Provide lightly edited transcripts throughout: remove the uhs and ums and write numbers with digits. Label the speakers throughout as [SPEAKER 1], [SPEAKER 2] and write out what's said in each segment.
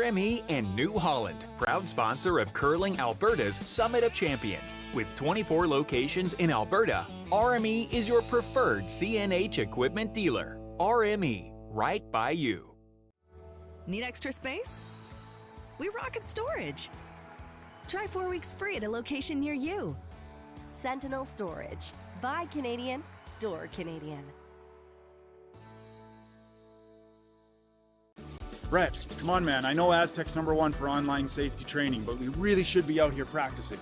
[SPEAKER 1] RME and New Holland, proud sponsor of Curling Alberta's Summit of Champions. With 24 locations in Alberta, RME is your preferred CNH equipment dealer. RME, right by you.
[SPEAKER 2] Need extra space? We rocket storage. Try 4 weeks free at a location near you.
[SPEAKER 3] Sentinel Storage. Buy Canadian, store Canadian.
[SPEAKER 4] Brett, come on man, I know Aztec's #1 for online safety training, but we really should be out here practicing.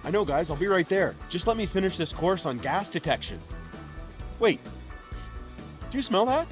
[SPEAKER 5] I know guys, I'll be right there. Just let me finish this course on gas detection. Wait, do you smell that?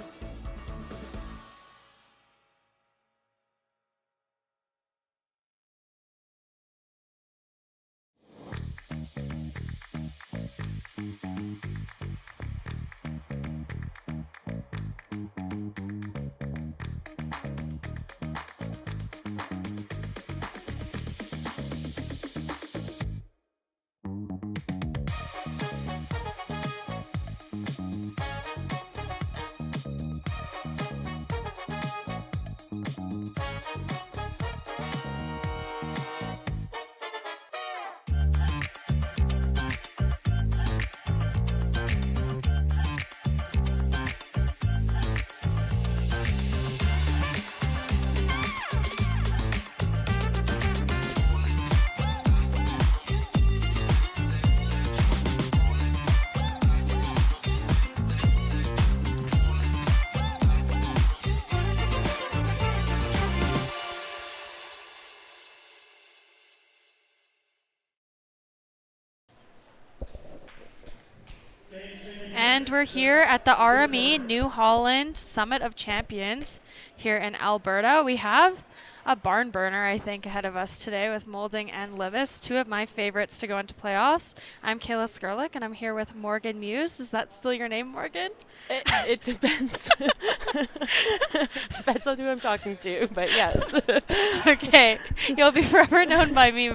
[SPEAKER 6] And we're here at the RME New Holland Summit of Champions here in Alberta. We have a barn burner, I think, ahead of us today with Moulding and Libbus, two of my favorites to go into playoffs. I'm Kayla Skurlick, and I'm here with Morgan Muse. Is that still your name, Morgan?
[SPEAKER 7] It depends. Depends on who I'm talking to, but yes.
[SPEAKER 6] Okay, you'll be forever known by me,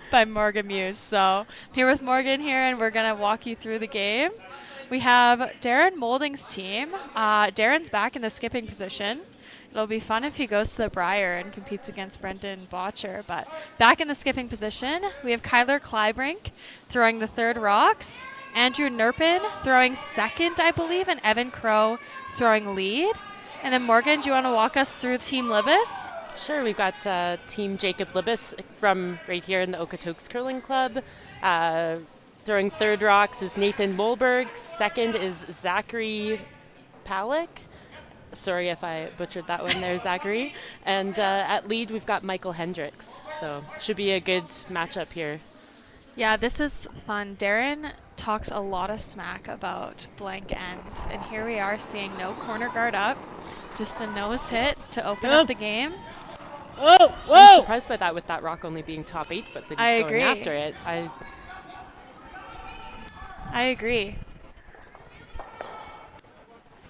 [SPEAKER 6] by Morgan Muse. So I'm here with Morgan here, and we're going to walk you through the game. We have Darren Moulding's team. Darren's back in the skipping position. It'll be fun if he goes to the Briar and competes against Brendan Botcher. But back in the skipping position, we have Kyler Kleibrink throwing the third rocks, Andrew Nerpin throwing second, I believe, and Evan Crow throwing lead. And then Morgan, do you want to walk us through Team Libbus?
[SPEAKER 7] Sure, we've got Team Jacob Libbus from right here in the Okotoks Curling Club. Throwing third rocks is Nathan Molberg. Second is Zachary Palick. Sorry if I butchered that one there, Zachary. And at lead, we've got Michael Hendricks. So should be a good matchup here.
[SPEAKER 6] Yeah, this is fun. Darren talks a lot of smack about blank ends. And here we are seeing no corner guard up. Just a nose hit to open up the game.
[SPEAKER 7] Oh, whoa! I'm surprised by that with that rock only being top 8 foot that he's going after it.
[SPEAKER 6] I agree.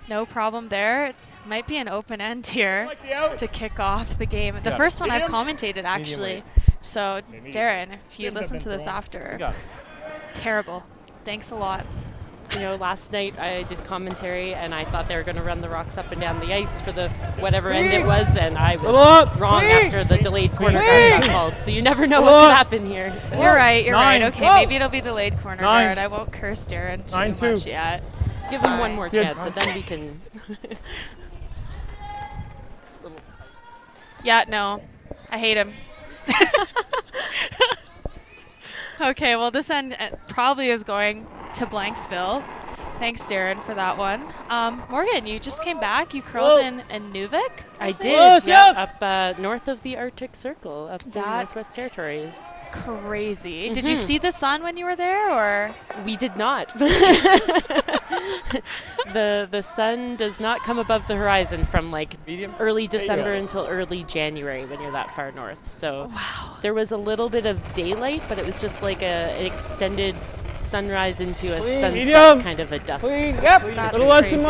[SPEAKER 6] No problem there. It might be an open end here to kick off the game. The first one I've commentated, actually. So, Darren, if you listen to this after, terrible. Thanks a lot.
[SPEAKER 7] You know, last night I did commentary and I thought they were going to run the rocks up and down the ice for the whatever end it was, and I was wrong after the delayed corner guard got called. So you never know what could happen here.
[SPEAKER 6] You're right. You're right. Okay, maybe it'll be delayed corner guard. I won't curse Darren too much yet.
[SPEAKER 7] Give him one more chance, and then we can.
[SPEAKER 6] Yeah, no, I hate him. Okay, well, this end probably is going to Blanksville. Thanks, Darren, for that one. Morgan, you just came back. You curled in Nuvik?
[SPEAKER 7] I did, yeah, up north of the Arctic Circle, up the Northwest Territories.
[SPEAKER 6] Crazy. Did you see the sun when you were there, or?
[SPEAKER 7] We did not. The sun does not come above the horizon from like early December until early January when you're that far north. So there was a little bit of daylight, but it was just like an extended sunrise into a sunset, kind of a dusk.
[SPEAKER 6] That's crazy. I grew up in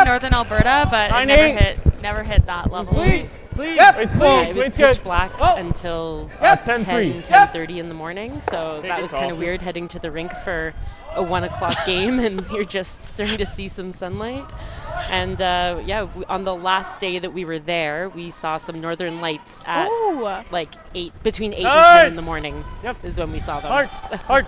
[SPEAKER 6] northern Alberta, but I never hit that level.
[SPEAKER 8] It's close.
[SPEAKER 7] It was
[SPEAKER 8] It's
[SPEAKER 7] pitch
[SPEAKER 8] good.
[SPEAKER 7] black
[SPEAKER 8] Oh.
[SPEAKER 7] until
[SPEAKER 8] Yep.
[SPEAKER 7] 10,
[SPEAKER 8] 10:03.
[SPEAKER 7] 10:30 in the morning. So
[SPEAKER 8] Take
[SPEAKER 7] that
[SPEAKER 8] it,
[SPEAKER 7] was kind
[SPEAKER 8] call.
[SPEAKER 7] of weird heading to the rink for a 1 o'clock game and you're just starting to see some sunlight. And on the last day that we were there, we saw some northern lights at like between 8 and 10 in the morning.
[SPEAKER 8] Yep.
[SPEAKER 7] Is when we saw them.
[SPEAKER 8] Hard.
[SPEAKER 7] So-
[SPEAKER 8] Hard.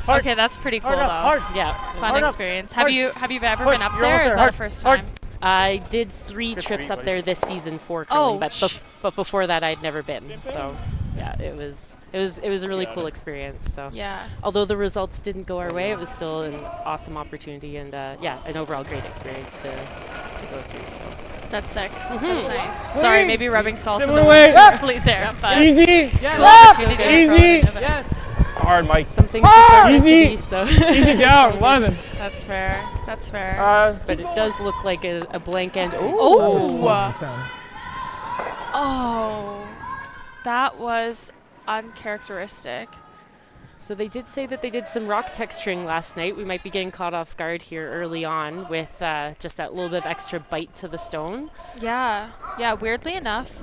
[SPEAKER 8] Hard.
[SPEAKER 6] Okay, that's pretty cool
[SPEAKER 8] Hard
[SPEAKER 6] though.
[SPEAKER 8] up, hard.
[SPEAKER 7] Yeah.
[SPEAKER 6] Fun
[SPEAKER 8] Hard up.
[SPEAKER 6] experience.
[SPEAKER 8] Hard.
[SPEAKER 6] Have you ever
[SPEAKER 8] Push.
[SPEAKER 6] been up
[SPEAKER 8] You're
[SPEAKER 6] there?
[SPEAKER 8] almost
[SPEAKER 6] Is
[SPEAKER 8] there.
[SPEAKER 6] that
[SPEAKER 8] Hard.
[SPEAKER 6] the first
[SPEAKER 8] Hard.
[SPEAKER 6] time?
[SPEAKER 7] I did 3
[SPEAKER 8] Good
[SPEAKER 7] trips
[SPEAKER 8] speed,
[SPEAKER 7] up
[SPEAKER 8] buddy.
[SPEAKER 7] there this season for curling,
[SPEAKER 6] Oh,
[SPEAKER 7] but before that I'd never been. So yeah, it was a really cool experience. So
[SPEAKER 6] Yeah.
[SPEAKER 7] although the results didn't go our way, it was still an awesome opportunity and an overall great experience to go through. So
[SPEAKER 6] That's sick. That's nice. Sorry, maybe rubbing salt in the
[SPEAKER 8] Similar
[SPEAKER 6] wound
[SPEAKER 8] way.
[SPEAKER 6] too early there, but
[SPEAKER 8] Easy.
[SPEAKER 6] cool opportunity to throw
[SPEAKER 8] Easy.
[SPEAKER 6] it in.
[SPEAKER 8] Yes. Hard, Mike.
[SPEAKER 7] some things just aren't meant to
[SPEAKER 8] Easy.
[SPEAKER 7] be, so
[SPEAKER 8] Easy down. 11.
[SPEAKER 6] That's fair. That's fair.
[SPEAKER 7] but it does look like a blank end.
[SPEAKER 6] Oh! Oh, that was uncharacteristic.
[SPEAKER 7] So they did say that they did some rock texturing last night. We might be getting caught off guard here early on with just that little bit of extra bite to the stone.
[SPEAKER 6] Yeah. Weirdly enough,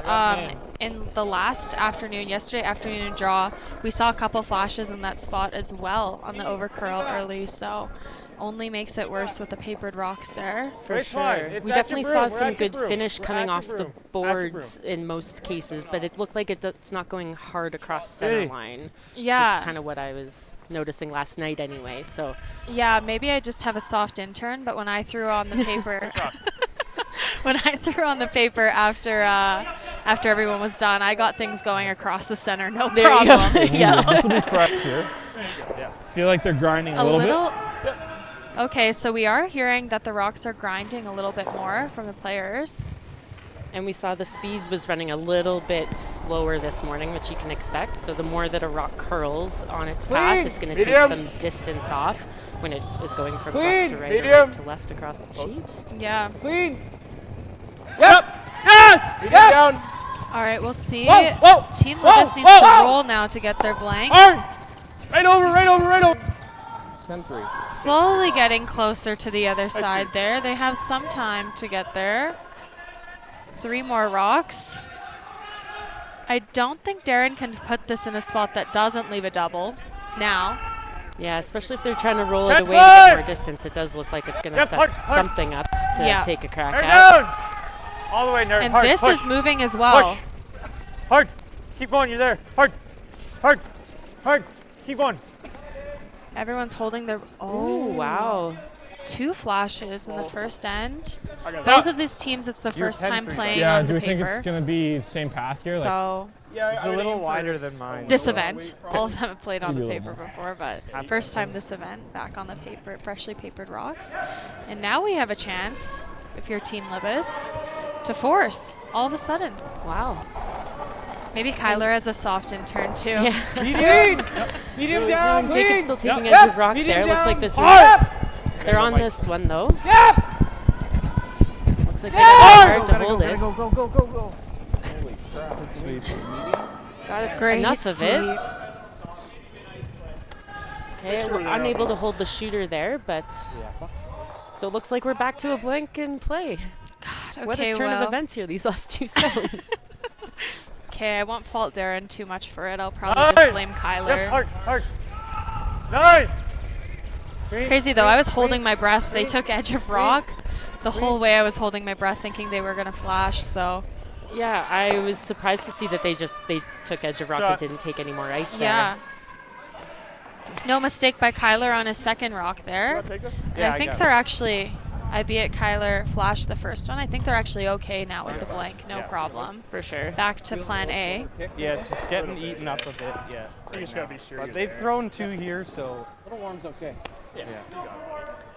[SPEAKER 6] in the yesterday afternoon draw, we saw a couple flashes in that spot as well on the overcurl early. So only makes it worse with the papered rocks there.
[SPEAKER 7] For
[SPEAKER 8] It's fine.
[SPEAKER 7] sure.
[SPEAKER 8] It's
[SPEAKER 7] We
[SPEAKER 8] at
[SPEAKER 7] definitely
[SPEAKER 8] your
[SPEAKER 7] saw
[SPEAKER 8] broom. We're
[SPEAKER 7] some
[SPEAKER 8] at your
[SPEAKER 7] good
[SPEAKER 8] broom.
[SPEAKER 7] finish
[SPEAKER 8] We're
[SPEAKER 7] coming
[SPEAKER 8] at your
[SPEAKER 7] off the
[SPEAKER 8] broom. At your
[SPEAKER 7] boards in most cases, but it looked like it's not going hard across center
[SPEAKER 8] Hey.
[SPEAKER 7] line.
[SPEAKER 6] Yeah.
[SPEAKER 7] That's kind of what I was noticing last night anyway. So
[SPEAKER 6] Yeah, maybe I just have a soft intern, but when I threw on the paper, after everyone was done, I got things going across the center, no
[SPEAKER 7] there you go.
[SPEAKER 6] problem.
[SPEAKER 7] Yeah.
[SPEAKER 8] This will be fresh here. Feel like they're grinding a little bit.
[SPEAKER 6] Okay, so we are hearing that the rocks are grinding a little bit more from the players.
[SPEAKER 7] And we saw the speed was running a little bit slower this morning, which you can expect. So the more that a rock curls on its path, it's going to take
[SPEAKER 8] Medium.
[SPEAKER 7] some distance off when it is going from
[SPEAKER 8] Clean.
[SPEAKER 7] left to right or
[SPEAKER 8] Medium.
[SPEAKER 7] right to left across the sheet.
[SPEAKER 6] Yeah.
[SPEAKER 8] Clean. Yep. Yes. Yep. Down.
[SPEAKER 6] All right, we'll see.
[SPEAKER 8] Whoa, whoa,
[SPEAKER 6] Team
[SPEAKER 8] whoa,
[SPEAKER 6] Libbus needs
[SPEAKER 8] whoa,
[SPEAKER 6] to
[SPEAKER 8] whoa.
[SPEAKER 6] roll now to get their blank.
[SPEAKER 8] Hard. Right over. Right over. Right over. 10-3.
[SPEAKER 6] Slowly getting closer to the other side there. They have some time to get there. 3 more rocks. I don't think Darren can put this in a spot that doesn't leave a double now.
[SPEAKER 7] Yeah, especially if they're trying to roll it
[SPEAKER 8] Check
[SPEAKER 7] away to get
[SPEAKER 8] hard.
[SPEAKER 7] more distance. It does look like it's going to
[SPEAKER 8] Yep,
[SPEAKER 7] set
[SPEAKER 8] hard, hard.
[SPEAKER 7] something up to
[SPEAKER 6] Yeah.
[SPEAKER 7] take a crack
[SPEAKER 8] Nerd
[SPEAKER 7] at.
[SPEAKER 8] down. All the way, nerd.
[SPEAKER 6] And
[SPEAKER 8] Hard.
[SPEAKER 6] this
[SPEAKER 8] Push.
[SPEAKER 6] is moving as well.
[SPEAKER 8] Push. Hard. Keep going. You're there. Hard. Hard. Hard. Keep going.
[SPEAKER 6] Everyone's holding their...
[SPEAKER 7] Oh, wow.
[SPEAKER 6] 2 flashes in the first end.
[SPEAKER 8] I got
[SPEAKER 6] Both
[SPEAKER 8] that.
[SPEAKER 6] of these teams, it's the
[SPEAKER 8] You're
[SPEAKER 6] first time
[SPEAKER 8] 10-3,
[SPEAKER 6] playing
[SPEAKER 9] Yeah,
[SPEAKER 6] on
[SPEAKER 9] do
[SPEAKER 6] the
[SPEAKER 9] we think
[SPEAKER 6] paper.
[SPEAKER 9] it's going to be the same path here?
[SPEAKER 6] So
[SPEAKER 8] Yeah,
[SPEAKER 10] It's a little wider than mine.
[SPEAKER 6] this event, all of them have played on the
[SPEAKER 9] Maybe a
[SPEAKER 6] paper
[SPEAKER 9] little
[SPEAKER 6] before, but first time this event back on the paper, freshly papered rocks. And now we have a chance, if you're Team Libbus, to force all of a sudden.
[SPEAKER 7] Wow.
[SPEAKER 6] Maybe Kyler has a soft intern too.
[SPEAKER 7] Yeah.
[SPEAKER 8] Medium down.
[SPEAKER 7] Jacob's still taking
[SPEAKER 8] Yep.
[SPEAKER 7] edge of rock
[SPEAKER 8] Medium
[SPEAKER 7] there. Looks
[SPEAKER 8] down.
[SPEAKER 7] like this is...
[SPEAKER 8] Hard.
[SPEAKER 7] They're on this one, though.
[SPEAKER 8] Yep.
[SPEAKER 7] Looks like they got hard to hold it.
[SPEAKER 8] Go. Holy crap. That's sweet.
[SPEAKER 7] Got
[SPEAKER 6] Great
[SPEAKER 7] enough of it.
[SPEAKER 6] sweep.
[SPEAKER 7] Okay, we're unable to hold the shooter there, but... So it looks like we're back to a blank in play.
[SPEAKER 6] God,
[SPEAKER 7] What
[SPEAKER 6] okay,
[SPEAKER 7] a turn
[SPEAKER 6] well.
[SPEAKER 7] of events here, these last 2 stones.
[SPEAKER 6] Okay, I won't fault Darren too much for it. I'll probably just blame Kyler.
[SPEAKER 8] Yep. Hard. 9.
[SPEAKER 6] Crazy though, I was holding my breath. They took edge of rock. The whole way I was holding my breath thinking they were going to flash, so.
[SPEAKER 7] Yeah, I was surprised to see that they took edge of rock and
[SPEAKER 8] Shot.
[SPEAKER 7] didn't take any more ice there.
[SPEAKER 6] Yeah. No mistake by Kyler on his second rock there. And I think they're actually, albeit Kyler flashed the first one, I think they're actually okay now with the blank, no problem.
[SPEAKER 7] For sure.
[SPEAKER 6] Back to plan A.
[SPEAKER 10] Yeah, it's just getting eaten up a bit. Yeah.
[SPEAKER 8] You just gotta be sure.
[SPEAKER 10] But they've thrown 2 here, so.
[SPEAKER 8] Little warm's okay.
[SPEAKER 10] Yeah.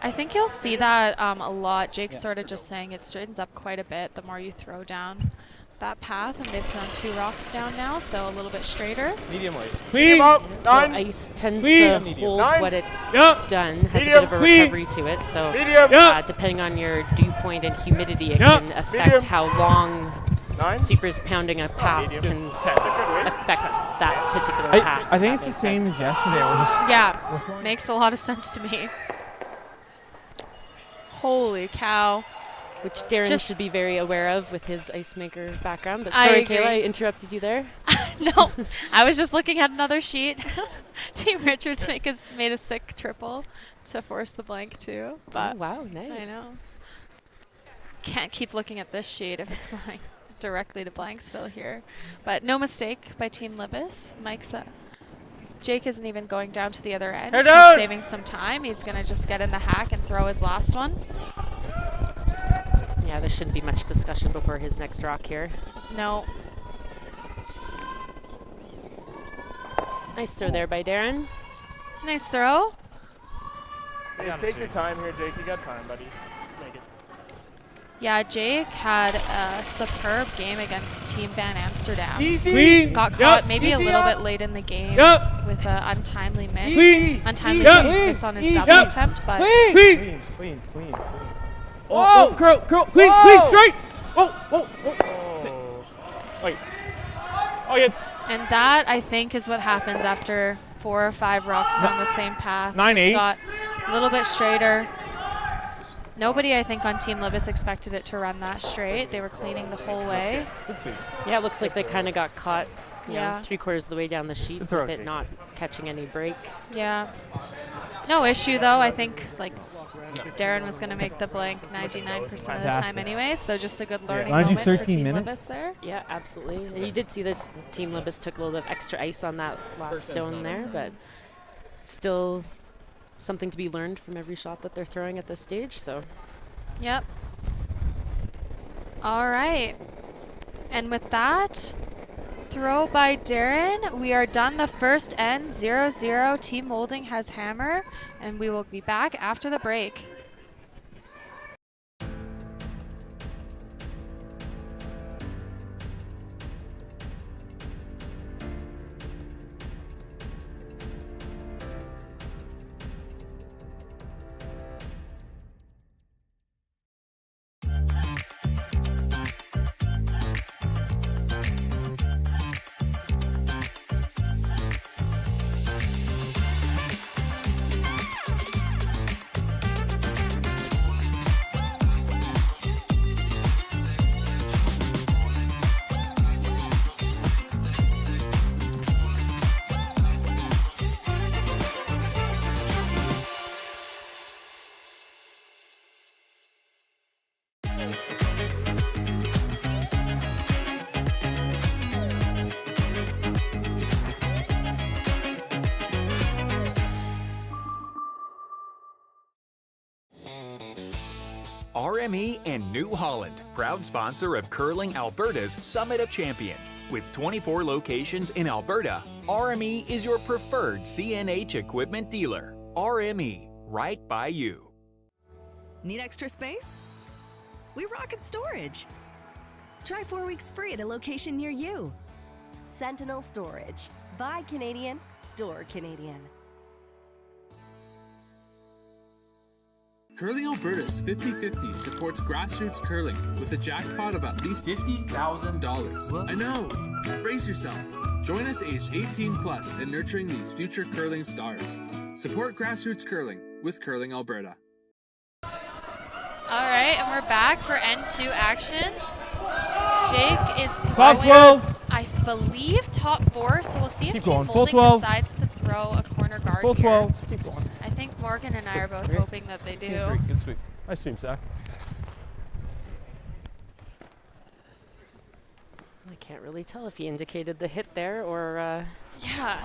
[SPEAKER 6] I think you'll see that a lot. Jake's sort of just saying it straightens up quite a bit the more you throw down that path, and they've thrown 2 rocks down now, so a little bit straighter.
[SPEAKER 10] Medium weight.
[SPEAKER 8] Medium up.
[SPEAKER 7] So
[SPEAKER 8] 9.
[SPEAKER 7] ice tends
[SPEAKER 8] Medium.
[SPEAKER 7] to hold
[SPEAKER 8] Nine.
[SPEAKER 7] what it's
[SPEAKER 8] Yep.
[SPEAKER 7] done, has
[SPEAKER 8] Medium.
[SPEAKER 7] a bit of a
[SPEAKER 8] Clean.
[SPEAKER 7] recovery to it. So
[SPEAKER 8] Medium.
[SPEAKER 7] depending on your dew point and humidity, it
[SPEAKER 8] Yep.
[SPEAKER 7] can affect
[SPEAKER 8] Medium.
[SPEAKER 7] how long
[SPEAKER 8] 9.
[SPEAKER 7] Supers pounding a path
[SPEAKER 8] Medium.
[SPEAKER 7] can
[SPEAKER 8] 10. Good weight.
[SPEAKER 7] affect that particular path.
[SPEAKER 9] I think
[SPEAKER 7] if
[SPEAKER 9] it's
[SPEAKER 7] that
[SPEAKER 9] the same
[SPEAKER 7] makes
[SPEAKER 9] as yesterday. We're just
[SPEAKER 6] Yeah, makes a lot of sense to me. Holy cow.
[SPEAKER 7] Which Darren
[SPEAKER 6] Just-
[SPEAKER 7] should be very aware of with his ice maker background. But
[SPEAKER 6] I
[SPEAKER 7] sorry,
[SPEAKER 6] agree.
[SPEAKER 7] Kayla, I interrupted you there.
[SPEAKER 6] No, I was just looking at another sheet. Team Richards made a sick triple to force the blank too. But
[SPEAKER 7] Oh, wow, nice.
[SPEAKER 6] I know. Can't keep looking at this sheet if it's going directly to Blanksville here. But no mistake by Team Libbus. Jake isn't even going down to the other end.
[SPEAKER 8] Head
[SPEAKER 6] He's
[SPEAKER 8] down!
[SPEAKER 6] saving some time. He's going to just get in the hack and throw his last one.
[SPEAKER 7] Yeah, there shouldn't be much discussion before his next rock here.
[SPEAKER 6] No.
[SPEAKER 7] Nice throw there by Darren.
[SPEAKER 6] Nice throw.
[SPEAKER 8] Hey, take your time here, Jake. You got time, buddy. Make it.
[SPEAKER 6] Yeah, Jake had a superb game against Team Van Amsterdam.
[SPEAKER 8] Easy. Clean.
[SPEAKER 6] Got
[SPEAKER 8] Yep.
[SPEAKER 6] caught maybe a
[SPEAKER 8] Easy
[SPEAKER 6] little
[SPEAKER 8] up.
[SPEAKER 6] bit late in the game
[SPEAKER 8] Yep.
[SPEAKER 6] with an untimely miss.
[SPEAKER 8] Clean.
[SPEAKER 6] Untimely
[SPEAKER 8] Yep.
[SPEAKER 6] miss on his
[SPEAKER 8] Easy.
[SPEAKER 6] double
[SPEAKER 8] Yep.
[SPEAKER 6] attempt, but
[SPEAKER 8] Clean.
[SPEAKER 10] Clean, clean, clean.
[SPEAKER 8] Oh, curl, clean, clean, straight. Oh. Wait. Oh, yeah.
[SPEAKER 6] and that I think is what happens after 4 or 5 rocks down the same path.
[SPEAKER 8] 9-8.
[SPEAKER 6] Just got a little bit straighter. Nobody, I think, on Team Libbus expected it to run that straight. They were cleaning the whole way.
[SPEAKER 8] Good sweep.
[SPEAKER 7] Yeah, it looks like they kind of got caught, you know,
[SPEAKER 6] Yeah.
[SPEAKER 7] 3/4 of the way down the sheet
[SPEAKER 8] It's
[SPEAKER 7] with
[SPEAKER 8] okay.
[SPEAKER 7] it not catching any break.
[SPEAKER 6] Yeah. No issue, though. I think, like, Darren was going to make the blank 99% of the time
[SPEAKER 9] Fantastic.
[SPEAKER 6] anyway, so just a good learning
[SPEAKER 9] Mind you,
[SPEAKER 6] moment for
[SPEAKER 9] 13
[SPEAKER 6] Team
[SPEAKER 9] minutes?
[SPEAKER 6] Libbus there.
[SPEAKER 7] Yeah, absolutely. And you did see that Team Libbus took a little bit of extra ice on that last stone there, but still something to be learned from every shot that they're throwing at this stage. So
[SPEAKER 6] Yep. All right. And with that, throw by Darren. We are done the first end, 0-0. Team Moulding has hammer, and we will be back after the break.
[SPEAKER 1] RME and New Holland, proud sponsor of Curling Alberta's Summit of Champions. With 24 locations in Alberta, RME is your preferred CNH equipment dealer. RME, right by you.
[SPEAKER 2] Need extra space? We rocket storage. Try 4 weeks free at a location near you.
[SPEAKER 3] Sentinel Storage. Buy Canadian, store Canadian.
[SPEAKER 11] Curling Alberta's 50/50 supports grassroots curling with a jackpot of at least $50,000. I know! Brace yourself. Join us aged 18 plus in nurturing these future curling stars. Support grassroots curling with Curling Alberta.
[SPEAKER 6] All right, and we're back for N2 action. Jake is
[SPEAKER 9] Top
[SPEAKER 6] throwing,
[SPEAKER 9] 12.
[SPEAKER 6] I believe, top 4, so we'll see if
[SPEAKER 9] Keep
[SPEAKER 6] Team
[SPEAKER 9] going, full
[SPEAKER 6] Moulding
[SPEAKER 9] 12.
[SPEAKER 6] decides to throw a corner guard
[SPEAKER 9] Full
[SPEAKER 6] here.
[SPEAKER 9] 12. Keep going.
[SPEAKER 6] I think Morgan and I are both hoping that they do.
[SPEAKER 9] Good sweep. Nice sweep, Zach.
[SPEAKER 7] I can't really tell if he indicated the hit there or
[SPEAKER 6] Yeah,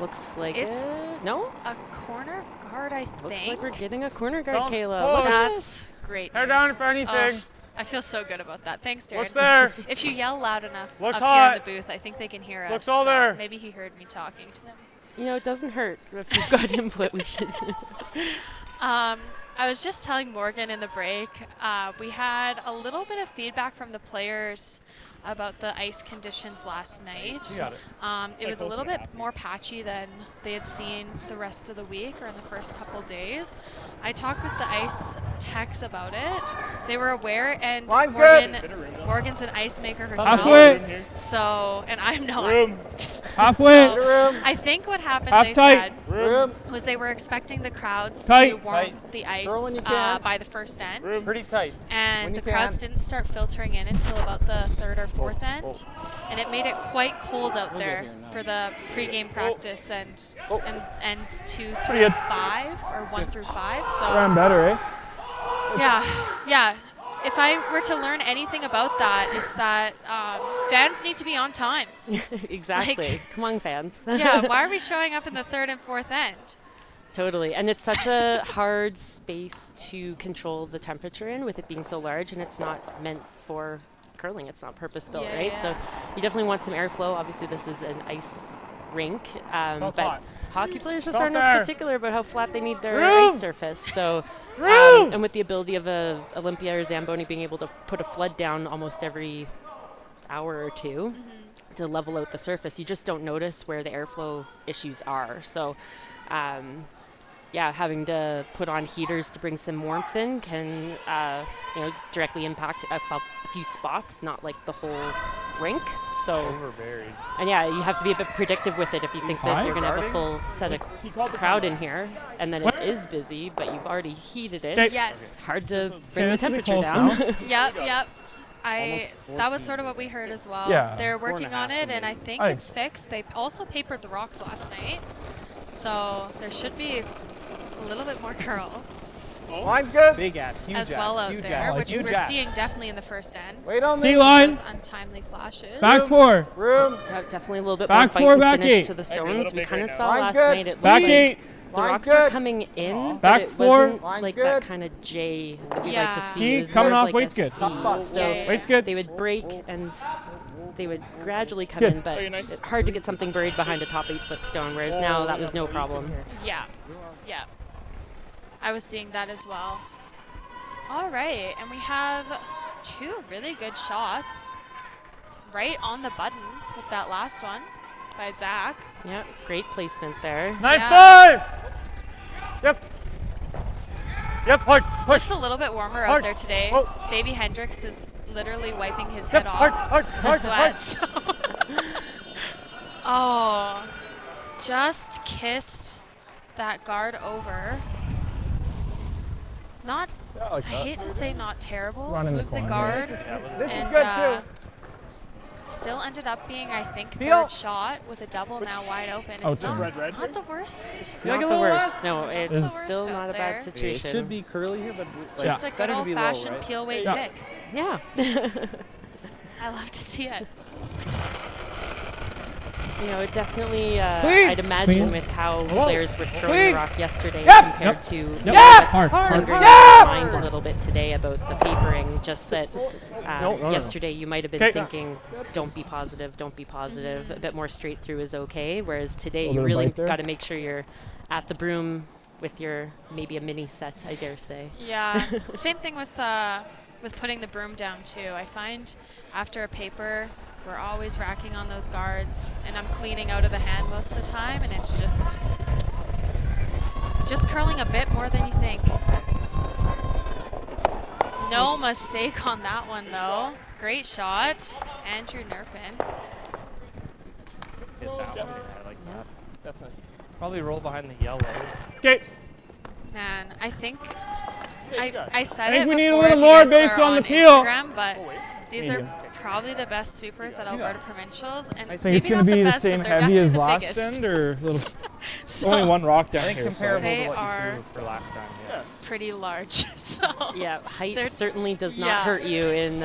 [SPEAKER 7] looks like
[SPEAKER 6] It's
[SPEAKER 7] it. No?
[SPEAKER 6] a corner guard, I
[SPEAKER 7] Looks
[SPEAKER 6] think.
[SPEAKER 7] like we're getting a corner guard,
[SPEAKER 8] Don't
[SPEAKER 7] Kayla.
[SPEAKER 8] push.
[SPEAKER 7] Look at
[SPEAKER 6] That's great.
[SPEAKER 8] Head
[SPEAKER 6] news.
[SPEAKER 8] down for anything.
[SPEAKER 6] I feel so good about that. Thanks, Darren.
[SPEAKER 8] Looks there.
[SPEAKER 6] If you yell loud enough
[SPEAKER 8] Looks
[SPEAKER 6] up here in
[SPEAKER 8] hot.
[SPEAKER 6] the booth, I think they can hear us.
[SPEAKER 8] Looks all
[SPEAKER 6] so
[SPEAKER 8] there.
[SPEAKER 6] Maybe he heard me talking to them.
[SPEAKER 7] You know, it doesn't hurt. If you've got input, we should.
[SPEAKER 6] I was just telling Morgan in the break, we had a little bit of feedback from the players about the ice conditions last night.
[SPEAKER 8] You got it.
[SPEAKER 6] It was a little bit more patchy than they had seen the rest of the week or in the first couple days. I talked with the ice techs about it. They were aware, and
[SPEAKER 8] Line's good.
[SPEAKER 6] Morgan's an ice maker herself.
[SPEAKER 9] Halfway.
[SPEAKER 6] So, and I'm not.
[SPEAKER 8] Room.
[SPEAKER 9] Halfway.
[SPEAKER 6] So, I think what happened,
[SPEAKER 9] Half
[SPEAKER 6] they
[SPEAKER 9] tight.
[SPEAKER 6] said, was they were expecting the crowds to
[SPEAKER 10] Tight.
[SPEAKER 6] warm
[SPEAKER 10] Tight.
[SPEAKER 6] the
[SPEAKER 10] Throw when
[SPEAKER 6] ice
[SPEAKER 10] you can.
[SPEAKER 6] by the first end.
[SPEAKER 10] Pretty tight.
[SPEAKER 6] And
[SPEAKER 10] When
[SPEAKER 6] the
[SPEAKER 10] you
[SPEAKER 6] crowds
[SPEAKER 10] can.
[SPEAKER 6] didn't start filtering in until about the third or fourth end. And it made it quite cold out there for the pregame practice and ends 2 through 5 or 1 through 5. So
[SPEAKER 9] Ran better, eh?
[SPEAKER 6] yeah. If I were to learn anything about that, it's that fans need to be on time.
[SPEAKER 7] Exactly.
[SPEAKER 6] Like,
[SPEAKER 7] Come on, fans.
[SPEAKER 6] Yeah, why are we showing up in the third and fourth end?
[SPEAKER 7] Totally. And it's such a hard space to control the temperature in with it being so large, and it's not meant for curling. It's not purpose-built,
[SPEAKER 6] Yeah,
[SPEAKER 7] right?
[SPEAKER 6] yeah.
[SPEAKER 7] So you definitely want some airflow. Obviously, this is an ice rink, but hockey players just aren't as particular about how flat they need their ice surface. So, and with the ability of a Olympia or Zamboni being able to put a flood down almost every hour or two to level out the surface, you just don't notice where the airflow issues are. So, yeah, having to put on heaters to bring some warmth in can, directly impact a few spots, not like the whole rink. So, and yeah, you have to be a bit predictive with it if you think that you're going to have a full set of crowd in here, and then it is busy, but you've already heated it.
[SPEAKER 6] Yes.
[SPEAKER 7] Hard to bring the temperature down.
[SPEAKER 6] Yep. That was sort of what we heard as well.
[SPEAKER 9] Yeah.
[SPEAKER 6] They're working on it, and I think it's fixed. They also papered the rocks last night, so there should be a little bit more curl.
[SPEAKER 10] Line's good. Big ad. Huge
[SPEAKER 6] as well out
[SPEAKER 10] huge
[SPEAKER 6] there,
[SPEAKER 10] ad.
[SPEAKER 6] which
[SPEAKER 10] Huge
[SPEAKER 6] we're
[SPEAKER 10] ad.
[SPEAKER 6] seeing definitely in the first end.
[SPEAKER 10] Wait on
[SPEAKER 9] T-line.
[SPEAKER 6] Those untimely flashes.
[SPEAKER 9] Back 4.
[SPEAKER 10] Room.
[SPEAKER 7] Yeah, definitely a little bit
[SPEAKER 9] Back
[SPEAKER 7] more
[SPEAKER 9] 4,
[SPEAKER 7] fight
[SPEAKER 9] back
[SPEAKER 7] and finish
[SPEAKER 9] 8.
[SPEAKER 7] to the stones. We kind of
[SPEAKER 10] now.
[SPEAKER 7] saw
[SPEAKER 10] Line's
[SPEAKER 7] last
[SPEAKER 10] good.
[SPEAKER 7] night. It looked
[SPEAKER 9] Back
[SPEAKER 7] like
[SPEAKER 9] 8.
[SPEAKER 7] the
[SPEAKER 10] Line's
[SPEAKER 7] rocks were
[SPEAKER 10] good.
[SPEAKER 7] coming in,
[SPEAKER 9] Back
[SPEAKER 7] but it
[SPEAKER 9] 4.
[SPEAKER 7] wasn't
[SPEAKER 10] Line's
[SPEAKER 7] like
[SPEAKER 10] good.
[SPEAKER 7] that kind of J that we like to see.
[SPEAKER 9] T,
[SPEAKER 7] It was
[SPEAKER 9] coming
[SPEAKER 7] more
[SPEAKER 9] off,
[SPEAKER 7] like
[SPEAKER 9] weight's
[SPEAKER 7] a
[SPEAKER 9] good.
[SPEAKER 7] C.
[SPEAKER 10] Stop.
[SPEAKER 7] So
[SPEAKER 9] Weight's good.
[SPEAKER 7] they would break and they would gradually come
[SPEAKER 9] Good.
[SPEAKER 7] in, but it's hard to get something buried behind a top 8-foot stone, whereas now that was no problem.
[SPEAKER 6] Yeah. I was seeing that as well. All right, and we have 2 really good shots right on the button with that last one by Zach.
[SPEAKER 7] Yeah, great placement there.
[SPEAKER 8] 9-5! Yep, hard, push.
[SPEAKER 6] Looks a little bit warmer out
[SPEAKER 8] Hard.
[SPEAKER 6] there today.
[SPEAKER 8] Whoa.
[SPEAKER 6] Baby Hendricks is literally wiping his
[SPEAKER 8] Yep,
[SPEAKER 6] head off.
[SPEAKER 8] hard,
[SPEAKER 6] Sweat. So. Oh, just kissed that guard over. Not, I hate to say not terrible.
[SPEAKER 9] Run in the
[SPEAKER 6] Moved the
[SPEAKER 9] corner.
[SPEAKER 6] guard
[SPEAKER 10] This is
[SPEAKER 6] and
[SPEAKER 10] good too.
[SPEAKER 6] still ended up being, I think,
[SPEAKER 10] Peel.
[SPEAKER 6] third shot with a double now wide open.
[SPEAKER 9] Oh,
[SPEAKER 6] It's
[SPEAKER 9] it's
[SPEAKER 6] not,
[SPEAKER 9] red.
[SPEAKER 6] not the worst.
[SPEAKER 7] It's
[SPEAKER 10] You like
[SPEAKER 7] not
[SPEAKER 10] a
[SPEAKER 7] the
[SPEAKER 10] little
[SPEAKER 7] worst.
[SPEAKER 10] less?
[SPEAKER 7] No, it's
[SPEAKER 9] Is-
[SPEAKER 7] still
[SPEAKER 6] The
[SPEAKER 7] not a
[SPEAKER 6] worst
[SPEAKER 7] bad
[SPEAKER 6] out there.
[SPEAKER 7] situation.
[SPEAKER 10] It should be curly here, but
[SPEAKER 6] Just a good
[SPEAKER 10] better to be low,
[SPEAKER 6] old-fashioned
[SPEAKER 10] right?
[SPEAKER 6] peel way
[SPEAKER 9] Yeah.
[SPEAKER 6] tick.
[SPEAKER 7] Yeah.
[SPEAKER 6] I love to see it.
[SPEAKER 7] You know, it definitely,
[SPEAKER 10] Clean.
[SPEAKER 7] I'd imagine
[SPEAKER 9] Clean.
[SPEAKER 7] with how
[SPEAKER 10] Hello.
[SPEAKER 7] players were throwing
[SPEAKER 10] Clean.
[SPEAKER 7] the rock yesterday
[SPEAKER 10] Yep.
[SPEAKER 7] compared
[SPEAKER 9] Yep.
[SPEAKER 7] to
[SPEAKER 9] Yep.
[SPEAKER 7] maybe
[SPEAKER 10] Yes.
[SPEAKER 7] what's
[SPEAKER 9] Hard.
[SPEAKER 7] lingering
[SPEAKER 10] Yep.
[SPEAKER 7] in my mind a little bit today about the papering, just that
[SPEAKER 9] No.
[SPEAKER 7] yesterday you might have been
[SPEAKER 9] Okay.
[SPEAKER 7] thinking, don't be positive, don't be positive, a bit more straight through is okay, whereas today
[SPEAKER 9] Little
[SPEAKER 7] you
[SPEAKER 9] bit of
[SPEAKER 7] really
[SPEAKER 9] bite there.
[SPEAKER 7] got to make sure you're at the broom with your, maybe a mini set, I dare say.
[SPEAKER 6] Yeah, same thing with putting the broom down too. I find after a paper, we're always racking on those guards, and I'm cleaning out of the hand most of the time, and it's just curling a bit more than you think. No mistake on that one though. Great shot, Andrew Nerpin.
[SPEAKER 10] Hit that one. I like that. Definitely. Probably roll behind the yellow.
[SPEAKER 9] Okay.
[SPEAKER 6] Man, I think I said
[SPEAKER 9] I think
[SPEAKER 6] it
[SPEAKER 9] we need a
[SPEAKER 6] before
[SPEAKER 9] little
[SPEAKER 6] if you
[SPEAKER 9] more
[SPEAKER 6] guys
[SPEAKER 9] based
[SPEAKER 6] are
[SPEAKER 9] on the
[SPEAKER 6] on
[SPEAKER 9] peel.
[SPEAKER 6] Instagram, but these
[SPEAKER 9] Medium.
[SPEAKER 6] are probably the best sweepers at Alberta Provincials, and
[SPEAKER 9] I think
[SPEAKER 6] maybe
[SPEAKER 9] it's going
[SPEAKER 6] not
[SPEAKER 9] to be
[SPEAKER 6] the
[SPEAKER 9] the
[SPEAKER 6] best,
[SPEAKER 9] same
[SPEAKER 6] but they're
[SPEAKER 9] heavy
[SPEAKER 6] definitely
[SPEAKER 9] as
[SPEAKER 6] the
[SPEAKER 9] last
[SPEAKER 6] biggest.
[SPEAKER 9] end, or a little.
[SPEAKER 6] So
[SPEAKER 9] Only one rock down
[SPEAKER 10] I think
[SPEAKER 9] here.
[SPEAKER 10] comparable
[SPEAKER 6] They
[SPEAKER 10] to what
[SPEAKER 6] are-
[SPEAKER 10] you threw for last time. Yeah.
[SPEAKER 6] pretty large. So
[SPEAKER 7] Yeah, height
[SPEAKER 6] They're-
[SPEAKER 7] certainly does not
[SPEAKER 6] yeah.
[SPEAKER 7] hurt you in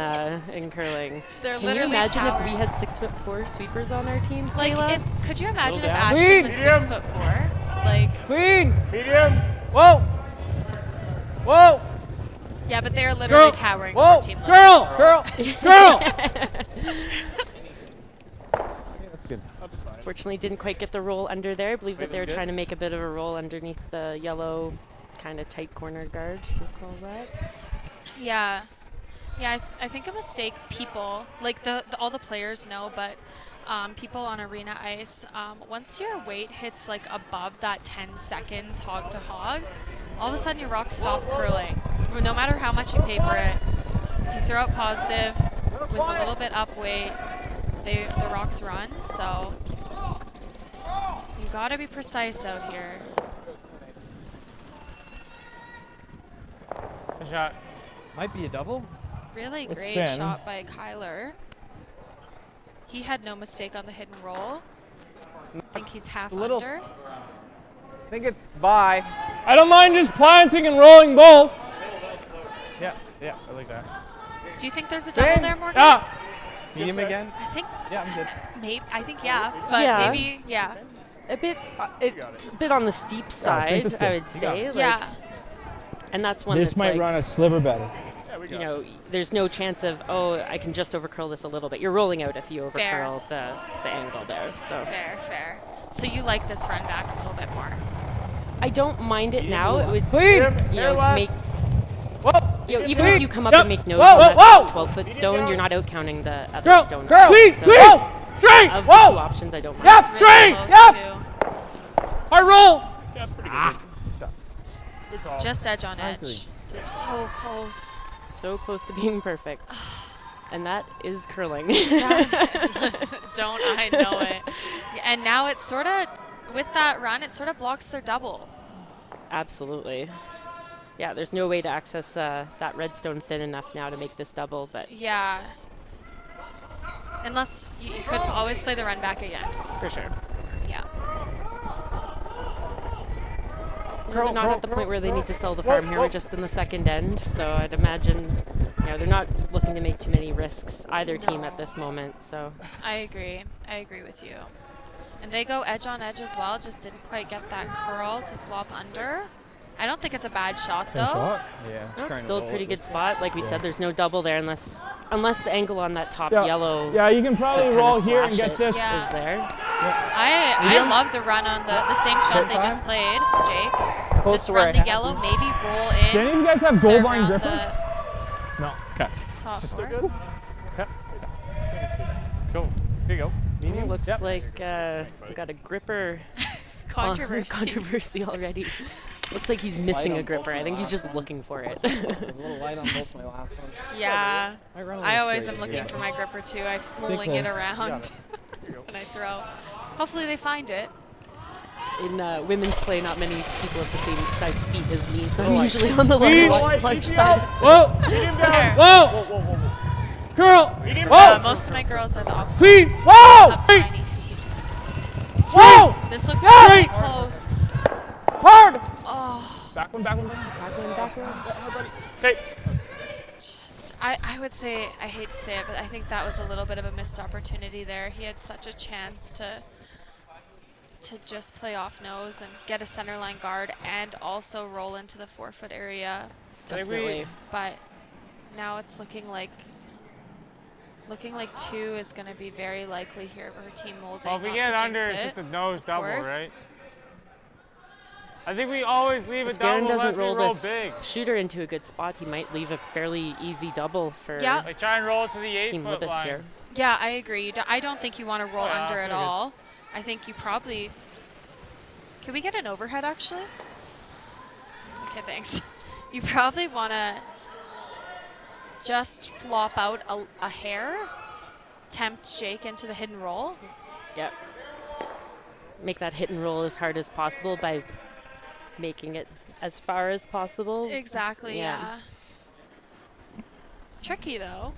[SPEAKER 7] curling.
[SPEAKER 6] they're
[SPEAKER 7] Can you
[SPEAKER 6] literally
[SPEAKER 7] imagine if
[SPEAKER 6] towering.
[SPEAKER 7] we had 6'4" sweepers on our teams,
[SPEAKER 6] Like,
[SPEAKER 7] Kayla?
[SPEAKER 6] could you imagine if
[SPEAKER 10] down.
[SPEAKER 6] Ashton
[SPEAKER 10] Clean.
[SPEAKER 6] was
[SPEAKER 10] Medium.
[SPEAKER 6] 6'4"? Like,
[SPEAKER 10] Clean.
[SPEAKER 8] Medium.
[SPEAKER 10] Whoa. Whoa.
[SPEAKER 6] yeah, but they are literally
[SPEAKER 9] Girl.
[SPEAKER 6] towering
[SPEAKER 10] Whoa.
[SPEAKER 6] for team
[SPEAKER 9] Girl!
[SPEAKER 6] limits.
[SPEAKER 9] Girl!
[SPEAKER 10] That's good. That's fine.
[SPEAKER 7] Fortunately, didn't quite get the roll under there. I believe that
[SPEAKER 10] Wait,
[SPEAKER 7] they were
[SPEAKER 10] was good?
[SPEAKER 7] trying to make a bit of a roll underneath the yellow kind of tight corner guard, we'll call that.
[SPEAKER 6] Yeah. Yeah, I think a mistake people, like all the players know, but people on arena ice, once your weight hits like above that 10 seconds hog to hog, all of a sudden your rocks stop curling. No matter how much you paper it, if you throw out positive with a little bit up weight, the rocks run. So You gotta be precise out here.
[SPEAKER 10] Good shot. Might be a double.
[SPEAKER 6] Really
[SPEAKER 10] It's
[SPEAKER 6] great
[SPEAKER 10] thin.
[SPEAKER 6] shot by Kyler. He had no mistake on the hit and roll. I think he's half
[SPEAKER 10] little-
[SPEAKER 6] under.
[SPEAKER 10] I think it's by. I don't mind just planting and rolling both. Yeah, I like that.
[SPEAKER 6] Do you think there's a double there, Morgan?
[SPEAKER 10] Yeah. Medium again?
[SPEAKER 6] I think.
[SPEAKER 10] Yeah, I'm good.
[SPEAKER 6] Maybe. I think yeah, but
[SPEAKER 7] Yeah.
[SPEAKER 6] maybe yeah.
[SPEAKER 7] A bit on the steep side, I would say. Like,
[SPEAKER 6] yeah.
[SPEAKER 7] And that's one
[SPEAKER 9] This
[SPEAKER 7] that's
[SPEAKER 9] might
[SPEAKER 7] like,
[SPEAKER 9] run a sliver better.
[SPEAKER 7] you know, there's no chance of, oh, I can just overcurl this a little bit. You're rolling out if you overcurl the angle there. So
[SPEAKER 6] Fair. So you like this run back a little bit more?
[SPEAKER 7] I don't mind it now. It would,
[SPEAKER 10] Clean.
[SPEAKER 7] you know, make.
[SPEAKER 10] Whoa.
[SPEAKER 7] You know, even
[SPEAKER 10] Clean.
[SPEAKER 7] if you come up
[SPEAKER 10] Yep.
[SPEAKER 7] and make notes
[SPEAKER 10] Whoa,
[SPEAKER 7] on
[SPEAKER 10] whoa,
[SPEAKER 7] that
[SPEAKER 10] whoa.
[SPEAKER 7] 12-foot stone, you're not out counting the other
[SPEAKER 10] Girl,
[SPEAKER 7] stone.
[SPEAKER 10] girl, please,
[SPEAKER 7] So
[SPEAKER 10] please. Straight.
[SPEAKER 7] Of the
[SPEAKER 10] Whoa.
[SPEAKER 7] two options, I don't mind.
[SPEAKER 10] Yep,
[SPEAKER 6] It's
[SPEAKER 10] straight.
[SPEAKER 6] really
[SPEAKER 10] Yep.
[SPEAKER 6] close
[SPEAKER 10] Hard roll. Yeah, that's pretty good.
[SPEAKER 6] to just edge on edge. So close.
[SPEAKER 7] So close to being perfect. And that is curling.
[SPEAKER 6] Listen, don't I know it? And now it's sort of, with that run, it sort of blocks their double.
[SPEAKER 7] Absolutely. Yeah, there's no way to access that redstone thin enough now to make this double, but
[SPEAKER 6] Yeah. Unless you could always play the run back again.
[SPEAKER 7] for sure.
[SPEAKER 6] Yeah.
[SPEAKER 7] They're not at the point where they need to sell the farm here. We're just in the second end, so I'd imagine, you know, they're not looking to make too many risks, either team at this moment. So
[SPEAKER 6] I agree with you. And they go edge on edge as well, just didn't quite get that curl to flop under. I don't think it's a bad shot though.
[SPEAKER 10] Yeah.
[SPEAKER 7] no, it's still a pretty good spot. Like we said, there's no double there unless the angle on that top yellow.
[SPEAKER 9] Yeah, you can probably
[SPEAKER 7] to
[SPEAKER 9] roll
[SPEAKER 7] kinda
[SPEAKER 9] here and
[SPEAKER 7] slash
[SPEAKER 9] get
[SPEAKER 7] it
[SPEAKER 9] this.
[SPEAKER 6] Yeah.
[SPEAKER 7] is there.
[SPEAKER 6] I love the run on the same shot they just played, Jake.
[SPEAKER 10] Close
[SPEAKER 6] Just
[SPEAKER 10] to where
[SPEAKER 6] run
[SPEAKER 10] I
[SPEAKER 6] the
[SPEAKER 10] have
[SPEAKER 6] yellow,
[SPEAKER 10] to.
[SPEAKER 6] maybe roll
[SPEAKER 9] Do any of
[SPEAKER 6] in
[SPEAKER 9] you guys have
[SPEAKER 6] to
[SPEAKER 9] gold line
[SPEAKER 6] around
[SPEAKER 9] grippers?
[SPEAKER 6] the
[SPEAKER 9] No. Okay.
[SPEAKER 6] top
[SPEAKER 10] Still
[SPEAKER 6] four.
[SPEAKER 10] good? Yeah. Let's go. Here you go.
[SPEAKER 7] It looks like we got a gripper controversy already. Looks like he's missing a gripper. I think he's just looking for it.
[SPEAKER 10] A little light on both my last ones.
[SPEAKER 6] Yeah,
[SPEAKER 10] I run a
[SPEAKER 6] I
[SPEAKER 10] little
[SPEAKER 6] always
[SPEAKER 10] straight,
[SPEAKER 6] am looking
[SPEAKER 10] yeah.
[SPEAKER 6] for my gripper too. I fling it
[SPEAKER 10] close.
[SPEAKER 6] around when I throw. Hopefully they find it.
[SPEAKER 7] In women's play, not many people have the same size feet as me, so I'm usually on the large side.
[SPEAKER 10] Whoa! Medium
[SPEAKER 6] Fair.
[SPEAKER 10] down! Whoa! Curl! Medium
[SPEAKER 6] Most of my girls are the opposite.
[SPEAKER 10] Clean! Whoa!
[SPEAKER 6] Have tiny feet.
[SPEAKER 10] Whoa!
[SPEAKER 6] This looks
[SPEAKER 10] Yeah.
[SPEAKER 6] really close.
[SPEAKER 10] Hard!
[SPEAKER 6] Oh,
[SPEAKER 9] Back one.
[SPEAKER 10] Okay.
[SPEAKER 6] just I would say, I hate to say it, but I think that was a little bit of a missed opportunity there. He had such a chance to just play off nose and get a center line guard and also roll into the 4-foot area.
[SPEAKER 7] Definitely.
[SPEAKER 6] But now it's looking like 2 is going to be very likely here for Team Moulding.
[SPEAKER 8] Well, if we
[SPEAKER 6] not
[SPEAKER 8] get
[SPEAKER 6] to
[SPEAKER 8] under,
[SPEAKER 6] jinx
[SPEAKER 8] it's
[SPEAKER 6] it,
[SPEAKER 8] just a nose double,
[SPEAKER 6] course.
[SPEAKER 8] right? I think we always leave
[SPEAKER 7] If
[SPEAKER 8] a double
[SPEAKER 7] Darren
[SPEAKER 8] unless
[SPEAKER 7] doesn't
[SPEAKER 8] we
[SPEAKER 7] roll
[SPEAKER 8] roll
[SPEAKER 7] this
[SPEAKER 8] big.
[SPEAKER 7] shooter into a good spot, he might leave a fairly easy double for
[SPEAKER 6] Yeah.
[SPEAKER 8] Like try and roll it to the
[SPEAKER 7] Team
[SPEAKER 8] 8-foot
[SPEAKER 7] Libbus
[SPEAKER 8] line.
[SPEAKER 7] here.
[SPEAKER 6] Yeah, I agree. I don't think you want to roll
[SPEAKER 8] Yeah,
[SPEAKER 6] under at
[SPEAKER 8] figured.
[SPEAKER 6] all. I think you probably... Can we get an overhead, actually? Okay, thanks. You probably want to just flop out a hair, tempt Jake into the hidden roll.
[SPEAKER 7] Yep. Make that hit and roll as hard as possible by making it as far as possible.
[SPEAKER 6] Exactly, yeah. Tricky, though.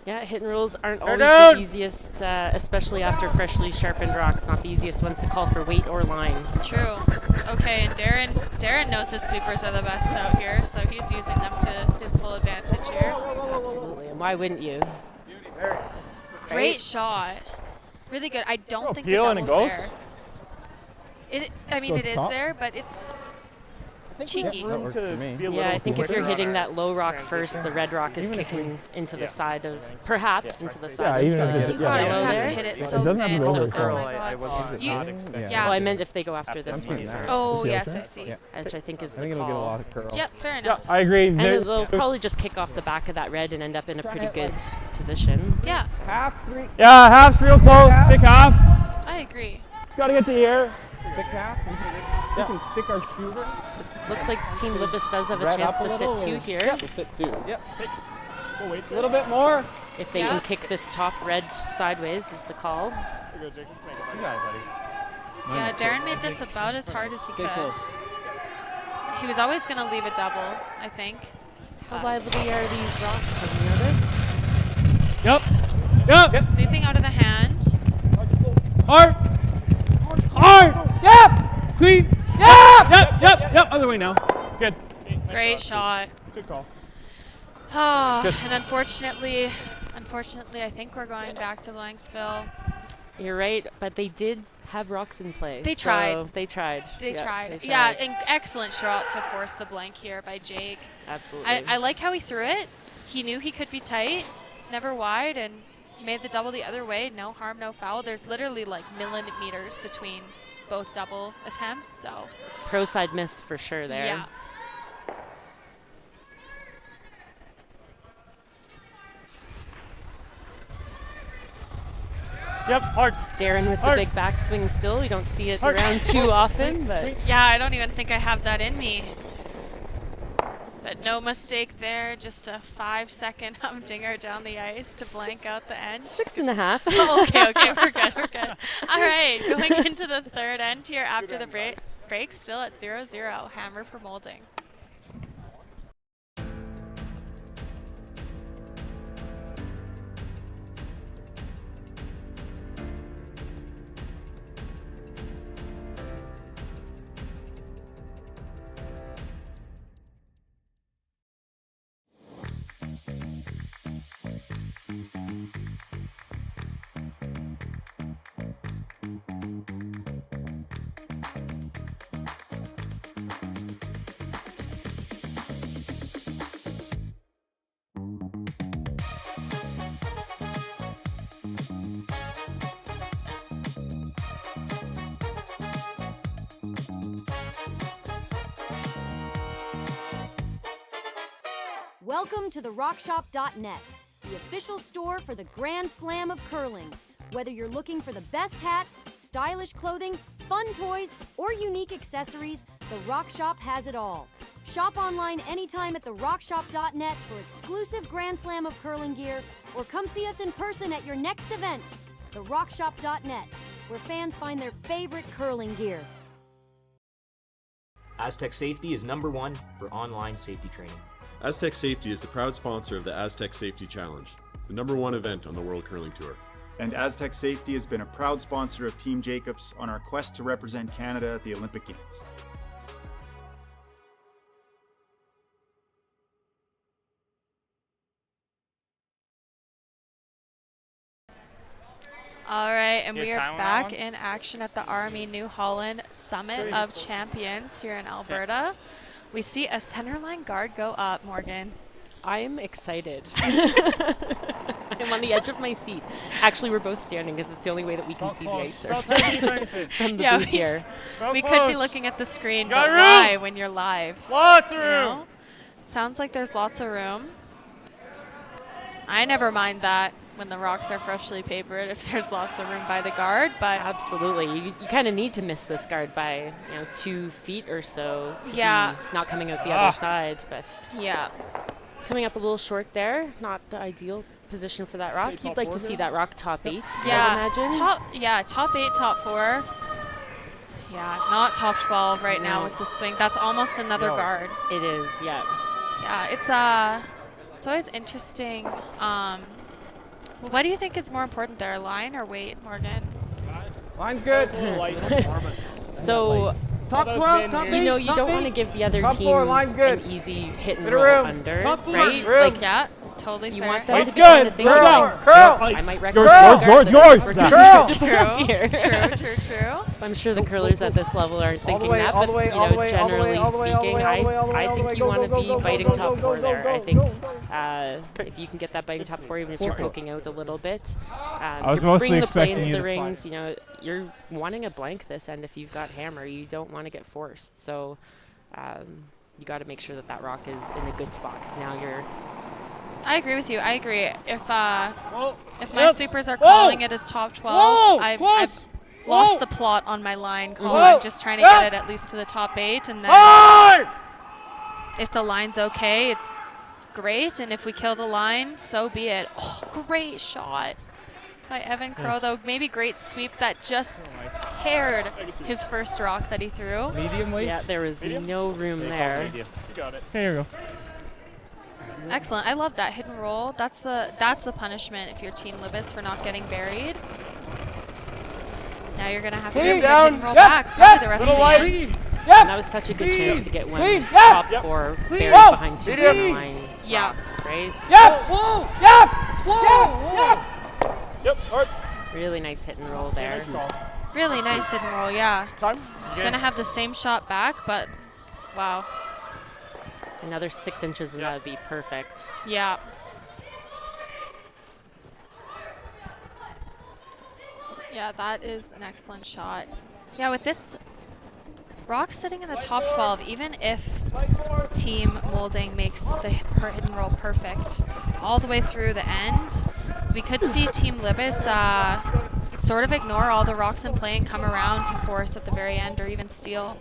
[SPEAKER 7] Yeah, hit and rolls aren't
[SPEAKER 8] They're
[SPEAKER 7] always
[SPEAKER 8] down.
[SPEAKER 7] the easiest, especially after freshly sharpened rocks. Not the easiest ones to call for weight or line.
[SPEAKER 6] True. Okay, and Darren knows his sweepers are the best out here, so he's using them to his full advantage here.
[SPEAKER 7] Absolutely, and why wouldn't you?
[SPEAKER 6] Great shot. Really good. I don't think the
[SPEAKER 10] peel and it
[SPEAKER 6] double's
[SPEAKER 10] goes?
[SPEAKER 6] there. I mean,
[SPEAKER 9] Goes
[SPEAKER 6] it is
[SPEAKER 9] top?
[SPEAKER 6] there, but it's cheeky.
[SPEAKER 10] Room
[SPEAKER 9] works
[SPEAKER 10] to
[SPEAKER 9] for me.
[SPEAKER 10] be a
[SPEAKER 7] Yeah,
[SPEAKER 10] little
[SPEAKER 7] I think if
[SPEAKER 10] quicker
[SPEAKER 7] you're
[SPEAKER 10] on
[SPEAKER 7] hitting
[SPEAKER 10] our
[SPEAKER 7] that low rock first,
[SPEAKER 10] transition.
[SPEAKER 7] the red rock is
[SPEAKER 10] Even if
[SPEAKER 7] kicking into the
[SPEAKER 10] yeah.
[SPEAKER 7] side of, perhaps into the
[SPEAKER 9] Yeah,
[SPEAKER 7] side
[SPEAKER 9] even if
[SPEAKER 7] of
[SPEAKER 9] it
[SPEAKER 7] the
[SPEAKER 9] gets-
[SPEAKER 6] You gotta
[SPEAKER 9] yeah.
[SPEAKER 6] have to
[SPEAKER 7] there.
[SPEAKER 6] hit it
[SPEAKER 9] Yeah,
[SPEAKER 6] so
[SPEAKER 9] it doesn't have to
[SPEAKER 6] thin.
[SPEAKER 9] go
[SPEAKER 6] Oh
[SPEAKER 9] very far.
[SPEAKER 6] my
[SPEAKER 10] I
[SPEAKER 6] god.
[SPEAKER 10] wasn't
[SPEAKER 6] You-
[SPEAKER 10] not expecting.
[SPEAKER 6] Yeah.
[SPEAKER 7] Oh, I meant if they go after this
[SPEAKER 9] I'm
[SPEAKER 7] one
[SPEAKER 9] seeing that.
[SPEAKER 7] first,
[SPEAKER 6] Oh,
[SPEAKER 9] Yeah.
[SPEAKER 6] yes, I see.
[SPEAKER 9] Yeah.
[SPEAKER 7] which I think is
[SPEAKER 9] I
[SPEAKER 7] the
[SPEAKER 9] think it'll get a lot
[SPEAKER 7] call.
[SPEAKER 9] of curl.
[SPEAKER 6] Yep, fair enough.
[SPEAKER 9] I agree.
[SPEAKER 7] And they'll probably just kick off the back of that red and end up in a pretty good position.
[SPEAKER 6] Yeah,
[SPEAKER 9] Yeah, half's real close. Stick half.
[SPEAKER 6] I agree.
[SPEAKER 9] It's got to get the air.
[SPEAKER 10] Thick half. We can stick our shooter.
[SPEAKER 7] Looks like Team Libbus does have a
[SPEAKER 10] Red
[SPEAKER 7] chance
[SPEAKER 10] up a
[SPEAKER 7] to
[SPEAKER 10] little
[SPEAKER 7] sit 2
[SPEAKER 10] and-
[SPEAKER 7] here.
[SPEAKER 10] Yep, we'll sit 2. Yep. We'll wait a little bit more.
[SPEAKER 7] If they
[SPEAKER 6] Yeah.
[SPEAKER 7] can kick this top red sideways is the call.
[SPEAKER 10] You got it, buddy.
[SPEAKER 6] Yeah, Darren made this about as hard as he could. He was always going to leave a double, I think.
[SPEAKER 7] How lively are these rocks? Have you noticed?
[SPEAKER 9] Yep.
[SPEAKER 6] Sweeping out of the hand.
[SPEAKER 9] Hard. Hard. Yep. Clean. Yep. Other way now. Good.
[SPEAKER 6] Great shot.
[SPEAKER 9] Good call.
[SPEAKER 6] Oh, and unfortunately, I think we're going back to Blanksville.
[SPEAKER 7] You're right, but they did have rocks in play.
[SPEAKER 6] They tried.
[SPEAKER 7] So they tried.
[SPEAKER 6] They
[SPEAKER 7] Yeah,
[SPEAKER 6] tried.
[SPEAKER 7] they tried.
[SPEAKER 6] Yeah, an excellent shot to force the blank here by Jake.
[SPEAKER 7] Absolutely.
[SPEAKER 6] I like how he threw it. He knew he could be tight, never wide, and he made the double the other way. No harm, no foul. There's literally like millimeters between both double attempts, so.
[SPEAKER 7] Pro side miss for sure there.
[SPEAKER 6] Yeah.
[SPEAKER 9] Yep, hard.
[SPEAKER 7] Darren with
[SPEAKER 9] Hard.
[SPEAKER 7] the big backswing still. We don't see it
[SPEAKER 9] Hard.
[SPEAKER 7] around too often, but
[SPEAKER 6] Yeah, I don't even think I have that in me. But no mistake there, just a 5-second humdinger down the ice to blank out the end.
[SPEAKER 7] 6.5.
[SPEAKER 6] Oh, okay, we're good. All right, going into the third end here after the break, still at 0-0. Hammer for Moulding.
[SPEAKER 12] Welcome to the RockShop.net, the official store for the Grand Slam of curling. Whether you're looking for the best hats, stylish clothing, fun toys, or unique accessories, the Rock Shop has it all. Shop online anytime at the RockShop.net for exclusive Grand Slam of curling gear, or come see us in person at your next event. The RockShop.net, where fans find their favorite curling gear.
[SPEAKER 13] Aztec Safety is #1 for online safety training.
[SPEAKER 5] Aztec Safety is the proud sponsor of the Aztec Safety Challenge, the #1 event on the World Curling Tour.
[SPEAKER 4] And Aztec Safety has been a proud sponsor of Team Jacobs on our quest to represent Canada at the Olympic Games.
[SPEAKER 6] All right, and we are back in action at the RME New Holland Summit of Champions here in Alberta. We see a centerline guard go up, Morgan.
[SPEAKER 7] I'm excited. I'm on the edge of my seat. Actually, we're both standing because it's the only way that we can see the ice surface from the booth here.
[SPEAKER 6] We could be looking at the screen, but why when you're live?
[SPEAKER 9] Lots of room.
[SPEAKER 6] You know? Sounds like there's lots of room. I never mind that when the rocks are freshly papered if there's lots of room by the guard, but
[SPEAKER 7] absolutely, you kind of need to miss this guard by 2 feet or so to be not coming out the other side, but
[SPEAKER 6] yeah,
[SPEAKER 7] coming up a little short there. Not the ideal position for that rock. You'd like to see that rock top 8.
[SPEAKER 6] Yeah,
[SPEAKER 7] I imagine.
[SPEAKER 6] Top 8, top 4. Yeah, not top 12 right now with the swing. That's almost another guard.
[SPEAKER 7] It is, yeah.
[SPEAKER 6] Yeah, it's always interesting. Well, what do you think is more important there, line or weight, Morgan?
[SPEAKER 10] Line's good.
[SPEAKER 7] So,
[SPEAKER 10] top 12, top 8,
[SPEAKER 7] you don't want to give the other team an easy hit and roll under, right?
[SPEAKER 6] Like, yeah, totally
[SPEAKER 7] you
[SPEAKER 6] fair.
[SPEAKER 7] want them
[SPEAKER 9] It's
[SPEAKER 7] to be
[SPEAKER 9] good.
[SPEAKER 7] think
[SPEAKER 9] Curl.
[SPEAKER 7] about,
[SPEAKER 9] Curl.
[SPEAKER 7] I might recommend
[SPEAKER 9] Yours.
[SPEAKER 6] True.
[SPEAKER 7] I'm sure the curlers at this level aren't thinking that, but generally speaking, I think you want to be biting top 4 there. I think if you can get that biting top 4, even if you're poking out a little bit,
[SPEAKER 9] I was
[SPEAKER 7] you're
[SPEAKER 9] mostly
[SPEAKER 7] bringing the play
[SPEAKER 9] expecting
[SPEAKER 7] into the
[SPEAKER 9] you to
[SPEAKER 7] rings. You're wanting a blank this end if you've got hammer. You don't want to get forced. So you got to make sure that rock is in a good spot because now you're.
[SPEAKER 6] I agree with you. I agree. If my sweepers are calling it as top 12, I've lost the plot on my line call. I'm just trying to get it at least to the top 8, and then if the line's okay, it's great. And if we kill the line, so be it. Oh, great shot by Evan Crow, though. Maybe great sweep that just repaired his first rock that he threw.
[SPEAKER 10] Medium weight?
[SPEAKER 7] Yeah, there was no room there.
[SPEAKER 10] You got it.
[SPEAKER 9] Here you go.
[SPEAKER 6] Excellent. I love that hit and roll. That's the punishment if you're Team Libbus for not getting buried. Now you're gonna have to hit and roll back probably the rest of the end.
[SPEAKER 7] And that was such a good chance to get one top four buried behind two center line rocks, right?
[SPEAKER 10] Whoa! Yep, hard.
[SPEAKER 7] Really nice hit and roll there.
[SPEAKER 6] Really nice hit and roll, yeah.
[SPEAKER 10] Time.
[SPEAKER 6] Gonna have the same shot back, but wow.
[SPEAKER 7] Another 6 inches and that would be perfect.
[SPEAKER 6] Yeah. Yeah, that is an excellent shot. Yeah, with this rock sitting in the top 12, even if Team Moulding makes the hit and roll perfect all the way through the end, we could see Team Libbus sort of ignore all the rocks in play and come around to force at the very end or even steal.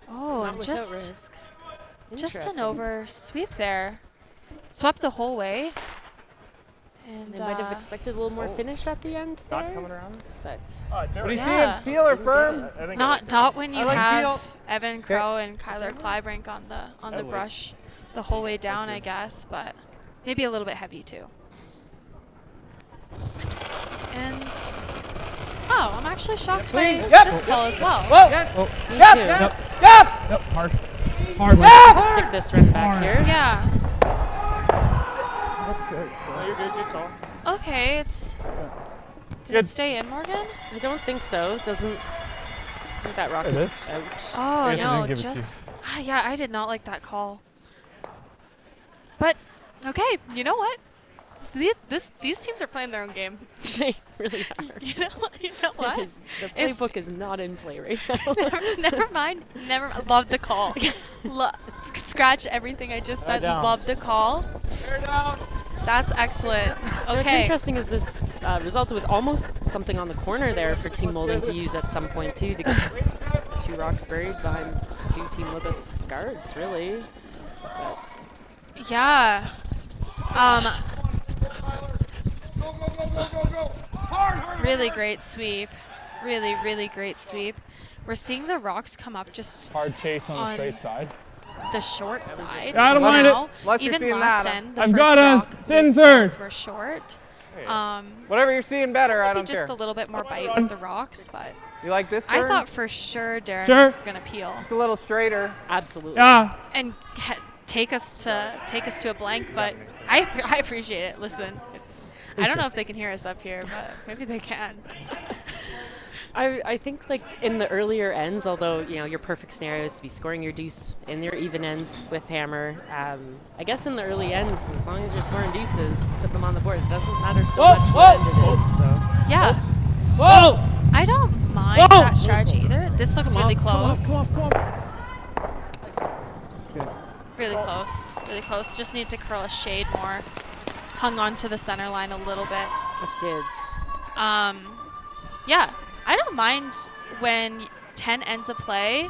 [SPEAKER 6] Oh, and just an over sweep there. Swept the whole way. And
[SPEAKER 7] they might have expected a little more finish at the end there.
[SPEAKER 10] Not coming around this.
[SPEAKER 7] But
[SPEAKER 10] what do you see? Peel or firm?
[SPEAKER 6] Not when you have Evan Crow and Kyler Kleibrink on the brush the whole way down, I guess, but maybe a little bit heavy too. And I'm actually shocked by this call as well.
[SPEAKER 10] Whoa! Yes.
[SPEAKER 7] Me too.
[SPEAKER 10] Yes. Yep.
[SPEAKER 9] Hard.
[SPEAKER 7] Stick this run back here.
[SPEAKER 6] Yeah.
[SPEAKER 10] No, you're good. Good call.
[SPEAKER 6] Okay, did it stay in, Morgan?
[SPEAKER 7] I don't think so. Doesn't. I think that rock is out.
[SPEAKER 6] Oh no, just yeah, I did not like that call. But okay, you know what? These teams are playing their own game.
[SPEAKER 7] They really are.
[SPEAKER 6] You know what?
[SPEAKER 7] The playbook is not in play right now.
[SPEAKER 6] never mind. Love the call. Scratch everything I just said. Love the call. That's excellent. Okay.
[SPEAKER 7] What's interesting is this result was almost something on the corner there for Team Moulding to use at some point too, to get 2 rocks buried behind 2 Team Libbus guards, really. But
[SPEAKER 6] yeah. Really great sweep. Really great sweep. We're seeing the rocks come up just
[SPEAKER 9] hard chase on the straight side.
[SPEAKER 6] The short side.
[SPEAKER 9] I don't mind it.
[SPEAKER 6] Even last end, the
[SPEAKER 9] I've
[SPEAKER 6] first
[SPEAKER 9] got
[SPEAKER 6] rock,
[SPEAKER 9] a thin third.
[SPEAKER 6] were short.
[SPEAKER 10] Whatever you're seeing better, I don't care.
[SPEAKER 6] Just a little bit more bite with the rocks, but
[SPEAKER 10] you like this turn?
[SPEAKER 6] I thought for sure Darren was gonna peel.
[SPEAKER 10] Just a little straighter.
[SPEAKER 7] Absolutely.
[SPEAKER 9] Yeah.
[SPEAKER 6] And take us to a blank, but I appreciate it. Listen, I don't know if they can hear us up here, but maybe they can.
[SPEAKER 7] I think like in the earlier ends, although your perfect scenario is to be scoring your deuce in your even ends with hammer. I guess in the early ends, as long as you're scoring deuces, put them on the board. It doesn't matter so much what end it is. So.
[SPEAKER 6] Yeah.
[SPEAKER 9] Whoa!
[SPEAKER 6] I don't mind that strategy either. This looks really close. Really close. Really close. Just need to curl a shade more. Hung on to the center line a little bit.
[SPEAKER 7] It did.
[SPEAKER 6] Yeah. I don't mind when 10 ends a play.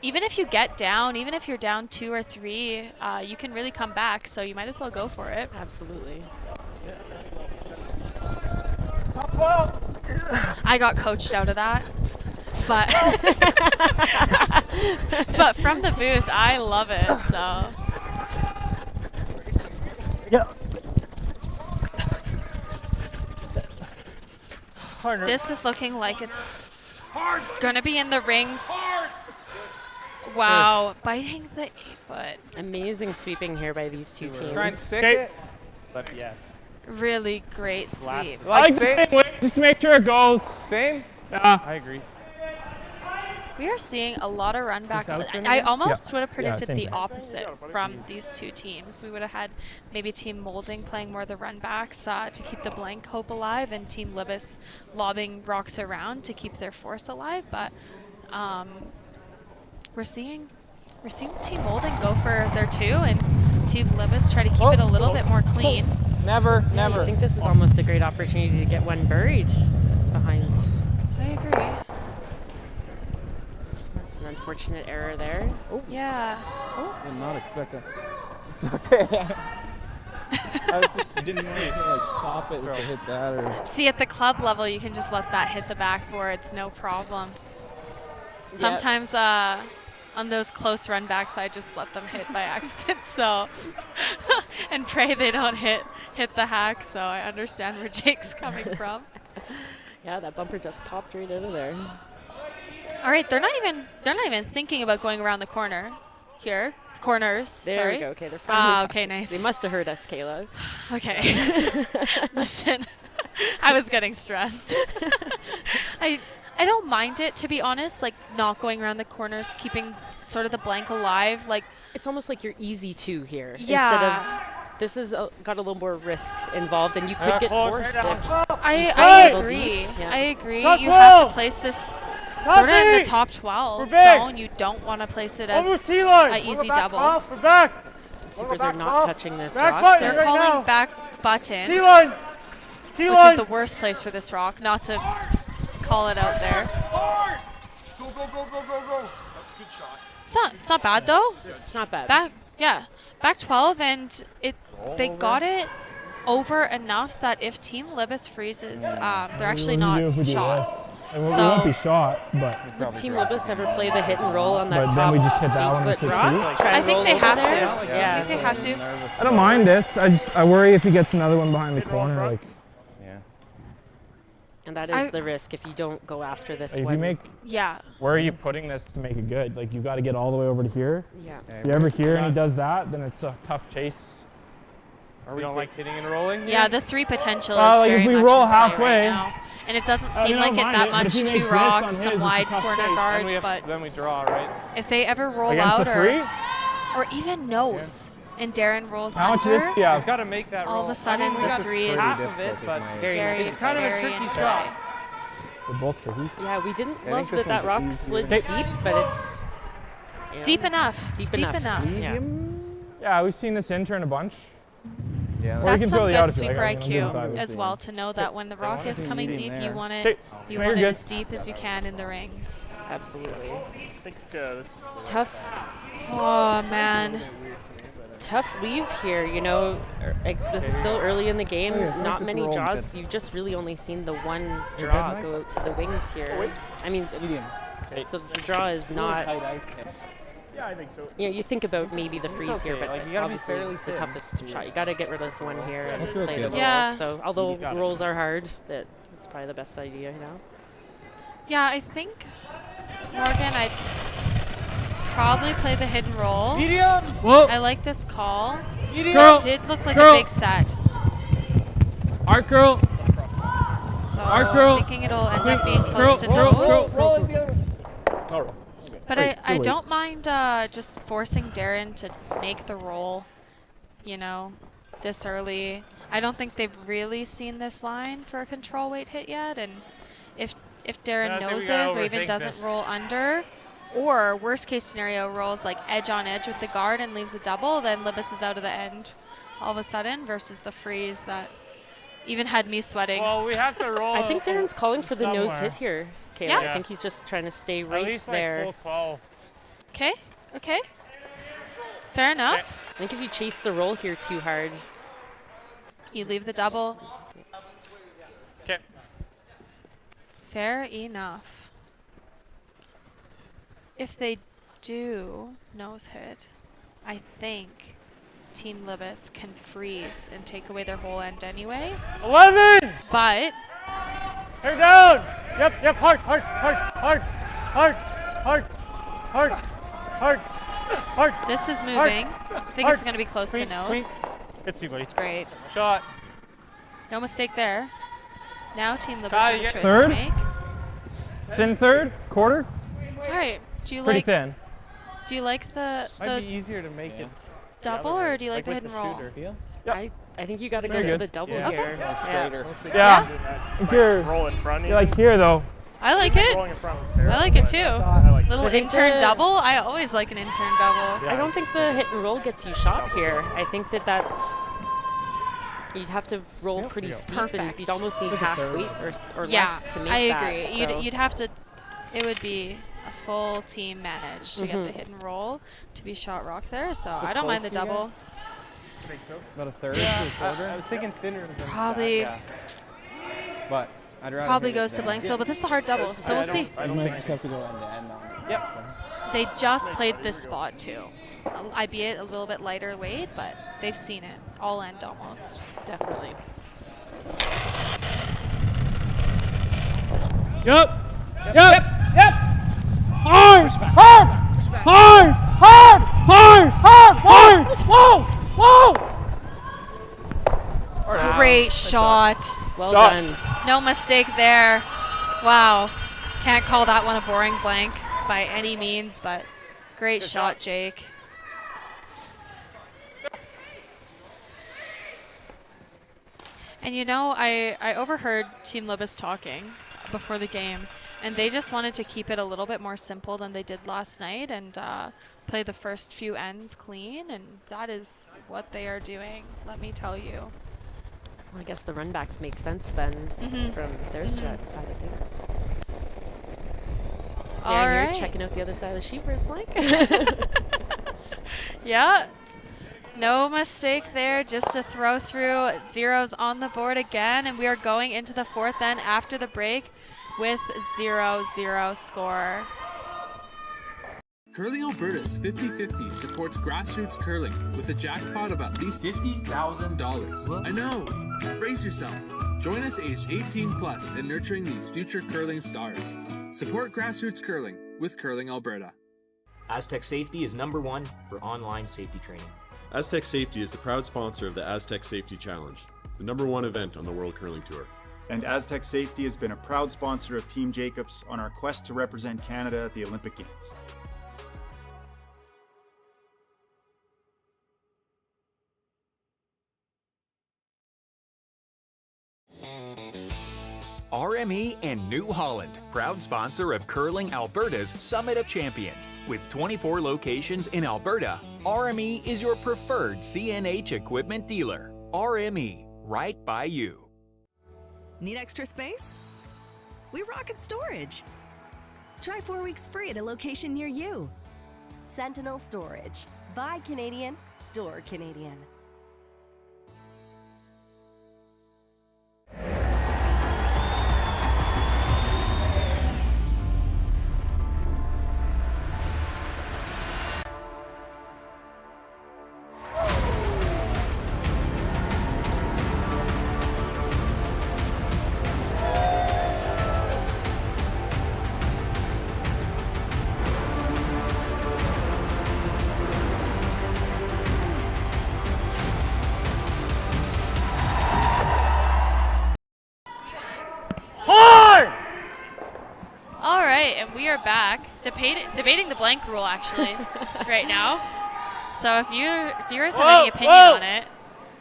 [SPEAKER 6] Even if you get down, even if you're down 2 or 3, you can really come back. So you might as well go for it.
[SPEAKER 7] Absolutely.
[SPEAKER 6] I got coached out of that, but but from the booth, I love it. So.
[SPEAKER 10] Yeah.
[SPEAKER 6] This is looking like it's gonna be in the rings. Wow, biting the 8-foot.
[SPEAKER 7] Amazing sweeping here by these two teams.
[SPEAKER 10] Try and stick it, but yes.
[SPEAKER 6] Really great sweep.
[SPEAKER 9] Like the same way, just make sure it goes.
[SPEAKER 10] Same?
[SPEAKER 9] Yeah.
[SPEAKER 10] I agree.
[SPEAKER 6] We are seeing a lot of run back. I almost would have predicted the opposite from these two teams. We would have had maybe Team Moulding playing more of the run backs to keep the blank hope alive, and Team Libbus lobbing rocks around to keep their force alive. But we're seeing Team Moulding go for their 2, and Team Libbus try to keep it a little bit more clean.
[SPEAKER 10] Never.
[SPEAKER 7] I think this is almost a great opportunity to get one buried behind.
[SPEAKER 6] I agree.
[SPEAKER 7] That's an unfortunate error there.
[SPEAKER 6] Yeah.
[SPEAKER 10] Did not expect that. It's okay. I was just didn't want to like pop it to hit that or.
[SPEAKER 6] See, at the club level, you can just let that hit the backboards, no problem. Sometimes on those close run backs, I just let them hit by accident, so and pray they don't hit the hack. So I understand where Jake's coming from.
[SPEAKER 7] Yeah, that bumper just popped right out of there.
[SPEAKER 6] All right, they're not even thinking about going around the corner here. Corners.
[SPEAKER 7] There
[SPEAKER 6] sorry.
[SPEAKER 7] we go. Okay, they're finally
[SPEAKER 6] okay, nice.
[SPEAKER 7] They must have heard us, Kayla.
[SPEAKER 6] Okay. Listen, I was getting stressed. I don't mind it, to be honest, like not going around the corners, keeping sort of the blank alive. Like
[SPEAKER 7] it's almost like you're easy to here.
[SPEAKER 6] Yeah.
[SPEAKER 7] Instead of this has got a little more risk involved, and you could get forced.
[SPEAKER 6] I agree. Yeah. I agree. You have to place this sort of in the top 12 zone. You don't want to place it as an easy double.
[SPEAKER 8] We're back.
[SPEAKER 7] Supers are not touching this rock.
[SPEAKER 6] They're calling back button,
[SPEAKER 8] T-line.
[SPEAKER 6] which is the worst place for this rock, not to call it out there.
[SPEAKER 14] Go, go, go, go, go, go. That's a good shot.
[SPEAKER 6] It's not bad though.
[SPEAKER 7] It's not bad.
[SPEAKER 6] Back 12, and they got it over enough that if Team Libbus freezes, they're actually not shot.
[SPEAKER 9] We won't be shot, but
[SPEAKER 7] would Team Libbus ever play the hit and roll on that
[SPEAKER 9] but
[SPEAKER 7] top
[SPEAKER 9] then we just hit that one
[SPEAKER 7] 8 foot rock?
[SPEAKER 6] I think they have to.
[SPEAKER 7] Yeah.
[SPEAKER 6] I think they have to.
[SPEAKER 9] I don't mind this. I worry if he gets another one behind the corner. Like,
[SPEAKER 10] yeah.
[SPEAKER 7] And that is the risk if you don't go after this
[SPEAKER 9] if
[SPEAKER 7] one.
[SPEAKER 9] you make, where are you putting this to make it good? Like, you got to get all the way over to here.
[SPEAKER 7] Yeah.
[SPEAKER 9] If you ever here and he does that, then it's a tough chase.
[SPEAKER 10] We don't like hitting and rolling?
[SPEAKER 6] Yeah, the 3 potential is
[SPEAKER 9] like
[SPEAKER 6] very
[SPEAKER 9] if we
[SPEAKER 6] much
[SPEAKER 9] roll
[SPEAKER 6] in play
[SPEAKER 9] halfway,
[SPEAKER 6] right now. And it doesn't seem like it that much. 2 rocks, some wide corner guards, but
[SPEAKER 10] then we draw, right?
[SPEAKER 6] if they ever roll
[SPEAKER 9] Against
[SPEAKER 6] out
[SPEAKER 9] the
[SPEAKER 6] or even nose, and Darren rolls
[SPEAKER 9] How much
[SPEAKER 6] under,
[SPEAKER 9] is this? Yeah.
[SPEAKER 10] He's got to make that roll.
[SPEAKER 6] all of a sudden
[SPEAKER 10] we
[SPEAKER 6] the
[SPEAKER 10] got
[SPEAKER 6] 3 is
[SPEAKER 10] half of it, but
[SPEAKER 6] very,
[SPEAKER 10] it's kind of a tricky
[SPEAKER 6] in
[SPEAKER 10] shot.
[SPEAKER 9] They're both tricky.
[SPEAKER 7] Yeah, we didn't
[SPEAKER 10] I
[SPEAKER 7] love
[SPEAKER 10] think
[SPEAKER 7] that
[SPEAKER 10] this
[SPEAKER 7] rock
[SPEAKER 10] one's
[SPEAKER 7] slid
[SPEAKER 10] easier.
[SPEAKER 7] deep, but it's
[SPEAKER 6] Deep enough.
[SPEAKER 7] Deep enough. Yeah.
[SPEAKER 9] Yeah, we've seen this intern a bunch.
[SPEAKER 10] Yeah,
[SPEAKER 6] That's
[SPEAKER 9] can
[SPEAKER 6] some
[SPEAKER 9] throw the
[SPEAKER 6] good
[SPEAKER 9] out if you
[SPEAKER 6] sweeper
[SPEAKER 9] like. I'll give it
[SPEAKER 6] IQ
[SPEAKER 9] 5.
[SPEAKER 6] as well, to know that when the rock is coming deep, you want it
[SPEAKER 9] Come here, good.
[SPEAKER 6] as deep as you can in the rings.
[SPEAKER 7] Absolutely.
[SPEAKER 8] I think this.
[SPEAKER 7] Tough.
[SPEAKER 6] Oh man.
[SPEAKER 7] Tough leave here, you know. This is still early in the game. Not many draws. You've just really only seen the one draw go out to the wings here. I mean, so the draw is not.
[SPEAKER 8] Yeah, I think so.
[SPEAKER 7] You know, you think about maybe the freeze here, but
[SPEAKER 10] you
[SPEAKER 7] it's
[SPEAKER 10] gotta be
[SPEAKER 7] obviously
[SPEAKER 10] fairly
[SPEAKER 7] the
[SPEAKER 10] thin.
[SPEAKER 7] toughest shot. You got to get rid of one here and
[SPEAKER 10] feels
[SPEAKER 7] play the
[SPEAKER 10] good.
[SPEAKER 7] roll.
[SPEAKER 6] Yeah.
[SPEAKER 7] So although rolls are hard, it's probably the best idea, you know.
[SPEAKER 6] Yeah, I think Morgan, I'd probably play the hidden roll.
[SPEAKER 8] Medium.
[SPEAKER 9] Whoa.
[SPEAKER 6] I like this call.
[SPEAKER 9] Girl.
[SPEAKER 6] It did look like
[SPEAKER 9] Girl.
[SPEAKER 6] a big set.
[SPEAKER 9] Art girl.
[SPEAKER 6] So
[SPEAKER 9] Art girl.
[SPEAKER 6] thinking it'll end up being
[SPEAKER 9] Girl.
[SPEAKER 6] close to
[SPEAKER 9] Girl.
[SPEAKER 6] nose.
[SPEAKER 9] Girl.
[SPEAKER 6] But
[SPEAKER 9] Wait,
[SPEAKER 6] I
[SPEAKER 9] wait.
[SPEAKER 6] don't mind just forcing Darren to make the roll, you know, this early. I don't think they've really seen this line for a control weight hit yet, and if Darren
[SPEAKER 8] I think we
[SPEAKER 6] noses
[SPEAKER 8] gotta
[SPEAKER 6] or even
[SPEAKER 8] overthink
[SPEAKER 6] doesn't
[SPEAKER 8] this.
[SPEAKER 6] roll under, or worst case scenario rolls like edge on edge with the guard and leaves a double, then Libbus is out of the end all of a sudden versus the freeze that even had me sweating.
[SPEAKER 8] Well, we have to roll.
[SPEAKER 7] I think Darren's calling for the nose hit here, Kayla.
[SPEAKER 6] Yeah.
[SPEAKER 7] I think he's just trying to stay
[SPEAKER 8] At
[SPEAKER 7] right
[SPEAKER 8] least
[SPEAKER 7] there.
[SPEAKER 8] like full 12.
[SPEAKER 6] Okay. Fair enough.
[SPEAKER 7] I think if you chase the roll here too hard,
[SPEAKER 6] You leave the double.
[SPEAKER 8] Okay.
[SPEAKER 6] Fair enough. If they do nose hit, I think Team Libbus can freeze and take away their whole end anyway.
[SPEAKER 8] 11.
[SPEAKER 6] But
[SPEAKER 8] Hair down. Yep. Hard.
[SPEAKER 6] this is moving. I think it's going to be close to nose.
[SPEAKER 8] It's you, buddy.
[SPEAKER 6] Great.
[SPEAKER 8] Shot.
[SPEAKER 6] No mistake there. Now Team Libbus
[SPEAKER 8] Kyle,
[SPEAKER 6] has
[SPEAKER 8] you
[SPEAKER 6] a
[SPEAKER 8] get
[SPEAKER 6] choice to
[SPEAKER 9] third?
[SPEAKER 6] make.
[SPEAKER 9] Thin third? Quarter?
[SPEAKER 6] All right. Do you
[SPEAKER 9] Pretty
[SPEAKER 6] like
[SPEAKER 9] thin.
[SPEAKER 10] Might be easier to make it.
[SPEAKER 6] double or do you like the
[SPEAKER 10] with
[SPEAKER 6] hidden
[SPEAKER 10] the
[SPEAKER 6] roll?
[SPEAKER 10] shooter.
[SPEAKER 7] I think you got to go
[SPEAKER 9] Very
[SPEAKER 7] for
[SPEAKER 9] good.
[SPEAKER 7] the double
[SPEAKER 10] Yeah.
[SPEAKER 7] here.
[SPEAKER 10] Straighter.
[SPEAKER 9] Yeah.
[SPEAKER 8] Just
[SPEAKER 9] Here.
[SPEAKER 8] roll in front.
[SPEAKER 9] You like here though.
[SPEAKER 6] I like it.
[SPEAKER 8] Rolling in front is terrible.
[SPEAKER 6] I like it too.
[SPEAKER 8] I like
[SPEAKER 6] Little
[SPEAKER 7] I think
[SPEAKER 6] intern
[SPEAKER 7] the-
[SPEAKER 6] double. I always like an intern double.
[SPEAKER 7] I don't think the hit and roll gets you shot here. I think that you'd have to roll pretty steep, and
[SPEAKER 6] Perfect.
[SPEAKER 7] you'd almost need half weight or
[SPEAKER 6] Yeah,
[SPEAKER 7] less to make
[SPEAKER 6] I
[SPEAKER 7] that.
[SPEAKER 6] agree.
[SPEAKER 7] So.
[SPEAKER 6] You'd have to. It would be a full team manage to get the
[SPEAKER 7] Mhm.
[SPEAKER 6] hidden roll to be shot rock there. So I don't mind the double.
[SPEAKER 10] think so.
[SPEAKER 8] About a third
[SPEAKER 10] Yeah,
[SPEAKER 8] to a quarter?
[SPEAKER 10] I was thinking thinner than
[SPEAKER 6] Probably.
[SPEAKER 10] that, yeah. But I'd rather
[SPEAKER 6] Probably
[SPEAKER 10] hit it
[SPEAKER 6] goes to
[SPEAKER 10] than-
[SPEAKER 6] Blanksville, but this is a hard double, so we'll see.
[SPEAKER 10] I don't
[SPEAKER 8] You might
[SPEAKER 10] think
[SPEAKER 8] just have to go end to end on it.
[SPEAKER 10] Yep.
[SPEAKER 6] They just played this spot too. Albeit a little bit lighter weight, but they've seen it. All end almost.
[SPEAKER 7] Definitely.
[SPEAKER 8] Yep. Hard! Hard! Hard! Hard! Hard! Hard! Whoa!
[SPEAKER 6] Great shot.
[SPEAKER 7] Well done.
[SPEAKER 6] No mistake there. Wow. Can't call that one a boring blank by any means, but great shot, Jake. And you know, I overheard Team Libbus talking before the game, and they just wanted to keep it a little bit more simple than they did last night and play the first few ends clean, and that is what they are doing, let me tell you.
[SPEAKER 7] Well, I guess the runbacks make sense then from their side of things.
[SPEAKER 6] All
[SPEAKER 7] Darren,
[SPEAKER 6] right.
[SPEAKER 7] you're checking out the other side of the sheet. Where's Blank?
[SPEAKER 6] Yeah. No mistake there, just a throw through. Zeros on the board again, and we are going into the fourth end after the break with 0-0 score.
[SPEAKER 11] Curling Alberta's 50-50 supports grassroots curling with a jackpot of at least $50,000. I know! Brace yourself. Join us aged 18 plus in nurturing these future curling stars. Support grassroots curling with Curling Alberta.
[SPEAKER 13] Aztec Safety is #1 for online safety training.
[SPEAKER 5] Aztec Safety is the proud sponsor of the Aztec Safety Challenge, the #1 event on the World Curling Tour.
[SPEAKER 4] And Aztec Safety has been a proud sponsor of Team Jacobs on our quest to represent Canada at the Olympic Games.
[SPEAKER 1] RME and New Holland, proud sponsor of Curling Alberta's Summit of Champions. With 24 locations in Alberta, RME is your preferred CNH equipment dealer. RME, right by you.
[SPEAKER 2] Need extra space? We rocket storage. Try 4 weeks free at a location near you.
[SPEAKER 3] Sentinel Storage. Buy Canadian, store Canadian.
[SPEAKER 6] All right, and we are back debating the blank rule actually right now. So if you viewers have any opinion on it,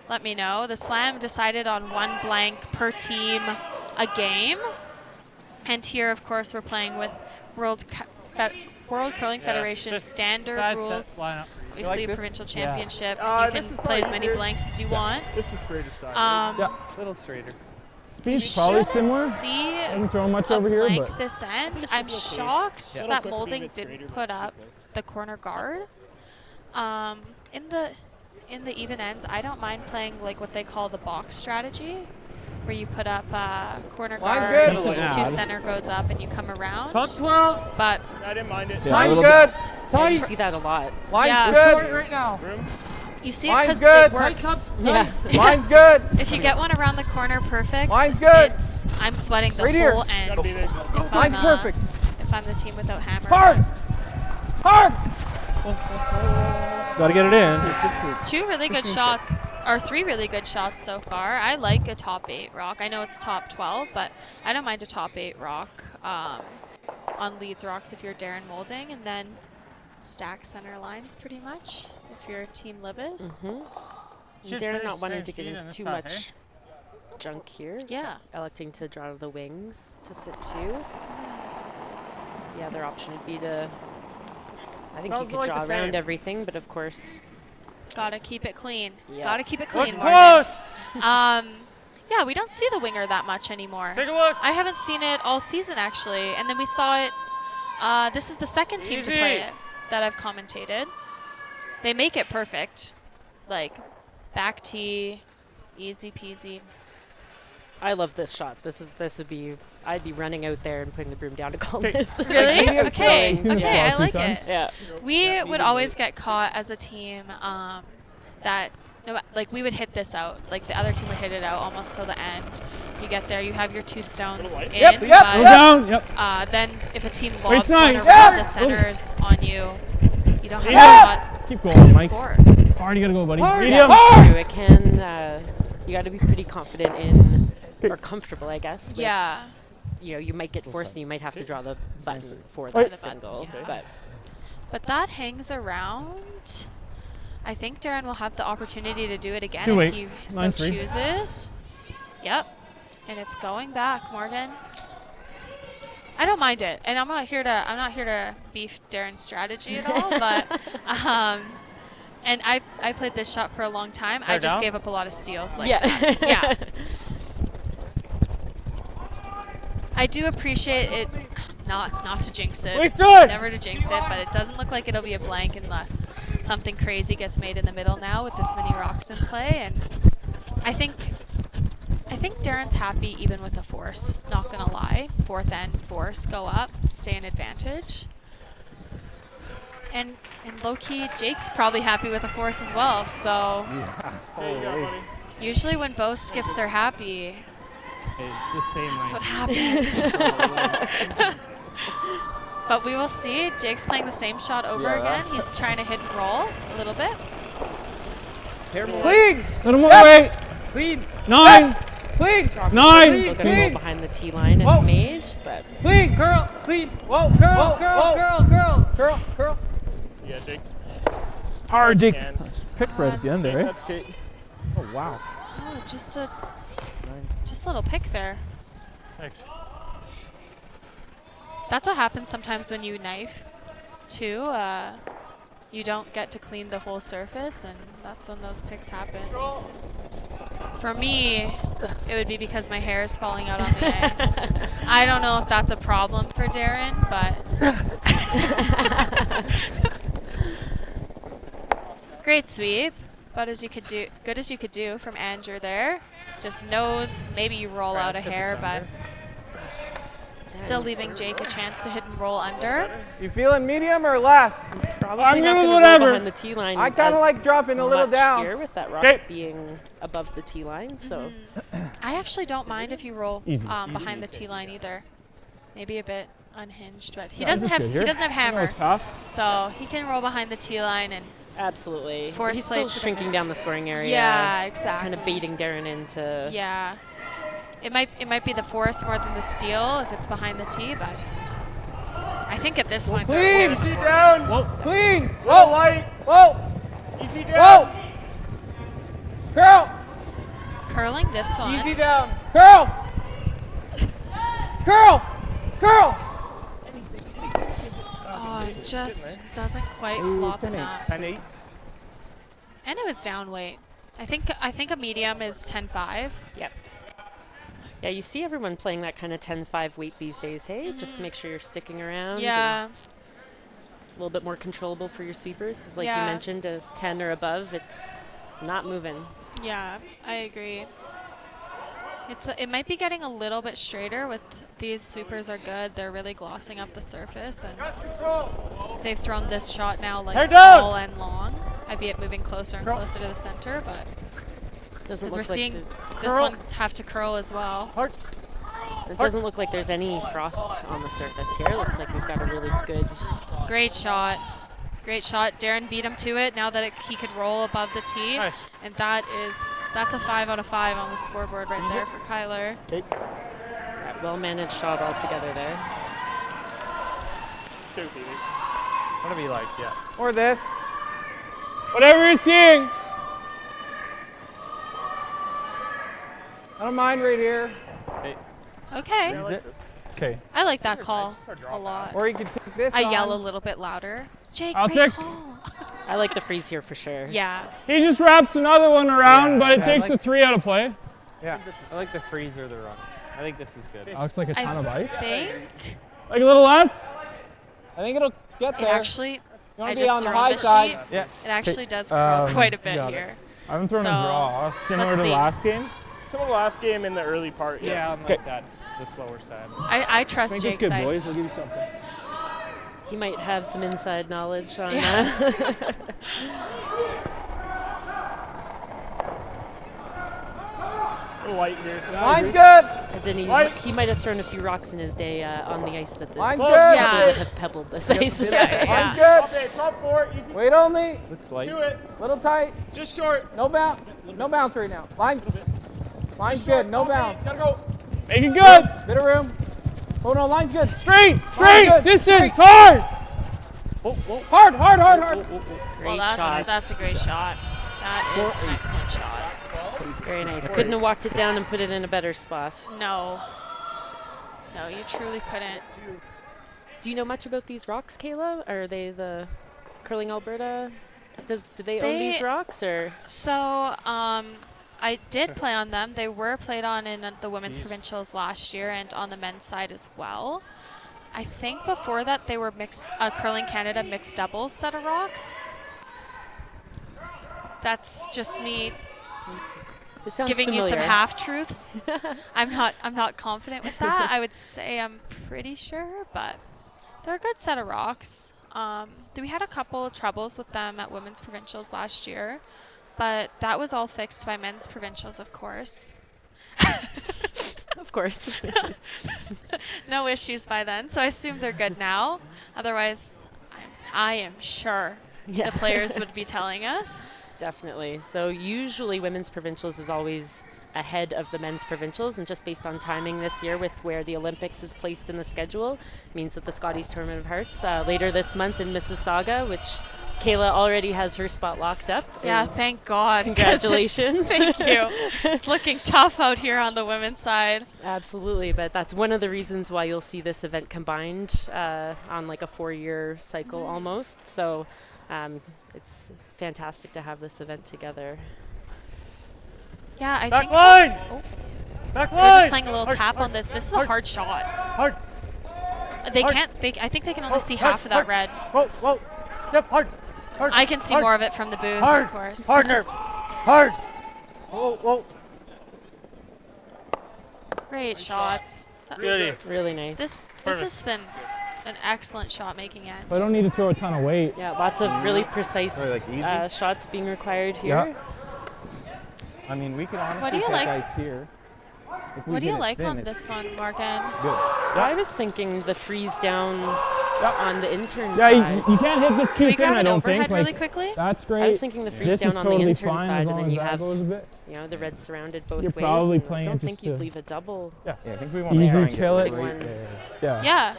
[SPEAKER 6] let me know. The Slam decided on 1 blank per team a game, and here of course we're playing with World Curling Federation standard rules. Obviously,
[SPEAKER 10] like
[SPEAKER 6] provincial championship.
[SPEAKER 10] Yeah.
[SPEAKER 6] You can play as many blanks as you want.
[SPEAKER 10] This is straighter side.
[SPEAKER 6] Yeah.
[SPEAKER 10] A little straighter.
[SPEAKER 9] Speed's probably similar.
[SPEAKER 6] See
[SPEAKER 9] I haven't thrown much
[SPEAKER 6] a
[SPEAKER 9] over here,
[SPEAKER 6] blank
[SPEAKER 9] but
[SPEAKER 6] this end. I'm shocked that Moulding didn't put up the corner guard. In the even ends, I don't mind playing like what they call the box strategy, where you put up corner guard, 2 center goes up, and you come around.
[SPEAKER 10] Top 12.
[SPEAKER 6] But
[SPEAKER 10] I didn't mind it.
[SPEAKER 9] Yeah,
[SPEAKER 10] Time's good.
[SPEAKER 7] Yeah, you see that a lot.
[SPEAKER 10] Line's good right now.
[SPEAKER 6] You see it
[SPEAKER 10] Line's
[SPEAKER 6] because
[SPEAKER 10] good.
[SPEAKER 6] it works.
[SPEAKER 7] Yeah.
[SPEAKER 10] Line's good.
[SPEAKER 6] If you get one around the corner perfect,
[SPEAKER 10] Line's good.
[SPEAKER 6] I'm sweating the
[SPEAKER 10] Right here.
[SPEAKER 6] whole end.
[SPEAKER 10] Line's perfect.
[SPEAKER 6] If I'm the team without hammer.
[SPEAKER 10] Hard. Hard.
[SPEAKER 8] Gotta get it in.
[SPEAKER 6] 2 really good shots, or 3 really good shots so far. I like a top 8 rock. I know it's top 12, but I don't mind a top 8 rock on leads rocks if you're Darren Moulding, and then stack center lines pretty much if you're Team Libbus.
[SPEAKER 7] Darren not wanting to get into too much junk here.
[SPEAKER 6] Yeah.
[SPEAKER 7] Electing to draw the wings to sit 2. The other option would be to, I think you could draw around everything, but of course.
[SPEAKER 6] Gotta keep it clean.
[SPEAKER 7] Yeah.
[SPEAKER 6] Gotta keep it clean.
[SPEAKER 10] Looks close.
[SPEAKER 6] Yeah, we don't see the winger that much anymore.
[SPEAKER 10] Take a look.
[SPEAKER 6] I haven't seen it all season actually, and then we saw it. This is the second team to play it that I've commentated. They make it perfect. Like, Back tee, easy peasy.
[SPEAKER 7] I love this shot. This would be. I'd be running out there and putting the broom down to call this.
[SPEAKER 6] Really? Okay. Okay, I like it.
[SPEAKER 7] Yeah.
[SPEAKER 6] We would always get caught as a team that like we would hit this out. Like the other team would hit it out almost till the end. You get there, you have your 2 stones in.
[SPEAKER 8] Yep.
[SPEAKER 6] But,
[SPEAKER 8] Down. Yep.
[SPEAKER 6] Then if a team lobs
[SPEAKER 8] nice.
[SPEAKER 6] one around the centers on you, you don't have a shot
[SPEAKER 9] Keep going,
[SPEAKER 6] to
[SPEAKER 9] Mike.
[SPEAKER 6] score.
[SPEAKER 9] Hard, you gotta go, buddy.
[SPEAKER 7] Medium.
[SPEAKER 9] Medium.
[SPEAKER 7] It can. You got to be pretty confident in, or comfortable, I guess. With,
[SPEAKER 6] Yeah.
[SPEAKER 7] You know, you might get forced and you might have to draw the button for the single.
[SPEAKER 6] But that hangs around. I think Darren will have the opportunity to do it again
[SPEAKER 9] 2-8.
[SPEAKER 6] if he so
[SPEAKER 9] 9-3.
[SPEAKER 6] chooses. Yep. And it's going back, Morgan. I don't mind it, and I'm not here to beef Darren's strategy at all, but and I played this shot for a long time. I just gave up a lot of steals like that. Yeah. I do appreciate it, not to jinx it. Never to jinx it, but it doesn't look like it'll be a blank unless something crazy gets made in the middle now with this many rocks in play, and I think Darren's happy even with the force, not gonna lie. 4th end force, go up, stay in advantage. And low-key, Jake's probably happy with the force as well, so usually when both skips are happy,
[SPEAKER 10] it's the same.
[SPEAKER 6] That's what happens. But we will see. Jake's playing the same shot over again. He's trying to hit and roll a little bit.
[SPEAKER 10] Clean!
[SPEAKER 9] Little more weight.
[SPEAKER 10] Clean!
[SPEAKER 9] 9!
[SPEAKER 10] Clean!
[SPEAKER 9] 9!
[SPEAKER 7] Still gonna go behind the tee line and mage, but
[SPEAKER 10] Clean! Curl! Clean! Whoa! Curl!
[SPEAKER 8] Yeah, Jake.
[SPEAKER 9] Hard, Jake. Pick right at the end there, eh?
[SPEAKER 10] That's good.
[SPEAKER 9] Oh, wow.
[SPEAKER 6] Oh, just a little pick there.
[SPEAKER 8] Thanks.
[SPEAKER 6] That's what happens sometimes when you knife, too. You don't get to clean the whole surface, and that's when those picks happen. For me, it would be because my hair is falling out on the ice. I don't know if that's a problem for Darren, but great sweep. Good as you could do from Andrew there. Just knows maybe you roll out a hair, but still leaving Jake a chance to hit and roll under.
[SPEAKER 10] You feeling medium or less?
[SPEAKER 7] probably not going to roll behind the tee line.
[SPEAKER 10] I kind of like dropping a little down
[SPEAKER 7] here with that rock being above the tee line. So
[SPEAKER 6] I actually don't mind if you roll behind the tee line either. Maybe a bit unhinged, but he doesn't have hammer, so he can roll behind the tee line and
[SPEAKER 7] absolutely.
[SPEAKER 6] Force
[SPEAKER 7] He's still shrinking down the scoring area.
[SPEAKER 6] Yeah, exactly.
[SPEAKER 7] Kind of baiting Darren into.
[SPEAKER 6] Yeah, it might be the force more than the steal if it's behind the tee, but I think at this point
[SPEAKER 10] clean. Easy down. Whoa. Clean. Whoa. Light. Whoa. Easy down. Whoa. Curl.
[SPEAKER 6] Curling this one.
[SPEAKER 10] Easy down. Curl. Curl. Curl.
[SPEAKER 6] Oh, it just doesn't quite flop enough.
[SPEAKER 10] 10-8.
[SPEAKER 6] And it was down weight. I think a medium is 10-5.
[SPEAKER 7] Yep. Yeah, you see everyone playing that kind of 10-5 weight these days, hey? Just to make sure you're sticking around.
[SPEAKER 6] Yeah.
[SPEAKER 7] A little bit more controllable for your sweepers, because like you mentioned, a 10 or above, it's not moving.
[SPEAKER 6] Yeah, I agree. It might be getting a little bit straighter with these sweepers are good. They're really glossing up the surface, and they've thrown this shot now like all and long. Albeit moving closer and closer to the center, but because we're seeing this one have to curl as well.
[SPEAKER 7] It doesn't look like there's any frost on the surface here. It looks like we've got a really good.
[SPEAKER 6] Great shot. Great shot. Darren beat him to it now that he could roll above the tee.
[SPEAKER 8] Nice.
[SPEAKER 6] And that's a 5 out of 5 on the scoreboard right there for Kyler.
[SPEAKER 7] Okay. Well managed shot altogether there.
[SPEAKER 10] Whatever you like, yeah. Or this.
[SPEAKER 8] Whatever you're seeing.
[SPEAKER 10] I don't mind right here.
[SPEAKER 6] Okay.
[SPEAKER 9] Okay.
[SPEAKER 6] I like that call a lot.
[SPEAKER 10] Or you can take this
[SPEAKER 6] I
[SPEAKER 10] on.
[SPEAKER 6] yell a little bit louder. Jake,
[SPEAKER 8] I'll
[SPEAKER 6] great
[SPEAKER 8] take-
[SPEAKER 6] call.
[SPEAKER 7] I like the freeze here for sure.
[SPEAKER 6] Yeah.
[SPEAKER 8] He just wraps another one around, but it
[SPEAKER 10] I
[SPEAKER 8] takes
[SPEAKER 10] like-
[SPEAKER 8] the 3 out of play.
[SPEAKER 10] Yeah, I like the freeze or the run. I think this is good.
[SPEAKER 9] That looks like a ton of ice.
[SPEAKER 6] I think
[SPEAKER 8] Like a little less.
[SPEAKER 10] I think it'll get
[SPEAKER 6] it
[SPEAKER 10] there.
[SPEAKER 6] actually,
[SPEAKER 10] You wanna
[SPEAKER 6] I
[SPEAKER 10] be
[SPEAKER 6] just
[SPEAKER 10] on the
[SPEAKER 6] threw
[SPEAKER 10] high
[SPEAKER 6] the
[SPEAKER 10] side.
[SPEAKER 6] sheet.
[SPEAKER 10] Yeah.
[SPEAKER 6] It actually does curl quite a bit
[SPEAKER 9] got
[SPEAKER 6] here.
[SPEAKER 9] I haven't thrown
[SPEAKER 6] So,
[SPEAKER 9] a draw. Similar
[SPEAKER 6] let's
[SPEAKER 9] to
[SPEAKER 6] see.
[SPEAKER 9] last game?
[SPEAKER 10] Some of the last game in the early part, yeah, I'm
[SPEAKER 9] Okay.
[SPEAKER 10] like that. It's the slower side.
[SPEAKER 6] I trust
[SPEAKER 9] Make this
[SPEAKER 6] Jake's
[SPEAKER 9] good,
[SPEAKER 6] ice.
[SPEAKER 9] boys. I'll give you something.
[SPEAKER 7] He might have some inside knowledge on
[SPEAKER 10] Light here.
[SPEAKER 14] Line's good.
[SPEAKER 7] As in he might have thrown a few rocks in his day on the ice that the
[SPEAKER 14] Line's
[SPEAKER 7] people
[SPEAKER 14] good.
[SPEAKER 6] Yeah.
[SPEAKER 7] that have pebbled this ice.
[SPEAKER 14] Line's
[SPEAKER 6] Yeah.
[SPEAKER 14] good.
[SPEAKER 10] Okay, top 4, easy.
[SPEAKER 14] Wait only.
[SPEAKER 5] Looks like.
[SPEAKER 10] Do it.
[SPEAKER 14] Little tight.
[SPEAKER 10] Just short.
[SPEAKER 14] No bounce. No bounce right now. Line's good. No bounce.
[SPEAKER 10] Gotta go.
[SPEAKER 9] Make it good.
[SPEAKER 14] Bit of room. Oh no, line's good.
[SPEAKER 9] Straight.
[SPEAKER 14] good.
[SPEAKER 9] Distance. Hard.
[SPEAKER 14] Hard.
[SPEAKER 6] Well, that's a great shot. That is an excellent shot.
[SPEAKER 7] Very nice. Couldn't have walked it down and put it in a better spot.
[SPEAKER 6] No. No, you truly couldn't.
[SPEAKER 7] Do you know much about these rocks, Kayla? Are they the Curling Alberta? Do they own these rocks, or?
[SPEAKER 6] So, I did play on them. They were played on in the women's provincials last year and on the men's side as well. I think before that they were Curling Canada mixed doubles set of rocks. That's just me giving you some half-truths. I'm not confident with that. I would say I'm pretty sure, but they're a good set of rocks. We had a couple of troubles with them at women's provincials last year, but that was all fixed by men's provincials, of course.
[SPEAKER 7] Of course.
[SPEAKER 6] No issues by then, so I assume they're good now. Otherwise, I am sure the players would be telling us.
[SPEAKER 7] Definitely. So usually women's provincials is always ahead of the men's provincials, and just based on timing this year with where the Olympics is placed in the schedule, means that the Scotties Tournament of Hearts later this month in Mississauga, which Kayla already has her spot locked up.
[SPEAKER 6] Yeah, thank God.
[SPEAKER 7] Congratulations.
[SPEAKER 6] Thank you. It's looking tough out here on the women's side.
[SPEAKER 7] Absolutely, but that's one of the reasons why you'll see this event combined on like a 4-year cycle almost. So it's fantastic to have this event together.
[SPEAKER 6] Yeah, I
[SPEAKER 10] Back
[SPEAKER 6] think.
[SPEAKER 10] line!
[SPEAKER 6] Oh,
[SPEAKER 10] Back
[SPEAKER 6] we're
[SPEAKER 10] line!
[SPEAKER 6] just playing a little tap on this. This is a hard shot.
[SPEAKER 10] Hard.
[SPEAKER 6] They can't. I think they can only see half of that red.
[SPEAKER 10] Whoa. Yep, hard.
[SPEAKER 6] I can see more of it from the booth,
[SPEAKER 10] Hard.
[SPEAKER 6] of course.
[SPEAKER 10] Partner. Hard. Whoa.
[SPEAKER 6] Great shots.
[SPEAKER 7] Really nice.
[SPEAKER 6] This has been an excellent shot making end.
[SPEAKER 9] I don't need to throw a ton of weight.
[SPEAKER 7] Yeah, lots of really precise shots being required here.
[SPEAKER 9] Yeah.
[SPEAKER 5] I mean, we could honestly
[SPEAKER 6] What do you
[SPEAKER 5] take
[SPEAKER 6] like?
[SPEAKER 5] ice here.
[SPEAKER 6] What do you like on this one, Morgan?
[SPEAKER 5] Good.
[SPEAKER 7] I was thinking the freeze down on the intern
[SPEAKER 9] Yeah,
[SPEAKER 7] side.
[SPEAKER 9] you can't hit this too
[SPEAKER 6] Can we
[SPEAKER 9] thin,
[SPEAKER 6] grab
[SPEAKER 9] I
[SPEAKER 6] an
[SPEAKER 9] don't
[SPEAKER 6] overhead
[SPEAKER 9] think.
[SPEAKER 6] really
[SPEAKER 9] Like,
[SPEAKER 6] quickly?
[SPEAKER 9] that's great.
[SPEAKER 7] I was thinking the freeze
[SPEAKER 9] this
[SPEAKER 7] down
[SPEAKER 9] is
[SPEAKER 7] on
[SPEAKER 9] totally
[SPEAKER 7] the intern
[SPEAKER 9] fine
[SPEAKER 7] side,
[SPEAKER 9] as
[SPEAKER 7] and
[SPEAKER 9] long
[SPEAKER 7] then
[SPEAKER 9] as
[SPEAKER 7] you
[SPEAKER 9] that
[SPEAKER 7] have
[SPEAKER 9] goes a bit.
[SPEAKER 7] the red surrounded both
[SPEAKER 9] You're
[SPEAKER 7] ways.
[SPEAKER 9] probably
[SPEAKER 7] and
[SPEAKER 9] playing
[SPEAKER 7] I
[SPEAKER 9] it
[SPEAKER 7] don't
[SPEAKER 9] just
[SPEAKER 7] think you'd
[SPEAKER 9] to-
[SPEAKER 7] leave a double.
[SPEAKER 5] Yeah, I think we want
[SPEAKER 9] Easy
[SPEAKER 5] to try and
[SPEAKER 9] kill
[SPEAKER 5] get
[SPEAKER 9] it.
[SPEAKER 5] right there.
[SPEAKER 6] Yeah.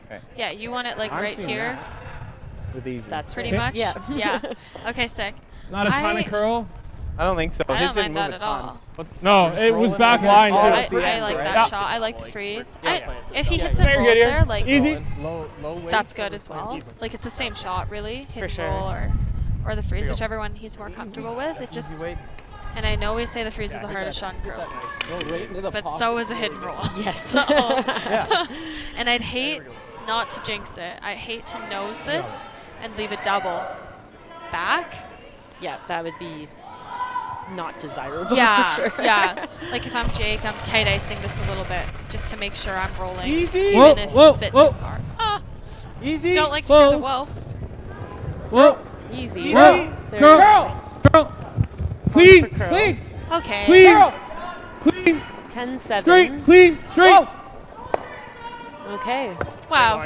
[SPEAKER 5] Okay.
[SPEAKER 6] Yeah, you want it like
[SPEAKER 5] I'm
[SPEAKER 6] right
[SPEAKER 5] seeing
[SPEAKER 6] here.
[SPEAKER 5] that. With easy.
[SPEAKER 7] That's
[SPEAKER 6] Pretty
[SPEAKER 7] right.
[SPEAKER 6] much?
[SPEAKER 7] Yeah.
[SPEAKER 6] Yeah. Okay, sick.
[SPEAKER 9] Not a ton of curl.
[SPEAKER 5] I don't think so.
[SPEAKER 6] I
[SPEAKER 5] His
[SPEAKER 6] don't
[SPEAKER 5] didn't
[SPEAKER 6] mind
[SPEAKER 5] move
[SPEAKER 6] that
[SPEAKER 5] a
[SPEAKER 6] at
[SPEAKER 5] ton.
[SPEAKER 6] all.
[SPEAKER 9] No, it was back line too.
[SPEAKER 6] I like that shot. I like the freeze. If he hits and
[SPEAKER 9] Very
[SPEAKER 6] rolls
[SPEAKER 9] good here.
[SPEAKER 6] there, like
[SPEAKER 9] Easy.
[SPEAKER 10] Low weight.
[SPEAKER 6] that's good as well. Like it's the same shot, really. Hit
[SPEAKER 7] For
[SPEAKER 6] and
[SPEAKER 7] sure.
[SPEAKER 6] roll or the freeze, whichever one he's more comfortable with. It just. And I know we say the freeze is the hardest shot in curling, but so is a hit and roll.
[SPEAKER 7] Yes.
[SPEAKER 6] So, and I'd hate not to jinx it. I hate to nose this and leave a double back.
[SPEAKER 7] Yeah, that would be not desirable.
[SPEAKER 6] Yeah,
[SPEAKER 7] for sure.
[SPEAKER 6] yeah. Like if I'm Jake, I'm tight icing this a little bit just to make sure I'm rolling.
[SPEAKER 10] Easy.
[SPEAKER 6] Even if it's a bit too far. Ah,
[SPEAKER 10] Easy.
[SPEAKER 6] don't like to hear the whoa.
[SPEAKER 9] Whoa.
[SPEAKER 7] Easy.
[SPEAKER 9] Whoa.
[SPEAKER 7] There.
[SPEAKER 9] Girl. Clean.
[SPEAKER 7] For curl.
[SPEAKER 9] Clean.
[SPEAKER 6] Okay.
[SPEAKER 9] Clean. Clean.
[SPEAKER 7] 10-7.
[SPEAKER 9] Straight. Clean. Straight.
[SPEAKER 7] Okay.
[SPEAKER 6] Wow.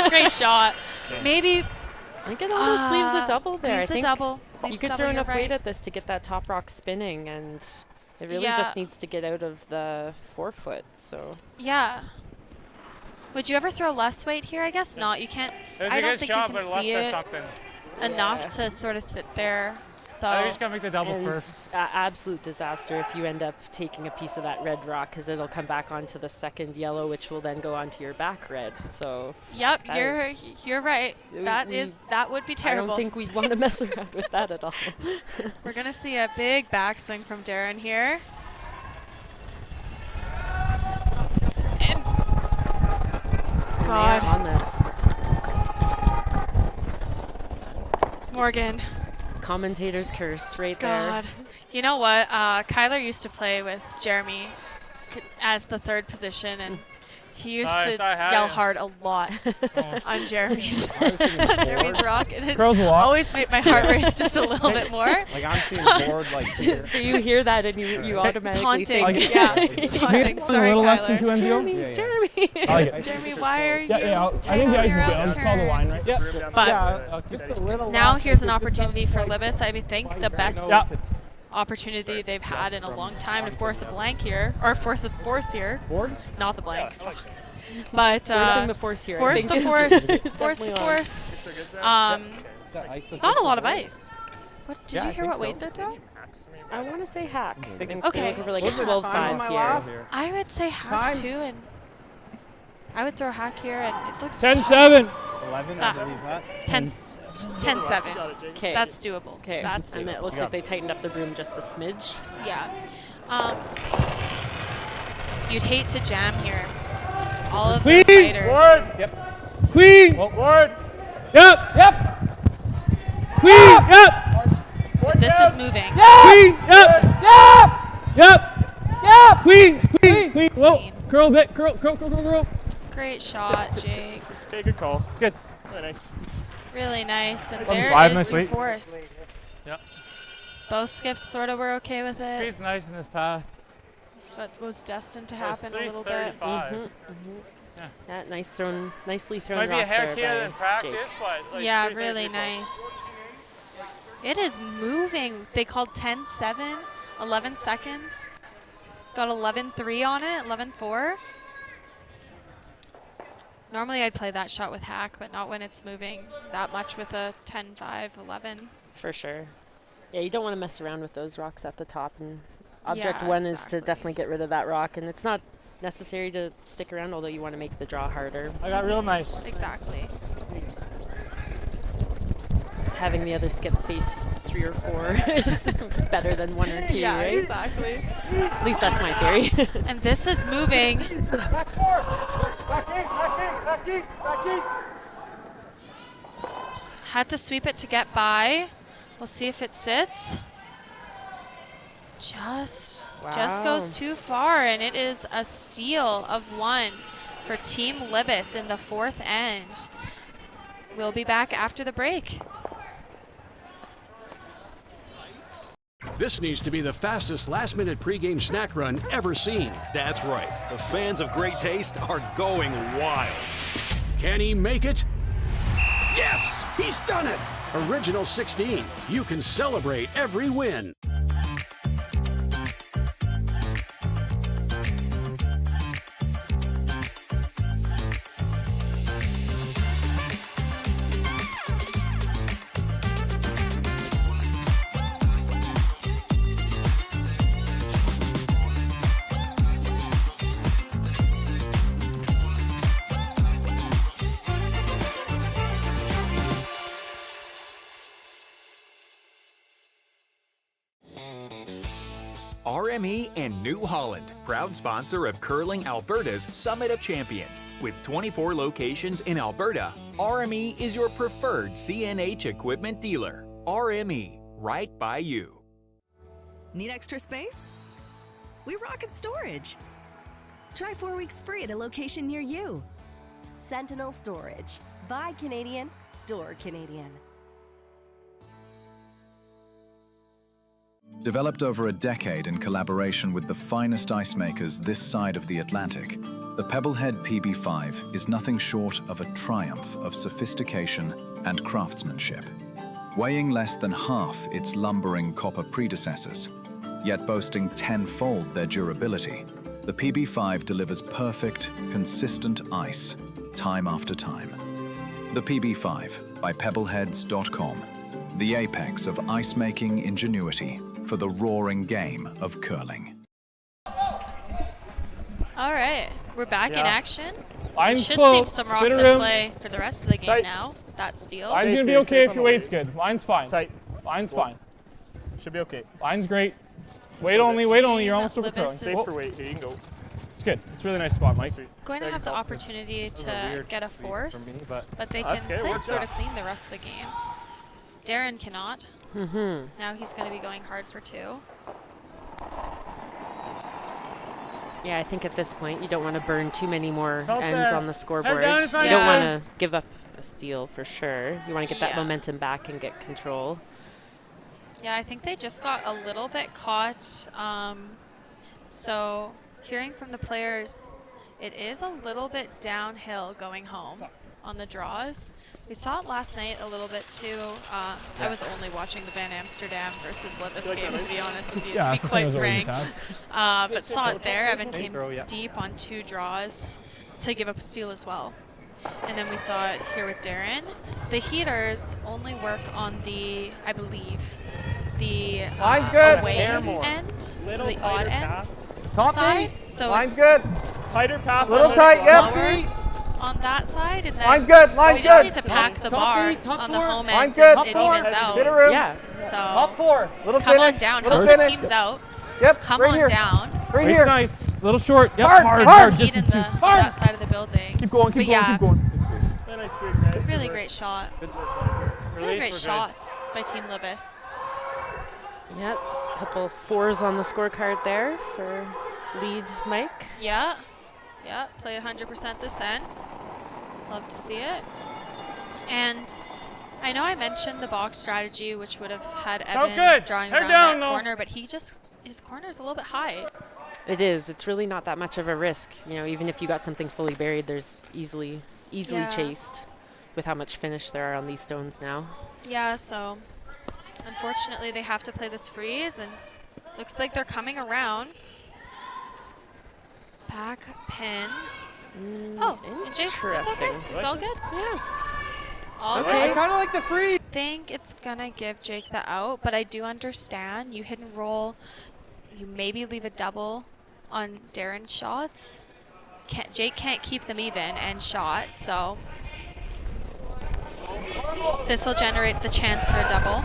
[SPEAKER 6] Great shot. Maybe.
[SPEAKER 7] I think it almost leaves a double there.
[SPEAKER 6] Leaves
[SPEAKER 7] I think
[SPEAKER 6] a double.
[SPEAKER 7] you
[SPEAKER 6] Leaves
[SPEAKER 7] could
[SPEAKER 6] double,
[SPEAKER 7] throw
[SPEAKER 6] you're
[SPEAKER 7] enough weight
[SPEAKER 6] right.
[SPEAKER 7] at this to get that top rock spinning, and it really
[SPEAKER 6] Yeah.
[SPEAKER 7] just needs to get out of the forefoot. So
[SPEAKER 6] Yeah. Would you ever throw less weight here? I guess not. You can't. I don't think you can see it enough to sort of sit there. So.
[SPEAKER 8] I just gotta make the double
[SPEAKER 7] And
[SPEAKER 8] first.
[SPEAKER 7] Absolute disaster if you end up taking a piece of that red rock, because it'll come back onto the second yellow, which will then go onto your back red. So.
[SPEAKER 6] Yep,
[SPEAKER 7] that
[SPEAKER 6] you're right. That would be terrible.
[SPEAKER 7] I don't think we'd want to mess around with that at all.
[SPEAKER 6] We're gonna see a big backswing from Darren here. And God.
[SPEAKER 7] On this.
[SPEAKER 6] Morgan.
[SPEAKER 7] Commentator's curse right there.
[SPEAKER 6] God. You know what? Kyler used to play with Jeremy as the third position, and he used to yell hard a lot on Jeremy's rock, and it always made my heart race just a little bit more.
[SPEAKER 10] Like I'm seeing bored like here.
[SPEAKER 7] So you hear that and you automatically think.
[SPEAKER 6] Yeah, taunting. Sorry,
[SPEAKER 9] a little less
[SPEAKER 6] Kyler.
[SPEAKER 9] than 2 MGO?
[SPEAKER 7] Jeremy, Jeremy.
[SPEAKER 6] Jeremy, why are you?
[SPEAKER 9] Yeah, I think the ice is good. I'll just call the line, right?
[SPEAKER 6] But
[SPEAKER 10] Just a little
[SPEAKER 6] now here's an opportunity for Libbus. I think the best opportunity they've had in a long time to force a blank here, or force a force here. Not the blank. But
[SPEAKER 7] forcing the force here.
[SPEAKER 6] Force the force. Not a lot of ice. What did you hear? What weight they're throwing?
[SPEAKER 7] I want to say hack.
[SPEAKER 6] Okay.
[SPEAKER 7] Looking for like a 12-5 here.
[SPEAKER 6] I would say hack too, and I would throw hack here, and it looks
[SPEAKER 9] 10-7.
[SPEAKER 10] 11, I believe that.
[SPEAKER 6] 10-7.
[SPEAKER 7] Okay.
[SPEAKER 6] That's doable.
[SPEAKER 7] Okay.
[SPEAKER 6] That's doable.
[SPEAKER 7] And it looks like they tightened up the room just a smidge.
[SPEAKER 6] Yeah. You'd hate to jam here. All of those fighters.
[SPEAKER 10] Ward. Yep.
[SPEAKER 9] Queen.
[SPEAKER 10] Ward.
[SPEAKER 9] Yep. Yep. Queen. Yep.
[SPEAKER 6] This is moving.
[SPEAKER 9] Queen. Yep. Yep. Yep. Yep. Queen. Queen. Queen. Whoa. Curl bit. Curl. Curl. Curl. Curl. Curl.
[SPEAKER 6] Great shot, Jake.
[SPEAKER 10] Okay, good call.
[SPEAKER 9] Good.
[SPEAKER 10] Really nice.
[SPEAKER 6] Really nice. And
[SPEAKER 9] 11-5,
[SPEAKER 6] there is
[SPEAKER 9] nice
[SPEAKER 6] your
[SPEAKER 9] weight.
[SPEAKER 6] force.
[SPEAKER 8] Yep.
[SPEAKER 6] Both skips sort of were okay with it.
[SPEAKER 8] Speed's nice in this path.
[SPEAKER 6] This was destined to happen a little bit.
[SPEAKER 8] 335.
[SPEAKER 7] Yeah, nicely thrown
[SPEAKER 8] Might be
[SPEAKER 7] rock
[SPEAKER 8] a hair
[SPEAKER 7] there
[SPEAKER 8] kid
[SPEAKER 7] by
[SPEAKER 8] in practice,
[SPEAKER 7] Jake.
[SPEAKER 8] but like
[SPEAKER 6] Yeah, really nice. It is moving. They called 10-7, 11 seconds. Got 11-3 on it, 11-4. Normally I'd play that shot with hack, but not when it's moving that much with a 10-5, 11.
[SPEAKER 7] For sure. Yeah, you don't want to mess around with those rocks at the top. And object one is to definitely get rid of that rock. And it's not necessary to stick around, although you want to make the draw harder.
[SPEAKER 8] I got real nice.
[SPEAKER 6] Exactly.
[SPEAKER 7] Having the other skip face 3 or 4 is better than 1 or 2,
[SPEAKER 6] yeah,
[SPEAKER 7] right?
[SPEAKER 6] exactly.
[SPEAKER 7] At least that's my theory.
[SPEAKER 6] And this is moving.
[SPEAKER 14] Back forward. Back in, back in, back in, back in.
[SPEAKER 6] Had to sweep it to get by. We'll see if it sits. Just goes too far, and it is a steal of 1 for Team Libbus in the 4th end. We'll be back after the break.
[SPEAKER 15] This needs to be the fastest last-minute pregame snack run ever seen.
[SPEAKER 16] That's right. The fans of great taste are going wild.
[SPEAKER 15] Can he make it? Yes, he's done it. Original 16. You can celebrate every win.
[SPEAKER 1] RME and New Holland, proud sponsor of Curling Alberta's Summit of Champions. With 24 locations in Alberta, RME is your preferred CNH equipment dealer. RME, right by you.
[SPEAKER 2] Need extra space? We rocket storage. Try 4 weeks free at a location near you.
[SPEAKER 3] Sentinel Storage. Buy Canadian, store Canadian.
[SPEAKER 17] Developed over a decade in collaboration with the finest ice makers this side of the Atlantic, the Pebblehead PB5 is nothing short of a triumph of sophistication and craftsmanship. Weighing less than half its lumbering copper predecessors, yet boasting 10-fold their durability, the PB5 delivers perfect, consistent ice, time after time. The PB5 by Pebbleheads.com, the apex of ice-making ingenuity for the roaring game of curling.
[SPEAKER 6] All right, we're back in action.
[SPEAKER 9] Line's
[SPEAKER 6] We should
[SPEAKER 9] close.
[SPEAKER 6] see some rocks
[SPEAKER 9] Spin
[SPEAKER 6] in
[SPEAKER 9] room.
[SPEAKER 6] play for the rest of the game now. That steal.
[SPEAKER 9] Line's gonna be okay if your weight's good. Line's fine.
[SPEAKER 10] Tight.
[SPEAKER 9] Line's fine.
[SPEAKER 10] Should be okay.
[SPEAKER 9] Line's great. Weight only, weight only. You're almost over curling.
[SPEAKER 10] Safe for weight. Here you can go.
[SPEAKER 9] It's good. It's a really nice spot, Mike.
[SPEAKER 6] Going to have the opportunity to get a force,
[SPEAKER 10] but
[SPEAKER 6] they
[SPEAKER 10] that's
[SPEAKER 6] can
[SPEAKER 10] good. It works
[SPEAKER 6] sort
[SPEAKER 10] out.
[SPEAKER 6] of clean the rest of the game. Darren cannot. Now he's going to be going hard for 2.
[SPEAKER 7] Yeah, I think at this point you don't want to burn too many more
[SPEAKER 8] Out
[SPEAKER 7] ends
[SPEAKER 8] there.
[SPEAKER 7] on the scoreboard.
[SPEAKER 8] Head down
[SPEAKER 7] You
[SPEAKER 8] if I
[SPEAKER 7] don't
[SPEAKER 8] can.
[SPEAKER 7] want to give up a steal for sure. You want to get that momentum back and get control.
[SPEAKER 6] Yeah, I think they just got a little bit caught. So hearing from the players, it is a little bit downhill going home on the draws. We saw it last night a little bit too. I was only watching the Van Amsterdam versus Libbus game, to be honest with you, to be quite frank. But saw it there. Evan came deep on 2 draws to give up a steal as well. And then we saw it here with Darren. The heaters only work on the, I believe, the away end, so the odd ends side. So
[SPEAKER 10] Line's
[SPEAKER 6] it's
[SPEAKER 10] good.
[SPEAKER 8] Tighter path.
[SPEAKER 10] Little tight,
[SPEAKER 6] slower on that side, and then
[SPEAKER 10] Line's good. Line's
[SPEAKER 6] we just
[SPEAKER 10] good.
[SPEAKER 6] need to pack the bar on the home end.
[SPEAKER 10] Line's good.
[SPEAKER 6] It evens out.
[SPEAKER 10] Bit of room.
[SPEAKER 7] Yeah.
[SPEAKER 6] So
[SPEAKER 10] Top 4. Little
[SPEAKER 6] come
[SPEAKER 10] finish.
[SPEAKER 6] on down.
[SPEAKER 10] Little
[SPEAKER 6] Help the
[SPEAKER 10] finish.
[SPEAKER 6] teams out.
[SPEAKER 10] Yep.
[SPEAKER 6] Come
[SPEAKER 10] right
[SPEAKER 6] on
[SPEAKER 10] here.
[SPEAKER 6] down.
[SPEAKER 10] Right here.
[SPEAKER 9] Nice. Little short. Yep.
[SPEAKER 10] Hard.
[SPEAKER 6] Hard.
[SPEAKER 9] Just
[SPEAKER 6] In that side of the building.
[SPEAKER 9] Keep going. Keep
[SPEAKER 6] But
[SPEAKER 9] going.
[SPEAKER 6] yeah,
[SPEAKER 9] Keep going.
[SPEAKER 6] really great shot. Really great shots by Team Libbus.
[SPEAKER 7] Yeah, a couple 4s on the scorecard there for lead Mike.
[SPEAKER 6] Yeah. Yeah. Play 100% this end. Love to see it. And I know I mentioned the box strategy, which would have had Evan drawing around that corner, but his corner's a little bit high.
[SPEAKER 7] It is. It's really not that much of a risk. You know, even if you got something fully buried, there's easily chased with how much finish there are on these stones now.
[SPEAKER 6] Yeah, so unfortunately they have to play this freeze, and looks like they're coming around. Back pin. Oh, and Jake's, it's okay. It's all good.
[SPEAKER 7] Yeah.
[SPEAKER 6] All
[SPEAKER 10] I
[SPEAKER 6] good.
[SPEAKER 10] kind of like the free.
[SPEAKER 6] I think it's gonna give Jake the out, but I do understand you hit and roll. You maybe leave a double on Darren's shots. Jake can't keep them even and shot, so this will generate the chance for a double.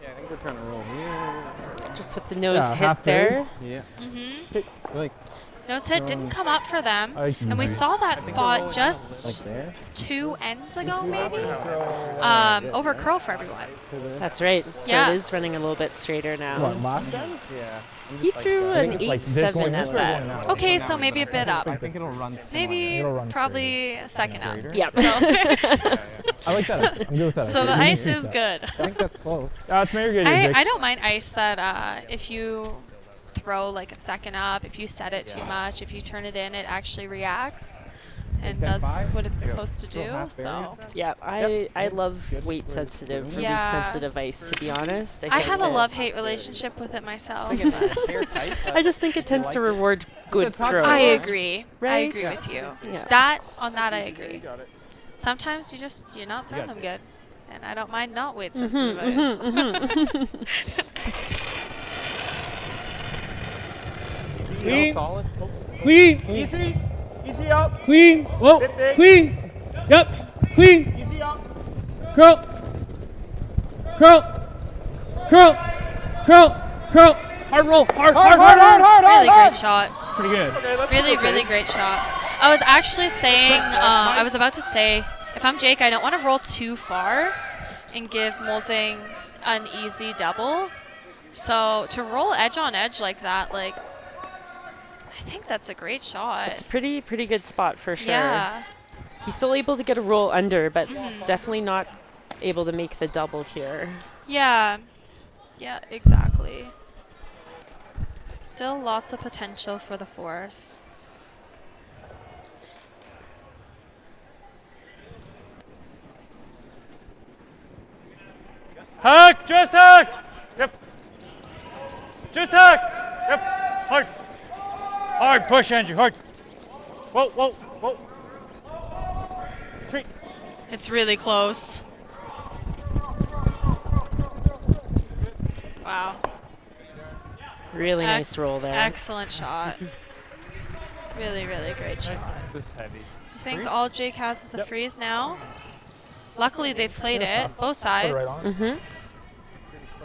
[SPEAKER 10] Yeah, I think we're trying to roll here.
[SPEAKER 7] Just with the nose hit there.
[SPEAKER 10] Yeah.
[SPEAKER 6] Mm-hmm. Nose hit didn't come up for them, and we saw that spot just 2 ends ago, maybe, over curl for everyone.
[SPEAKER 7] That's right. So
[SPEAKER 6] Yeah.
[SPEAKER 7] it is running a little bit straighter now.
[SPEAKER 9] What, last end?
[SPEAKER 10] Yeah.
[SPEAKER 7] He threw an 8-7 at that.
[SPEAKER 6] Okay, so maybe a bit up.
[SPEAKER 10] I think it'll run.
[SPEAKER 6] Maybe probably a second up.
[SPEAKER 7] Yep.
[SPEAKER 6] So,
[SPEAKER 9] I like that. I'm good with that.
[SPEAKER 6] so the ice is good.
[SPEAKER 10] I think that's close.
[SPEAKER 9] It's maybe good.
[SPEAKER 6] I don't mind ice that if you throw like a second up, if you set it too much, if you turn it in, it actually reacts and does what it's supposed to do. So
[SPEAKER 7] yeah, I love weight sensitive, really sensitive ice, to be honest.
[SPEAKER 6] I have a love-hate relationship with it myself.
[SPEAKER 7] I just think it tends to reward good throws.
[SPEAKER 6] I agree.
[SPEAKER 7] Right?
[SPEAKER 6] I agree with you.
[SPEAKER 7] Yeah.
[SPEAKER 6] On that I agree. Sometimes you're not throwing them good, and I don't mind not weight sensitive ice.
[SPEAKER 9] Clean.
[SPEAKER 10] Solid.
[SPEAKER 9] Clean.
[SPEAKER 10] Easy. Easy up.
[SPEAKER 9] Clean. Whoa. Clean. Yep. Clean.
[SPEAKER 10] Easy up.
[SPEAKER 9] Curl. Curl. Curl. Curl. Curl. Hard roll. Hard.
[SPEAKER 6] Really great shot.
[SPEAKER 9] Pretty good.
[SPEAKER 6] Really great shot. I was actually saying, I was about to say, if I'm Jake, I don't want to roll too far and give Moulding an easy double. So to roll edge on edge like that, like, I think that's a great shot.
[SPEAKER 7] It's pretty good spot for sure.
[SPEAKER 6] Yeah.
[SPEAKER 7] He's still able to get a roll under, but definitely not able to make the double here.
[SPEAKER 6] Yeah. Yeah, exactly. Still lots of potential for the force.
[SPEAKER 8] Hack, just hack. Yep. Just hack. Yep. Hard. Hard push, Andrew. Hard. Whoa, whoa, whoa. Straight.
[SPEAKER 6] It's really close. Wow.
[SPEAKER 7] Really nice roll there.
[SPEAKER 6] Excellent shot. Really great shot.
[SPEAKER 10] Just heavy.
[SPEAKER 6] I think all Jake has is the freeze now. Luckily they've played it, both sides.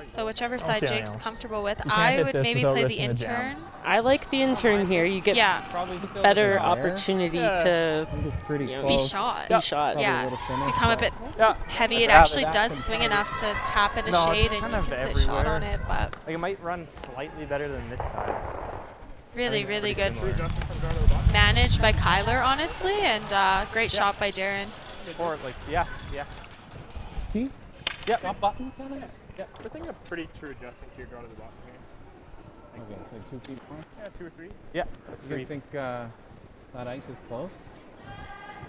[SPEAKER 6] So whichever side
[SPEAKER 9] see
[SPEAKER 6] Jake's
[SPEAKER 9] anything else.
[SPEAKER 6] comfortable with.
[SPEAKER 9] You can't
[SPEAKER 6] I
[SPEAKER 9] hit
[SPEAKER 6] would
[SPEAKER 9] this
[SPEAKER 6] maybe
[SPEAKER 9] without
[SPEAKER 6] play the
[SPEAKER 9] risking the jam.
[SPEAKER 6] intern.
[SPEAKER 7] I like the intern here. You get better opportunity to
[SPEAKER 6] Be shot.
[SPEAKER 7] Be shot.
[SPEAKER 6] Yeah. Become a bit heavy. It
[SPEAKER 10] I'd rather
[SPEAKER 6] actually
[SPEAKER 10] that
[SPEAKER 6] does
[SPEAKER 10] than
[SPEAKER 6] swing
[SPEAKER 10] kind of-
[SPEAKER 6] enough to tap at a
[SPEAKER 10] No,
[SPEAKER 6] shade
[SPEAKER 10] it's
[SPEAKER 6] and
[SPEAKER 10] kind
[SPEAKER 6] you
[SPEAKER 10] of
[SPEAKER 6] can sit shot on
[SPEAKER 10] everywhere.
[SPEAKER 6] it, but
[SPEAKER 10] Like it might run slightly better than this side.
[SPEAKER 6] really,
[SPEAKER 10] it's
[SPEAKER 6] really
[SPEAKER 10] pretty
[SPEAKER 6] good.
[SPEAKER 10] similar.
[SPEAKER 6] Managed by Kyler, honestly, and great shot by Darren.
[SPEAKER 10] Or like, yeah.
[SPEAKER 9] T?
[SPEAKER 10] Yep.
[SPEAKER 9] Top button?
[SPEAKER 8] Yeah, I think a pretty true adjustment to your draw to the bottom here.
[SPEAKER 9] Okay, so 2 feet more?
[SPEAKER 8] Yeah, 2 or 3.
[SPEAKER 10] Yeah.
[SPEAKER 9] You guys think that ice is close?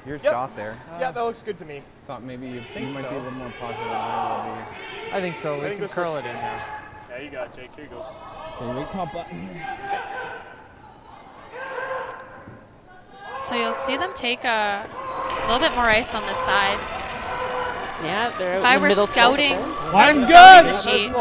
[SPEAKER 10] Yours got there.
[SPEAKER 8] Yeah, that looks good to me.
[SPEAKER 9] Thought maybe you
[SPEAKER 8] think
[SPEAKER 9] might be a
[SPEAKER 8] so.
[SPEAKER 9] little more positive than I will
[SPEAKER 10] I think so.
[SPEAKER 8] I
[SPEAKER 10] We
[SPEAKER 8] think
[SPEAKER 10] can
[SPEAKER 8] this
[SPEAKER 10] curl
[SPEAKER 8] looks
[SPEAKER 10] it in
[SPEAKER 8] good.
[SPEAKER 10] now.
[SPEAKER 8] Yeah, you got it, Jake. Here you go.
[SPEAKER 9] be. Okay, right top button here.
[SPEAKER 6] So you'll see them take a little bit more ice on this side.
[SPEAKER 7] Yeah, they're
[SPEAKER 6] If
[SPEAKER 7] out
[SPEAKER 6] I
[SPEAKER 7] in the
[SPEAKER 6] were
[SPEAKER 7] middle
[SPEAKER 6] scouting,
[SPEAKER 9] Line's
[SPEAKER 6] the
[SPEAKER 9] good!
[SPEAKER 6] sheet,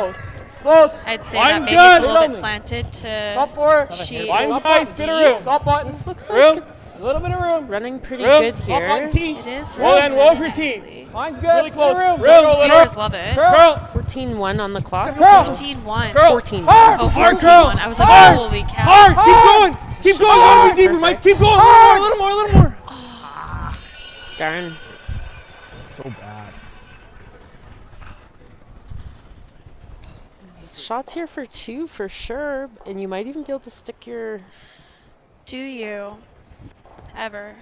[SPEAKER 10] Close.
[SPEAKER 6] I'd say
[SPEAKER 9] Line's
[SPEAKER 6] that maybe
[SPEAKER 9] good!
[SPEAKER 6] it's a little bit slanted to
[SPEAKER 10] Top 4.
[SPEAKER 6] sheet.
[SPEAKER 9] Line's nice, bit of room.
[SPEAKER 10] Top button.
[SPEAKER 7] This looks
[SPEAKER 9] Room.
[SPEAKER 7] like it's
[SPEAKER 9] A little bit of room.
[SPEAKER 7] running pretty
[SPEAKER 9] Room.
[SPEAKER 7] good
[SPEAKER 9] Top
[SPEAKER 7] here.
[SPEAKER 9] button T.
[SPEAKER 6] It is
[SPEAKER 9] Roll
[SPEAKER 6] running
[SPEAKER 9] and roll
[SPEAKER 6] really
[SPEAKER 9] for T.
[SPEAKER 6] nicely.
[SPEAKER 10] Line's good.
[SPEAKER 9] Really close.
[SPEAKER 10] Room.
[SPEAKER 9] Room.
[SPEAKER 6] Sweepers love it.
[SPEAKER 9] Curl.
[SPEAKER 7] 14-1 on the clock.
[SPEAKER 9] Curl.
[SPEAKER 6] 15-1.
[SPEAKER 9] Curl.
[SPEAKER 7] 14.
[SPEAKER 9] Hard.
[SPEAKER 6] Oh,
[SPEAKER 9] Hard
[SPEAKER 6] 14-1.
[SPEAKER 9] curl.
[SPEAKER 6] I was like,
[SPEAKER 9] Hard.
[SPEAKER 6] holy cow.
[SPEAKER 9] Hard. Keep going. Keep going. You gotta be deeper, Mike. Keep going. A little more. A little more.
[SPEAKER 7] Darn.
[SPEAKER 9] So bad.
[SPEAKER 7] Shots here for 2 for sure, and you might even be able to stick your...
[SPEAKER 6] Do you ever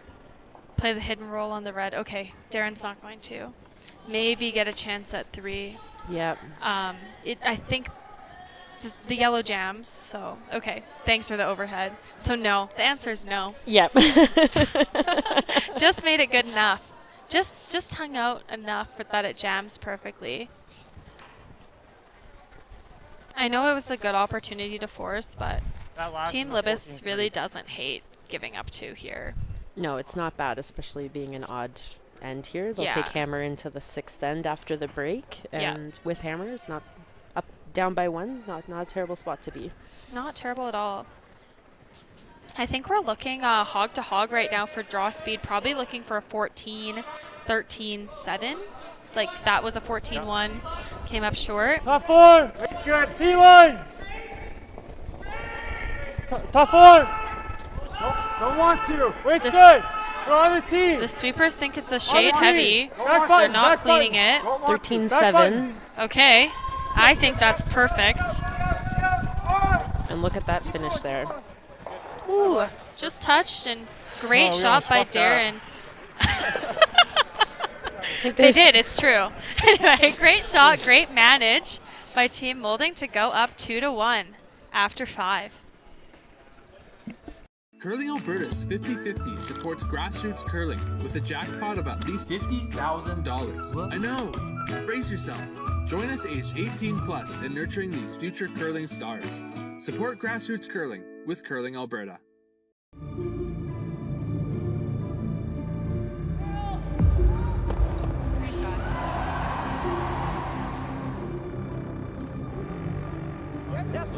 [SPEAKER 6] play the hidden roll on the red? Okay, Darren's not going to. Maybe get a chance at 3.
[SPEAKER 7] Yep.
[SPEAKER 6] I think the yellow jams, so okay. Thanks for the overhead. So no, the answer is no.
[SPEAKER 7] Yep.
[SPEAKER 6] Just made it good enough. Just hung out enough for that it jams perfectly. I know it was a good opportunity to force, but Team Libbus really doesn't hate giving up 2 here.
[SPEAKER 7] No, it's not bad, especially being an odd end here. They'll
[SPEAKER 6] Yeah.
[SPEAKER 7] take hammer into the 6th end after the break,
[SPEAKER 6] Yeah.
[SPEAKER 7] and with hammers, not up down by 1, not a terrible spot to be.
[SPEAKER 6] Not terrible at all. I think we're looking hog to hog right now for draw speed, probably looking for a 14-13 set-in. Like that was a 14-1, came up short.
[SPEAKER 8] Top 4. It's good. T-line. Top 4.
[SPEAKER 14] Don't want to.
[SPEAKER 8] Wait's
[SPEAKER 6] This-
[SPEAKER 8] good. We're on the team.
[SPEAKER 6] The sweepers think it's a shade
[SPEAKER 8] team.
[SPEAKER 6] heavy.
[SPEAKER 8] Back
[SPEAKER 6] They're
[SPEAKER 8] button,
[SPEAKER 6] not
[SPEAKER 8] back
[SPEAKER 6] cleaning
[SPEAKER 8] button.
[SPEAKER 6] it.
[SPEAKER 7] 13-7,
[SPEAKER 6] Okay, I think that's perfect.
[SPEAKER 7] and look at that finish there.
[SPEAKER 6] Ooh, just touched and great
[SPEAKER 10] Oh, we
[SPEAKER 6] shot
[SPEAKER 10] almost
[SPEAKER 6] by
[SPEAKER 10] fucked up.
[SPEAKER 6] Darren.
[SPEAKER 7] think
[SPEAKER 6] They
[SPEAKER 7] there's-
[SPEAKER 6] did, it's true. Anyway, great shot, great manage by Team Moulding to go up 2-1 after 5.
[SPEAKER 11] Curling Alberta's 50/50 supports grassroots curling with a jackpot of at least $50,000. I know! Brace yourself. Join us aged 18 plus in nurturing these future curling stars. Support grassroots curling with Curling Alberta.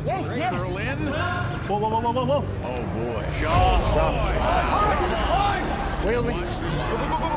[SPEAKER 14] Yes, yes. Whoa, whoa, whoa, whoa, whoa, whoa. Oh, boy. Job. Wheel me.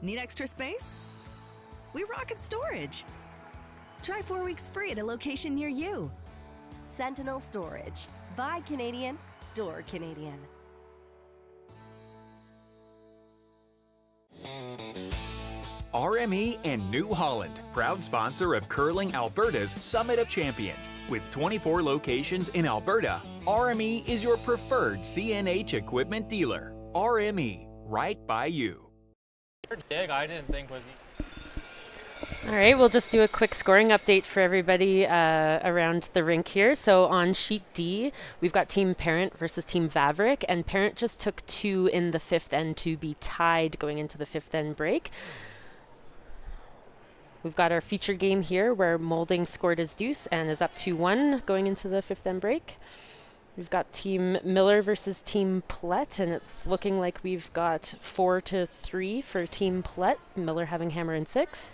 [SPEAKER 2] Need extra space? We rocket storage. Try 4 weeks free at a location near you.
[SPEAKER 3] Sentinel Storage. Buy Canadian, store Canadian.
[SPEAKER 1] RME and New Holland, proud sponsor of Curling Alberta's Summit of Champions. With 24 locations in Alberta, RME is your preferred CNH equipment dealer. RME, right by you.
[SPEAKER 8] Your dig, I didn't think was.
[SPEAKER 7] All right, we'll just do a quick scoring update for everybody around the rink here. So on sheet D, we've got Team Parent versus Team Vaverick, and Parent just took 2 in the 5th end to be tied going into the 5th end break. We've got our feature game here where Moulding scored his deuce and is up 2-1 going into the 5th end break. We've got Team Miller versus Team Plett, and it's looking like we've got 4-3 for Team Plett, Miller having hammer and 6.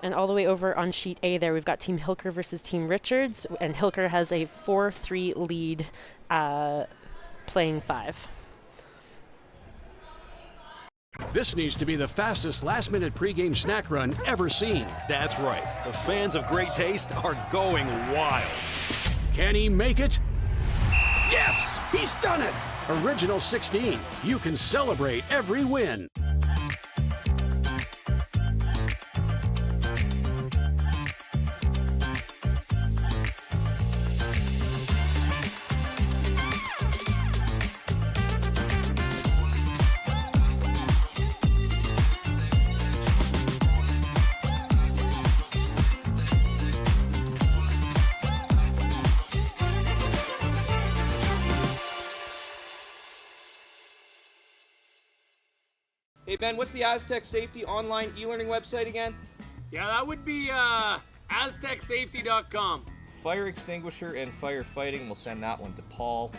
[SPEAKER 7] And all the way over on sheet A there, we've got Team Hilker versus Team Richards, and Hilker has a 4-3 lead playing 5.
[SPEAKER 15] This needs to be the fastest last-minute pregame snack run ever seen.
[SPEAKER 16] That's right. The fans of great taste are going wild.
[SPEAKER 15] Can he make it? Yes! He's done it! Original 16. You can celebrate every win.
[SPEAKER 9] Hey Ben, what's the Aztec Safety online e-learning website again?
[SPEAKER 18] Yeah, that would be aztecsafety.com.
[SPEAKER 10] Fire extinguisher and firefighting, we'll send that one to Paul.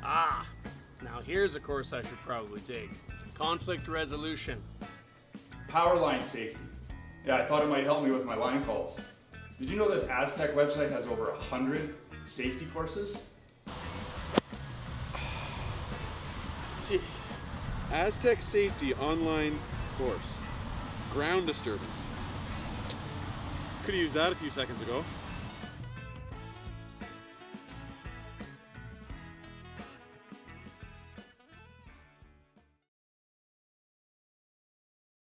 [SPEAKER 18] Ah, now here's a course I should probably take. Conflict resolution.
[SPEAKER 4] Power line safety. Yeah, I thought it might help me with my line calls. Did you know this Aztec website has over 100 safety courses?
[SPEAKER 5] Jeez. Aztec Safety online course. Ground disturbance. Could have used that a few seconds ago.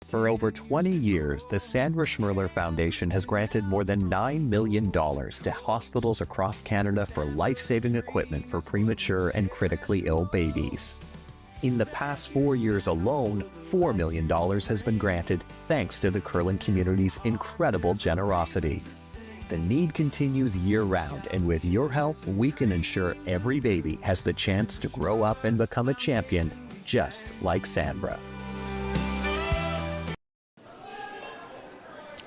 [SPEAKER 19] For over 20 years, the Sandra Schmirler Foundation has granted more than $9 million to hospitals across Canada for life-saving equipment for premature and critically ill babies. In the past 4 years alone, $4 million has been granted thanks to the curling community's incredible generosity. The need continues year-round, and with your help, we can ensure every baby has the chance to grow up and become a champion, just like Sandra.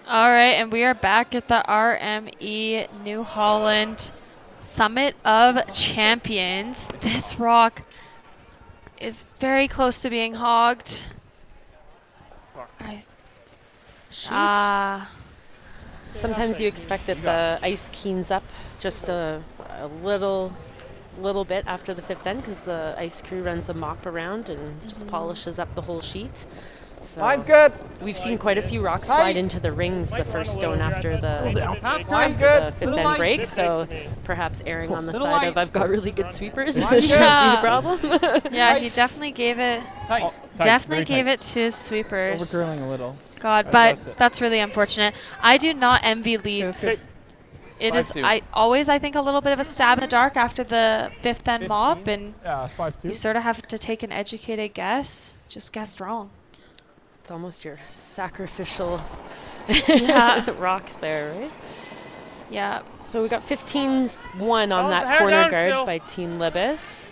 [SPEAKER 6] All right, and we are back at the RME New Holland Summit of Champions. This rock is very close to being hogged.
[SPEAKER 7] Sometimes you expect that the ice keens up just a little bit after the 5th end because the ice crew runs a mop around and just polishes up the whole sheet. So
[SPEAKER 10] Line's good.
[SPEAKER 7] We've seen quite a few rocks slide into the rings the first stone after the 5th end break, so perhaps erring on the side of I've got really good sweepers shouldn't be the problem.
[SPEAKER 6] Yeah, he definitely gave it to his sweepers.
[SPEAKER 10] Overcurling a little.
[SPEAKER 6] God, but that's really unfortunate. I do not envy leads. It is I think a little bit of a stab in the dark after the 5th end mop, and you sort of have to take an educated guess. Just guessed wrong.
[SPEAKER 7] It's almost your sacrificial
[SPEAKER 6] Yeah.
[SPEAKER 7] rock there, right?
[SPEAKER 6] Yeah.
[SPEAKER 7] So we got 15-1 on that corner guard by Team Libbus.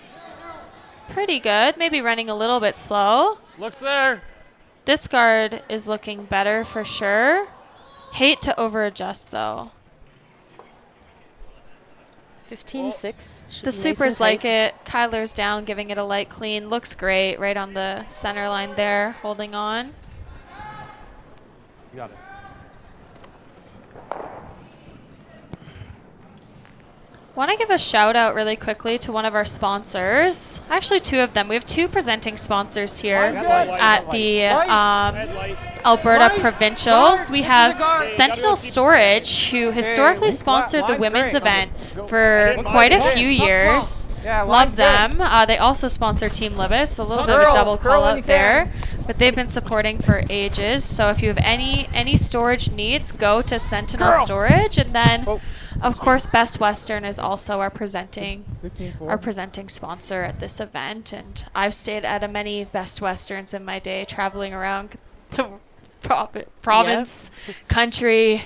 [SPEAKER 6] Pretty good. Maybe running a little bit slow.
[SPEAKER 8] Looks there.
[SPEAKER 6] This guard is looking better for sure. Hate to over-adjust, though.
[SPEAKER 7] 15-6.
[SPEAKER 6] The supers like it. Kyler's down, giving it a light clean. Looks great right on the center line there, holding on.
[SPEAKER 10] You got it.
[SPEAKER 6] Want to give a shout out really quickly to one of our sponsors. Actually, two of them. We have two presenting sponsors here at the Alberta Provincials. We have Sentinel Storage, who historically sponsored the women's event for quite a few years. Love them. They also sponsor Team Libbus, a little bit of a double call out there. But they've been supporting for ages. So if you have any storage needs, go to Sentinel Storage. And then, of course, Best Western is also our presenting sponsor at this event. And I've stayed at many Best Westerns in my day, traveling around the province, country,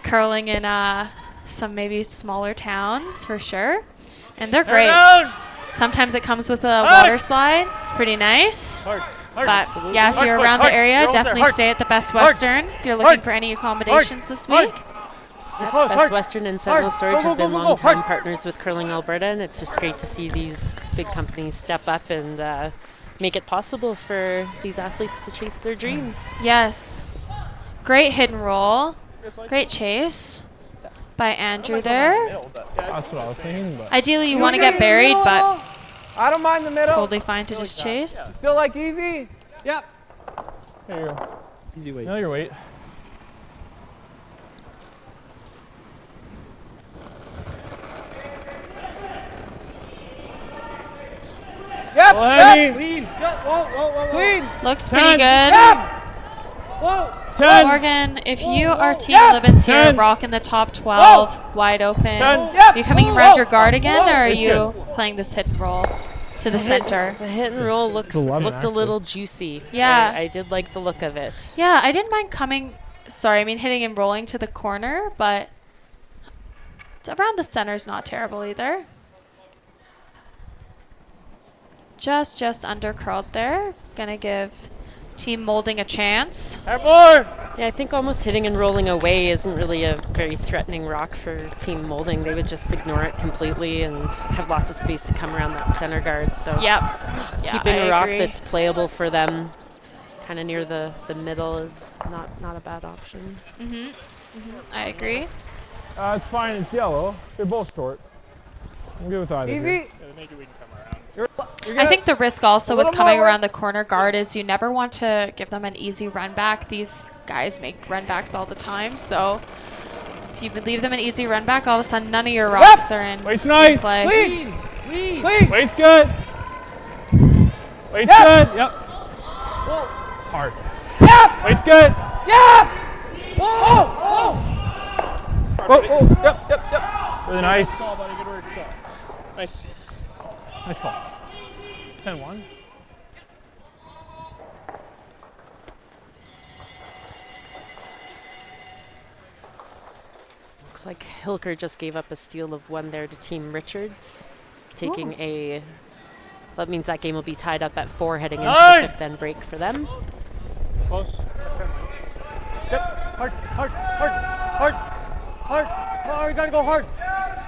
[SPEAKER 6] curling in some maybe smaller towns for sure. And they're great. Sometimes it comes with a water slide. It's pretty nice. But yeah, if you're around the area, definitely stay at the Best Western if you're looking for any accommodations this week.
[SPEAKER 7] Best Western and Sentinel Storage have been long-time partners with Curling Alberta, and it's just great to see these big companies step up and make it possible for these athletes to chase their dreams.
[SPEAKER 6] Yes. Great hit and roll. Great chase by Andrew there.
[SPEAKER 9] That's what I was thinking. But
[SPEAKER 6] ideally, you want to get buried, but
[SPEAKER 10] I don't mind the middle.
[SPEAKER 6] Totally fine to just chase.
[SPEAKER 10] Feel like easy? Yep.
[SPEAKER 9] There you go.
[SPEAKER 10] Easy weight.
[SPEAKER 9] Know your weight.
[SPEAKER 10] Yep.
[SPEAKER 9] Yep.
[SPEAKER 10] Clean. Whoa. Clean.
[SPEAKER 6] Looks pretty good.
[SPEAKER 10] Yep. Whoa.
[SPEAKER 9] 10.
[SPEAKER 6] Morgan, if you are Team Libbus here, rocking the top 12 wide open, are you coming around your guard again, or are you playing this hit and roll to the center?
[SPEAKER 7] The hit and roll looked a little juicy.
[SPEAKER 6] Yeah.
[SPEAKER 7] I did like the look of it.
[SPEAKER 6] Yeah, I didn't mind hitting and rolling to the corner, but around the center is not terrible either. Just under curled there. Gonna give Team Moulding a chance.
[SPEAKER 8] Have more!
[SPEAKER 7] Yeah, I think almost hitting and rolling away isn't really a very threatening rock for Team Moulding. They would just ignore it completely and have lots of space to come around that center guard. So keeping a rock that's playable for them kind of near the middle is not a bad option.
[SPEAKER 6] I agree.
[SPEAKER 9] It's fine, it's yellow. They're both short. I'm good with either.
[SPEAKER 10] Easy.
[SPEAKER 9] Here.
[SPEAKER 8] Maybe we can come around.
[SPEAKER 6] I think the risk also with coming around the corner guard is you never want to give them an easy run back. These guys make run backs all the time, so if you leave them an easy run back, all of a sudden none of your rocks are in play.
[SPEAKER 10] Clean.
[SPEAKER 9] Weight's good. Weight's good. Yep. Hard.
[SPEAKER 10] Yep.
[SPEAKER 9] Weight's good.
[SPEAKER 10] Yep. Whoa.
[SPEAKER 9] Yep. Really nice.
[SPEAKER 8] Good call, buddy. Good work. Nice.
[SPEAKER 9] Nice call. 10-1.
[SPEAKER 7] Looks like Hilker just gave up a steal of 1 there to Team Richards, taking that means that game will be tied up at 4 heading into the 5th end break for them.
[SPEAKER 8] Close.
[SPEAKER 10] Yep. Hard. You gotta go hard.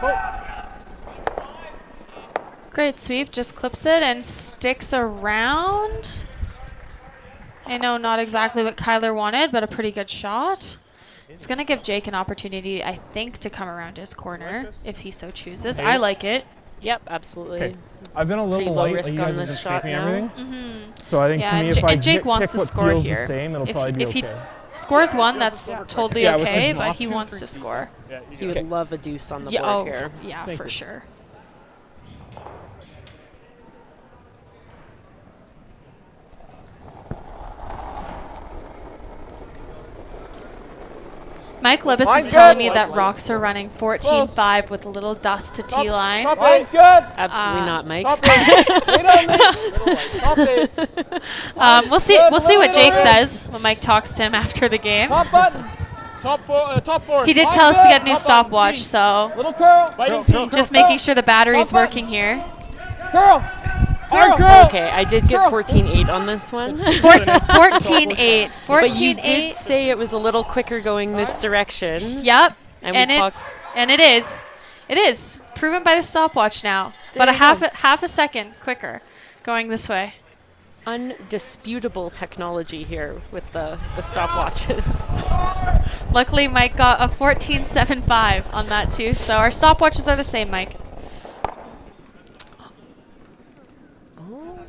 [SPEAKER 10] Go.
[SPEAKER 6] Great sweep, just clips it and sticks around. I know not exactly what Kyler wanted, but a pretty good shot. It's going to give Jake an opportunity, I think, to come around his corner if he so chooses. I like it.
[SPEAKER 7] Yep, absolutely.
[SPEAKER 9] Okay. I've been a little
[SPEAKER 7] low
[SPEAKER 9] light,
[SPEAKER 7] risk
[SPEAKER 9] like you guys
[SPEAKER 7] on
[SPEAKER 9] have
[SPEAKER 7] this
[SPEAKER 9] been
[SPEAKER 7] shot
[SPEAKER 9] scraping
[SPEAKER 7] now.
[SPEAKER 9] everything. So I think to me, if I
[SPEAKER 6] Jake wants
[SPEAKER 9] pick
[SPEAKER 6] to
[SPEAKER 9] what
[SPEAKER 6] score
[SPEAKER 9] feels
[SPEAKER 6] here.
[SPEAKER 9] the same, it'll probably be
[SPEAKER 6] If he
[SPEAKER 9] okay.
[SPEAKER 6] scores 1, that's totally
[SPEAKER 9] Yeah,
[SPEAKER 6] okay, but he wants to score.
[SPEAKER 7] He would love a deuce on the board here.
[SPEAKER 6] Yeah, for sure. Mike Libbus is telling me that rocks are running 14-5 with a little dust to T-line.
[SPEAKER 10] Line's good.
[SPEAKER 7] Absolutely not, Mike.
[SPEAKER 6] We'll see what Jake says when Mike talks to him after the game.
[SPEAKER 10] Top button.
[SPEAKER 8] Top four.
[SPEAKER 6] He did tell us to get a new stopwatch, so
[SPEAKER 10] Little curl.
[SPEAKER 6] just making sure the battery's working here.
[SPEAKER 10] Curl.
[SPEAKER 7] Okay, I did get 14-8 on this one.
[SPEAKER 6] 14-8.
[SPEAKER 7] But you did say it was a little quicker going this direction.
[SPEAKER 6] Yep.
[SPEAKER 7] And
[SPEAKER 6] it is. It is proven by the stopwatch now. But a half a second quicker going this way.
[SPEAKER 7] undisputable technology here with the stopwatches.
[SPEAKER 6] Luckily, Mike got a 14.75 on that too, so our stopwatches are the same, Mike.
[SPEAKER 7] Oh.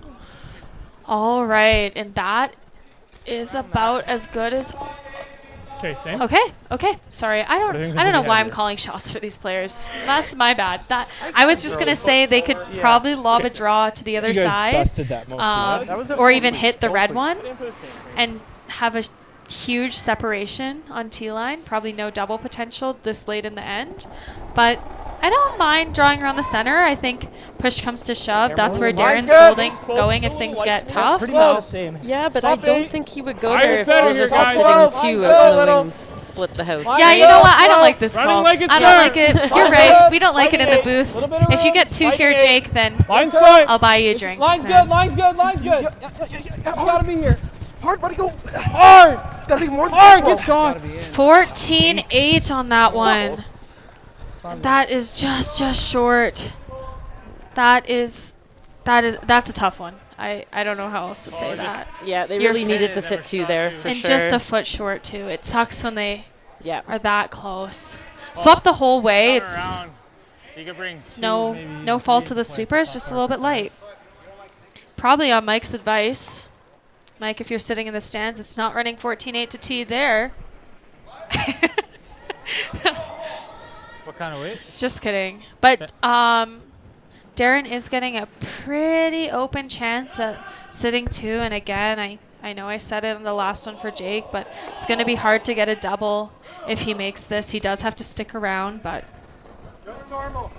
[SPEAKER 6] All right, and that is about as good as.
[SPEAKER 9] Okay, same.
[SPEAKER 6] Okay. Sorry, I don't know why I'm calling shots for these players. That's my bad. I was just gonna say they could probably lob a draw to the other side, or even hit the red one, and have a huge separation on T line. Probably no double potential this late in the end, but I don't mind drawing around the center. I think push comes to shove. That's where Darren's going if things get tough. So.
[SPEAKER 7] Yeah, but I don't think he would go there if Libbus is sitting 2 out of the wings, split the house.
[SPEAKER 6] Yeah, you know what? I don't like this call. I don't like it. You're right. We don't like it in the booth. If you get 2 here, Jake, then I'll buy you a drink.
[SPEAKER 9] Line's good. Line's good. You gotta be here.
[SPEAKER 14] Hard, buddy, go.
[SPEAKER 9] Hard.
[SPEAKER 14] Gotta be more.
[SPEAKER 9] Hard, good shot.
[SPEAKER 6] 14-8 on that one. That is just short. That's a tough one. I don't know how else to say that.
[SPEAKER 7] Yeah, they really needed to sit 2 there for
[SPEAKER 6] and
[SPEAKER 7] sure.
[SPEAKER 6] Just a foot short too. It sucks when they are that close. Swap the whole way. It's no fault to the sweepers, just a little bit light. Probably on Mike's advice. Mike, if you're sitting in the stands, it's not running 14-8 to tee there.
[SPEAKER 8] What kind of weight?
[SPEAKER 6] Just kidding. But Darren is getting a pretty open chance at sitting 2. And again, I know I said it on the last one for Jake, but it's going to be hard to get a double if he makes this. He does have to stick around, but
[SPEAKER 14] Just normal.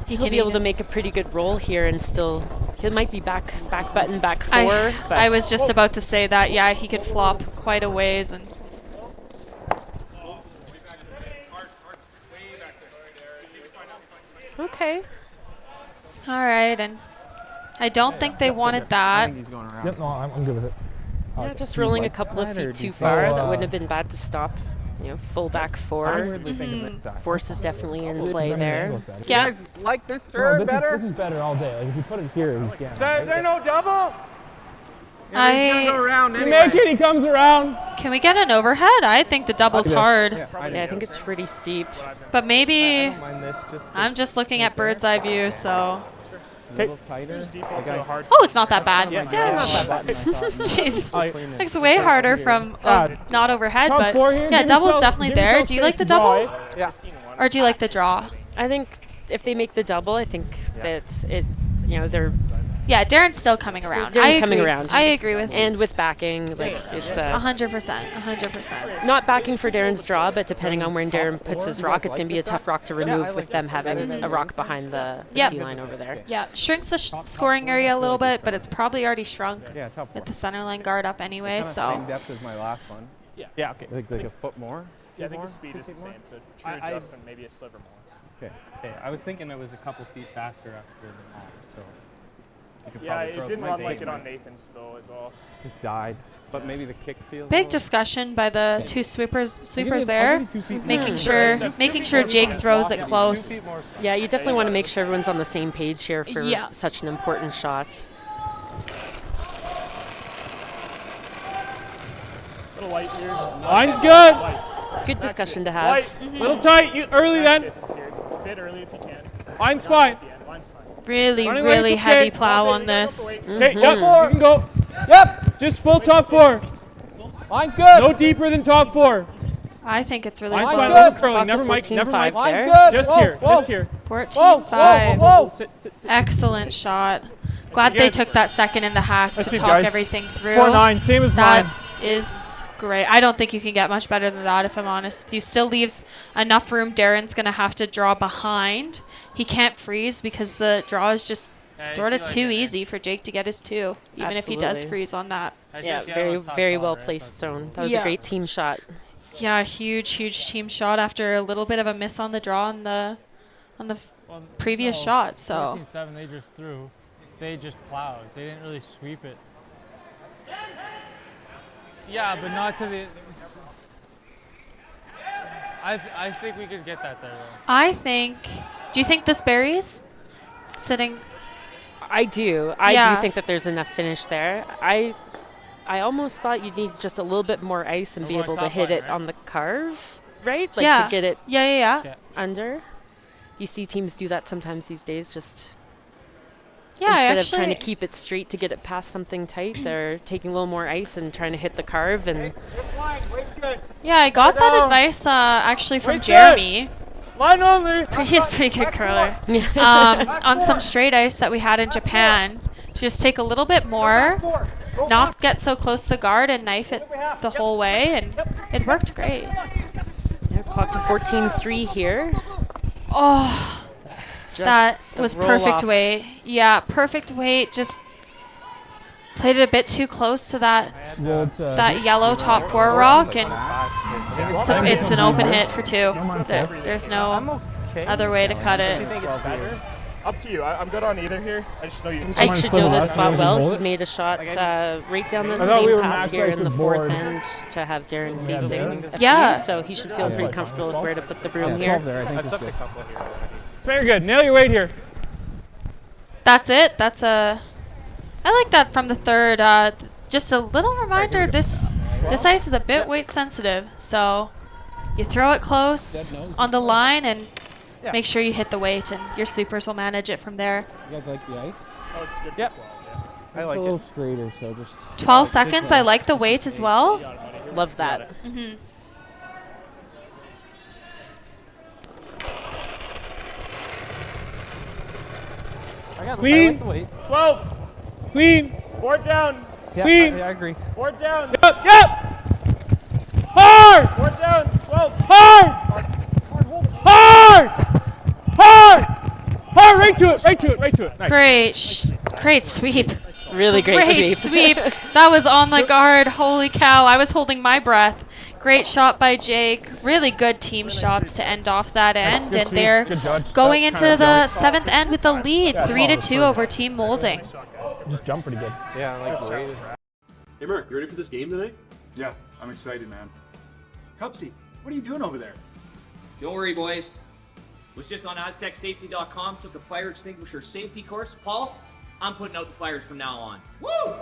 [SPEAKER 7] He'll be able to make a pretty good roll here and still. He might be back button, back 4.
[SPEAKER 6] I was just about to say that. Yeah, he could flop quite a ways and.
[SPEAKER 7] Okay.
[SPEAKER 6] All right, and I don't think they wanted that.
[SPEAKER 10] I think he's going around.
[SPEAKER 9] Yep, no, I'm good with it.
[SPEAKER 7] Yeah, just rolling a couple of feet too far. That wouldn't have been bad to stop. Full back 4. Force is definitely in play there.
[SPEAKER 10] Yeah. You guys like this turn better?
[SPEAKER 9] This is better all day. Like if you put it here, he's getting.
[SPEAKER 10] So there's no double?
[SPEAKER 6] Yeah,
[SPEAKER 10] he's gonna go around anyway.
[SPEAKER 9] You make it, he comes around.
[SPEAKER 6] Can we get an overhead? I think the double's hard.
[SPEAKER 7] Yeah, I think it's pretty steep.
[SPEAKER 6] But maybe
[SPEAKER 10] I don't mind this
[SPEAKER 6] I'm just looking at bird's eye view, so.
[SPEAKER 10] A little tighter.
[SPEAKER 6] Oh, it's not that bad.
[SPEAKER 10] Yeah, not that bad.
[SPEAKER 6] Jeez. Looks way harder from not overhead, but yeah, double's definitely there. Do you like the double?
[SPEAKER 10] Yeah.
[SPEAKER 6] Or do you like the draw?
[SPEAKER 7] I think if they make the double, I think that they're.
[SPEAKER 6] Yeah, Darren's still coming around.
[SPEAKER 7] Darren's coming around.
[SPEAKER 6] I agree with you.
[SPEAKER 7] And with backing, like it's
[SPEAKER 6] 100%.
[SPEAKER 7] Not backing for Darren's draw, but depending on where Darren puts his rock, it's going to be a tough rock to remove with them having a rock behind the tee line over there.
[SPEAKER 6] Yeah, shrinks the scoring area a little bit, but it's probably already shrunk with the center line guard up anyway. So.
[SPEAKER 10] Same depth as my last one. Yeah. Okay. Like a foot more.
[SPEAKER 20] Yeah, I think the speed is the same. So true adjustment, maybe a sliver more.
[SPEAKER 10] Okay. I was thinking it was a couple feet faster after the knock, so.
[SPEAKER 20] Yeah, it didn't run like it on Nathan's though as well.
[SPEAKER 10] Just died, but maybe the kick feels.
[SPEAKER 6] Big discussion by the 2 sweepers there, making sure Jake throws it close.
[SPEAKER 7] Yeah, you definitely want to make sure everyone's on the same page here for such an important shot.
[SPEAKER 20] Little light here.
[SPEAKER 9] Line's good.
[SPEAKER 7] Good discussion to have.
[SPEAKER 9] Little tight, early then.
[SPEAKER 20] A bit early if you can.
[SPEAKER 9] Line's fine.
[SPEAKER 6] Really heavy plow on this.
[SPEAKER 9] Okay, yep, you can go. Yep, just full top 4.
[SPEAKER 10] Line's good.
[SPEAKER 9] No deeper than top 4.
[SPEAKER 6] I think it's really
[SPEAKER 9] Line's
[SPEAKER 6] close.
[SPEAKER 9] fine, little curling. Never mind.
[SPEAKER 10] Line's good.
[SPEAKER 9] Just here.
[SPEAKER 6] 14-5. Excellent shot. Glad they took that second in the hack to talk everything through.
[SPEAKER 9] 4-9, same as mine.
[SPEAKER 6] That is great. I don't think you can get much better than that, if I'm honest. You still leaves enough room. Darren's going to have to draw behind. He can't freeze because the draw is just sort of too easy for Jake to get his 2, even if he does freeze on that.
[SPEAKER 7] Yeah, very well placed zone. That was a great team shot.
[SPEAKER 6] Yeah, huge team shot after a little bit of a miss on the draw on the previous shot. So
[SPEAKER 8] 14-7, they just threw. They just plowed. They didn't really sweep it. Yeah, but not to the. I think we could get that there though.
[SPEAKER 6] Do you think this buries? Sitting.
[SPEAKER 7] I do. I do think that there's enough finish there. I almost thought you'd need just a little bit more ice and be able to hit it on the carve, right? Like to get it under. You see teams do that sometimes these days, just instead of trying to keep it straight to get it past something tight, they're taking a little more ice and trying to hit the carve. And
[SPEAKER 6] yeah, I got that advice actually from Jeremy.
[SPEAKER 9] Line only.
[SPEAKER 6] He's a pretty good curler. On some straight ice that we had in Japan, just take a little bit more, not get so close to the guard, and knife it the whole way, and it worked great.
[SPEAKER 7] Yeah, clock to 14-3 here.
[SPEAKER 6] Oh, that was perfect weight. Yeah, perfect weight. Just played it a bit too close to that yellow top 4 rock, and it's an open hit for 2. There's no other way to cut it.
[SPEAKER 20] Up to you. I'm good on either here. I just know you.
[SPEAKER 7] I should know this spot well. He made a shot right down the same path here in the 4th end to have Darren facing.
[SPEAKER 6] Yeah.
[SPEAKER 7] So he should feel pretty comfortable with where to put the broom here.
[SPEAKER 9] Very good. Nail your weight here.
[SPEAKER 6] That's it. I like that from the 3rd. Just a little reminder, this ice is a bit weight sensitive, so you throw it close on the line and make sure you hit the weight, and your sweepers will manage it from there.
[SPEAKER 10] You guys like the ice?
[SPEAKER 20] Oh, it's good.
[SPEAKER 10] Yep.
[SPEAKER 20] I like
[SPEAKER 10] a little straighter, so just
[SPEAKER 6] 12 seconds. I like the weight as well.
[SPEAKER 7] Love that.
[SPEAKER 9] Clean.
[SPEAKER 20] 12.
[SPEAKER 9] Clean.
[SPEAKER 20] Board down.
[SPEAKER 10] Yeah,
[SPEAKER 9] Clean.
[SPEAKER 10] I agree.
[SPEAKER 20] Board down.
[SPEAKER 9] Yep. Hard.
[SPEAKER 20] Board down. 12.
[SPEAKER 9] Hard. Hard. Hard. Hard. Right to it. Nice.
[SPEAKER 6] Great sweep.
[SPEAKER 7] Really great
[SPEAKER 6] sweep. That was on the guard. Holy cow. I was holding my breath. Great shot by Jake. Really good team shots to end off that end. And they're going into the 7th end with the lead, 3-2 over Team Moulding.
[SPEAKER 9] Just jump pretty good.
[SPEAKER 5] Yeah, I like the way. Hey Mark, you ready for this game tonight?
[SPEAKER 4] Yeah, I'm excited, man. Cupsy, what are you doing over there?
[SPEAKER 13] Don't worry, boys. Was just on AztecSafety.com, took a fire extinguisher safety course. Paul, I'm putting out the fires from now on. Woo!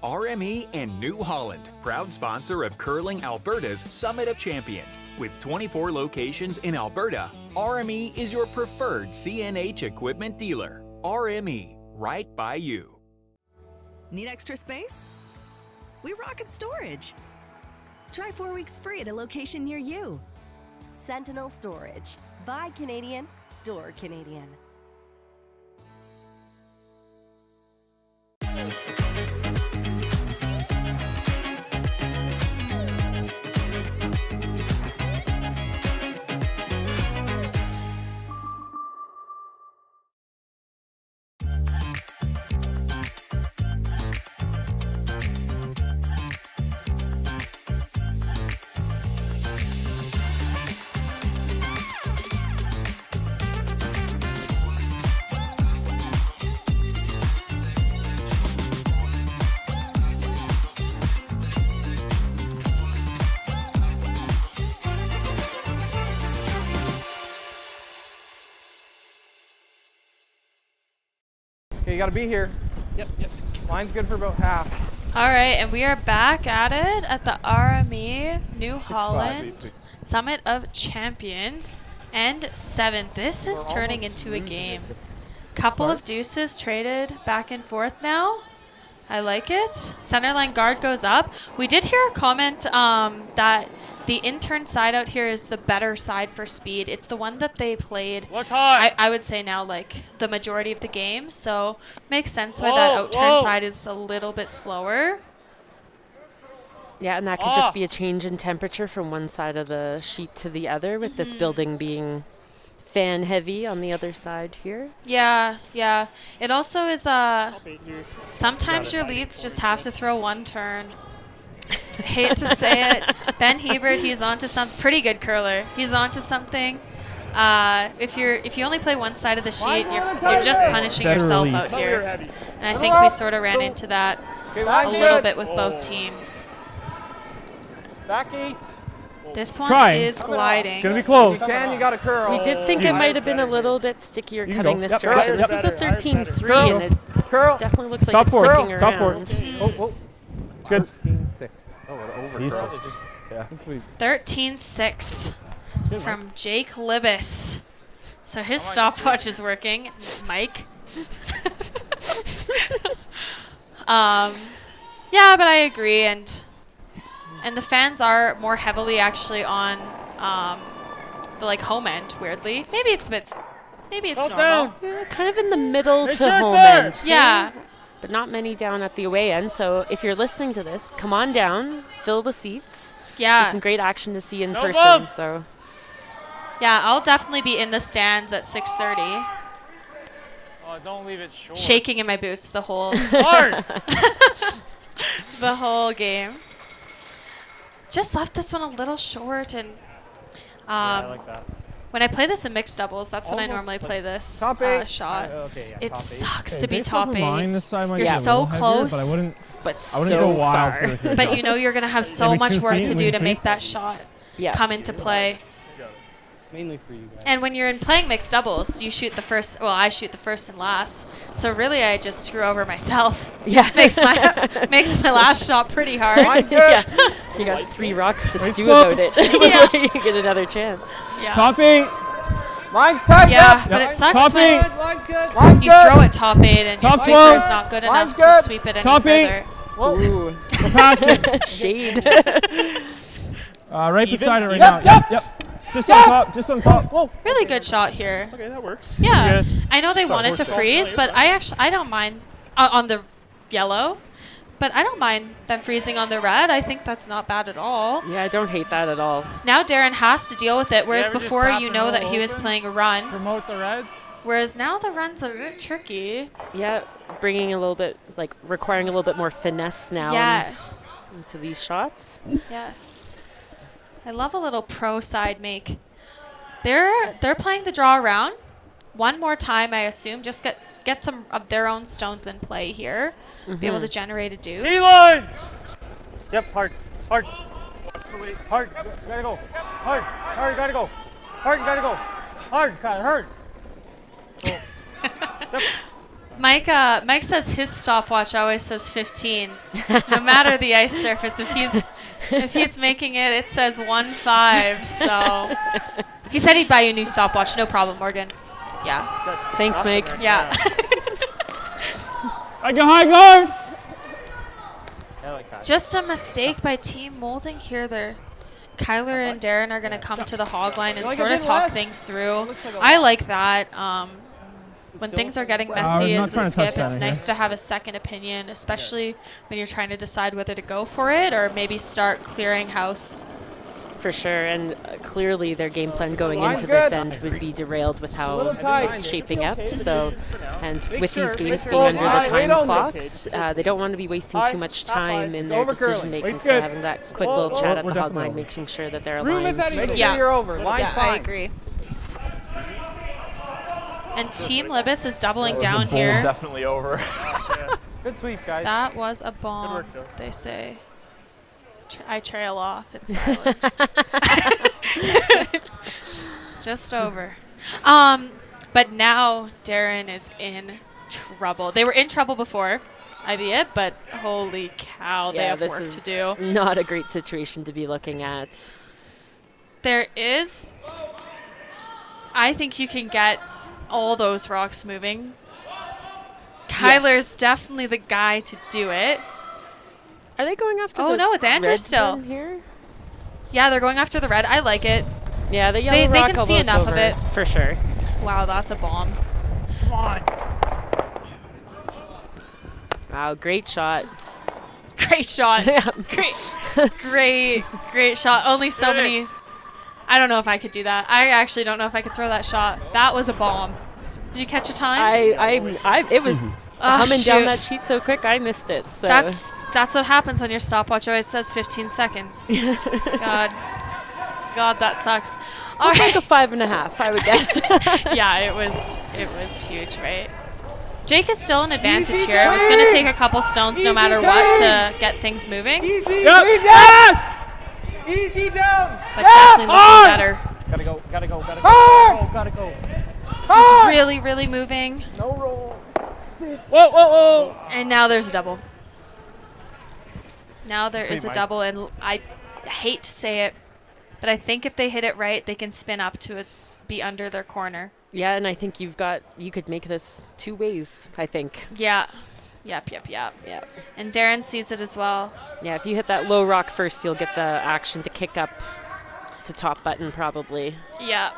[SPEAKER 1] RME and New Holland, proud sponsor of Curling Alberta's Summit of Champions. With 24 locations in Alberta, RME is your preferred CNH equipment dealer. RME, right by you.
[SPEAKER 2] Need extra space? We rocket storage. Try 4 weeks free at a location near you.
[SPEAKER 3] Sentinel Storage. Buy Canadian, store Canadian.
[SPEAKER 10] Okay, you gotta be here. Yep. Line's good for about half.
[SPEAKER 6] All right, and we are back at it at the RME New Holland Summit of Champions and 7th. This is turning into a game. Couple of deuces traded back and forth now. I like it. Centerline guard goes up. We did hear a comment that the intern side out here is the better side for speed. It's the one that they played, I would say now, like the majority of the games. So makes sense why that outturn side is a little bit slower.
[SPEAKER 7] Yeah, and that could just be a change in temperature from one side of the sheet to the other, with this building being fan heavy on the other side here.
[SPEAKER 6] Yeah. It also is sometimes your leads just have to throw one turn. I hate to say it. Ben Hebert, he's onto some pretty good curler. He's onto something. If you only play one side of the sheet, you're just punishing yourself out here. And I think we sort of ran into that. a little bit with both teams.
[SPEAKER 10] Back 8.
[SPEAKER 6] This one
[SPEAKER 9] Trying.
[SPEAKER 6] is gliding.
[SPEAKER 9] It's gonna be close.
[SPEAKER 10] If you can, you got to curl.
[SPEAKER 7] We did think it might have been a little bit stickier
[SPEAKER 9] You
[SPEAKER 7] coming
[SPEAKER 9] go.
[SPEAKER 7] this
[SPEAKER 9] Yep.
[SPEAKER 7] direction.
[SPEAKER 9] Yep.
[SPEAKER 7] This is a
[SPEAKER 10] Better.
[SPEAKER 7] 13-3, and it
[SPEAKER 10] Curl.
[SPEAKER 7] definitely looks like
[SPEAKER 9] Top
[SPEAKER 7] it's
[SPEAKER 9] four.
[SPEAKER 7] sticking
[SPEAKER 9] Top four.
[SPEAKER 7] around.
[SPEAKER 9] It's good.
[SPEAKER 10] 13-6. Oh, what over
[SPEAKER 9] See,
[SPEAKER 10] curl.
[SPEAKER 9] so-
[SPEAKER 10] Just,
[SPEAKER 9] Yeah.
[SPEAKER 6] 13-6 from Jake Libbus. So his stopwatch is working. Mike. Yeah, but I agree, and the fans are more heavily actually on the like home end. Weirdly, maybe it's normal.
[SPEAKER 7] Yeah, kind of in the middle
[SPEAKER 9] It's
[SPEAKER 7] to
[SPEAKER 9] your
[SPEAKER 7] home
[SPEAKER 9] turn.
[SPEAKER 7] end.
[SPEAKER 6] Yeah.
[SPEAKER 7] But not many down at the away end. So if you're listening to this, come on down, fill the seats.
[SPEAKER 6] Yeah.
[SPEAKER 7] There's some great action to see in
[SPEAKER 9] No
[SPEAKER 7] person.
[SPEAKER 9] bump.
[SPEAKER 7] So
[SPEAKER 6] Yeah, I'll definitely be in the stands at 6:30,
[SPEAKER 8] Oh, don't leave it short.
[SPEAKER 6] shaking in my boots the whole
[SPEAKER 8] Hard.
[SPEAKER 6] the whole game. Just left this one a little short, and
[SPEAKER 10] I like that.
[SPEAKER 6] when I play this in mixed doubles, that's when I
[SPEAKER 10] Almost
[SPEAKER 6] normally play this
[SPEAKER 10] top 8.
[SPEAKER 6] shot.
[SPEAKER 10] Okay, yeah,
[SPEAKER 6] It
[SPEAKER 10] top 8.
[SPEAKER 6] sucks
[SPEAKER 9] Okay,
[SPEAKER 6] to be
[SPEAKER 9] based off
[SPEAKER 6] top
[SPEAKER 9] of
[SPEAKER 6] 8.
[SPEAKER 9] mine, this side might
[SPEAKER 6] You're
[SPEAKER 9] be a
[SPEAKER 6] so
[SPEAKER 9] little heavier,
[SPEAKER 6] close,
[SPEAKER 9] but I wouldn't
[SPEAKER 7] so
[SPEAKER 9] go wild
[SPEAKER 7] far.
[SPEAKER 9] for it.
[SPEAKER 6] but you know you're gonna have so
[SPEAKER 9] Maybe
[SPEAKER 6] much
[SPEAKER 9] 2
[SPEAKER 6] work
[SPEAKER 9] feet,
[SPEAKER 6] to do
[SPEAKER 9] maybe
[SPEAKER 6] to
[SPEAKER 9] 3.
[SPEAKER 6] make that shot
[SPEAKER 7] Yeah.
[SPEAKER 6] come into play.
[SPEAKER 10] Mainly for you guys.
[SPEAKER 6] And when you're playing mixed doubles, you shoot the first. Well, I shoot the first and last. So really, I just screw over myself.
[SPEAKER 7] Yeah.
[SPEAKER 6] makes my last shot pretty hard.
[SPEAKER 7] Yeah. You got 3 rocks to stew
[SPEAKER 9] go.
[SPEAKER 7] about it.
[SPEAKER 6] Yeah.
[SPEAKER 7] You get another chance.
[SPEAKER 6] Yeah.
[SPEAKER 9] Topping.
[SPEAKER 10] Line's tight.
[SPEAKER 6] Yeah,
[SPEAKER 10] Yep.
[SPEAKER 6] but it sucks
[SPEAKER 9] Topping.
[SPEAKER 6] when
[SPEAKER 10] Line's good. Line's
[SPEAKER 6] you
[SPEAKER 10] good.
[SPEAKER 6] throw it top 8 and your
[SPEAKER 9] Top
[SPEAKER 6] sweeper
[SPEAKER 9] 12.
[SPEAKER 6] is not good
[SPEAKER 10] Line's
[SPEAKER 6] enough to
[SPEAKER 10] good.
[SPEAKER 6] sweep it any
[SPEAKER 9] Topping.
[SPEAKER 6] further.
[SPEAKER 7] Ooh.
[SPEAKER 9] We're passing.
[SPEAKER 7] Shade.
[SPEAKER 9] Right beside it right now. Yep. Just on top. Just on top. Whoa.
[SPEAKER 6] Really good shot here.
[SPEAKER 10] Okay, that works.
[SPEAKER 6] Yeah,
[SPEAKER 9] Good.
[SPEAKER 6] I know they wanted to freeze, but I don't mind on the yellow. But I don't mind them freezing on the red. I think that's not bad at all.
[SPEAKER 7] Yeah, I don't hate that at all.
[SPEAKER 6] Now Darren has to deal with it, whereas
[SPEAKER 8] ever just
[SPEAKER 6] before
[SPEAKER 8] tap
[SPEAKER 6] you
[SPEAKER 8] and
[SPEAKER 6] know
[SPEAKER 8] roll
[SPEAKER 6] that he was
[SPEAKER 8] open?
[SPEAKER 6] playing a run.
[SPEAKER 8] Promote the red.
[SPEAKER 6] Whereas now the run's a bit tricky.
[SPEAKER 7] Yeah, bringing a little bit, like requiring a little bit more finesse now
[SPEAKER 6] Yes.
[SPEAKER 7] into these shots.
[SPEAKER 6] Yes. I love a little pro side make. They're playing the draw around. One more time, I assume. Just get some of their own stones in play here. Be able to generate a deuce.
[SPEAKER 8] T-line. Yep, hard. Hard, gotta go. Hard, gotta go. Hard, gotta go. Hard.
[SPEAKER 6] Mike says his stopwatch always says 15. No matter the ice surface, if he's making it, it says 1-5. So he said he'd buy you a new stopwatch. No problem, Morgan. Yeah.
[SPEAKER 7] Thanks, Mike.
[SPEAKER 6] Yeah.
[SPEAKER 9] I go high guard.
[SPEAKER 10] I like that.
[SPEAKER 6] Just a mistake by Team Moulding here. Kyler and Darren are going to come to the hog line and
[SPEAKER 10] Like a
[SPEAKER 6] sort of
[SPEAKER 10] bit
[SPEAKER 6] talk
[SPEAKER 10] less.
[SPEAKER 6] things through.
[SPEAKER 10] Looks like a
[SPEAKER 6] I
[SPEAKER 10] lot.
[SPEAKER 6] like that. When things are getting messy
[SPEAKER 9] I'm not
[SPEAKER 6] as a
[SPEAKER 9] trying to touch
[SPEAKER 6] skip,
[SPEAKER 9] that
[SPEAKER 6] it's
[SPEAKER 9] in
[SPEAKER 6] nice
[SPEAKER 9] here.
[SPEAKER 6] to have a second opinion, especially when you're trying to decide whether to go for it or maybe start clearing house.
[SPEAKER 7] For sure, and clearly their game plan going
[SPEAKER 10] Line's
[SPEAKER 7] into this
[SPEAKER 10] good.
[SPEAKER 7] end would be derailed with how
[SPEAKER 10] Little tight.
[SPEAKER 7] it's shaping up. So, and with these games being
[SPEAKER 10] Close
[SPEAKER 7] under the
[SPEAKER 10] line.
[SPEAKER 7] time
[SPEAKER 10] Wait on
[SPEAKER 7] clocks, they don't want to be wasting too much time in their
[SPEAKER 10] Over curling.
[SPEAKER 7] decision making.
[SPEAKER 9] Wait's
[SPEAKER 7] So
[SPEAKER 9] good.
[SPEAKER 7] having that quick
[SPEAKER 10] Whoa,
[SPEAKER 7] little
[SPEAKER 10] whoa,
[SPEAKER 7] chat at
[SPEAKER 9] we're
[SPEAKER 7] the hog
[SPEAKER 9] definitely
[SPEAKER 7] line,
[SPEAKER 9] over.
[SPEAKER 7] making sure that they're
[SPEAKER 10] Room
[SPEAKER 7] aligned.
[SPEAKER 10] if anything. Make
[SPEAKER 6] Yeah.
[SPEAKER 10] sure you're over. Line's
[SPEAKER 6] Yeah,
[SPEAKER 10] fine.
[SPEAKER 6] I agree. And Team Libbus is doubling down here.
[SPEAKER 10] Definitely over. Good sweep, guys.
[SPEAKER 6] That was a bomb,
[SPEAKER 10] work, though.
[SPEAKER 6] they say. I trail off. It's silence. Just over. But now Darren is in trouble. They were in trouble before, albeit, but holy cow, they
[SPEAKER 7] Yeah,
[SPEAKER 6] have
[SPEAKER 7] this
[SPEAKER 6] work
[SPEAKER 7] is
[SPEAKER 6] to do.
[SPEAKER 7] not a great situation to be looking at.
[SPEAKER 6] There is. I think you can get all those rocks moving. Kyler's definitely the guy to do it.
[SPEAKER 7] Are they going after
[SPEAKER 6] Oh
[SPEAKER 7] the
[SPEAKER 6] no, it's Andrew
[SPEAKER 7] red
[SPEAKER 6] still.
[SPEAKER 7] one here?
[SPEAKER 6] Yeah, they're going after the red. I like it.
[SPEAKER 7] Yeah, the yellow
[SPEAKER 6] They
[SPEAKER 7] rock,
[SPEAKER 6] can
[SPEAKER 7] although
[SPEAKER 6] see
[SPEAKER 7] it's
[SPEAKER 6] enough of
[SPEAKER 7] over,
[SPEAKER 6] it.
[SPEAKER 7] for sure.
[SPEAKER 6] Wow, that's a bomb.
[SPEAKER 8] Come on.
[SPEAKER 7] Wow, great shot.
[SPEAKER 6] Great shot. Great shot. Only so many. I don't know if I could do that. I actually don't know if I could throw that shot. That was a bomb. Did you catch a time?
[SPEAKER 7] It was
[SPEAKER 6] Oh,
[SPEAKER 7] coming down
[SPEAKER 6] shoot.
[SPEAKER 7] that sheet so quick, I missed it. So
[SPEAKER 6] That's what happens when your stopwatch always says 15 seconds. God, that sucks. All
[SPEAKER 7] Looked
[SPEAKER 6] right.
[SPEAKER 7] like a 5.5, I would guess.
[SPEAKER 6] Yeah, it was huge, right? Jake is still an advantage here. It was going to take a couple stones no matter what to get things moving.
[SPEAKER 10] Easy
[SPEAKER 6] down!
[SPEAKER 10] Easy down!
[SPEAKER 6] But definitely looking better.
[SPEAKER 10] Gotta go, gotta go, gotta go. Gotta go.
[SPEAKER 6] This is really, really moving.
[SPEAKER 10] No roll. Sit.
[SPEAKER 9] Whoa, whoa, whoa!
[SPEAKER 6] And now there's a double. Now there
[SPEAKER 10] Sweet,
[SPEAKER 6] is a
[SPEAKER 10] Mike.
[SPEAKER 6] double, and I hate to say it, but I think if they hit it right, they can spin up to be under their corner.
[SPEAKER 7] Yeah, and I think you could make this 2 ways, I think.
[SPEAKER 6] Yeah. Yep. And Darren sees it as well.
[SPEAKER 7] Yeah, if you hit that low rock first, you'll get the action to kick up to top button probably.
[SPEAKER 6] Yeah.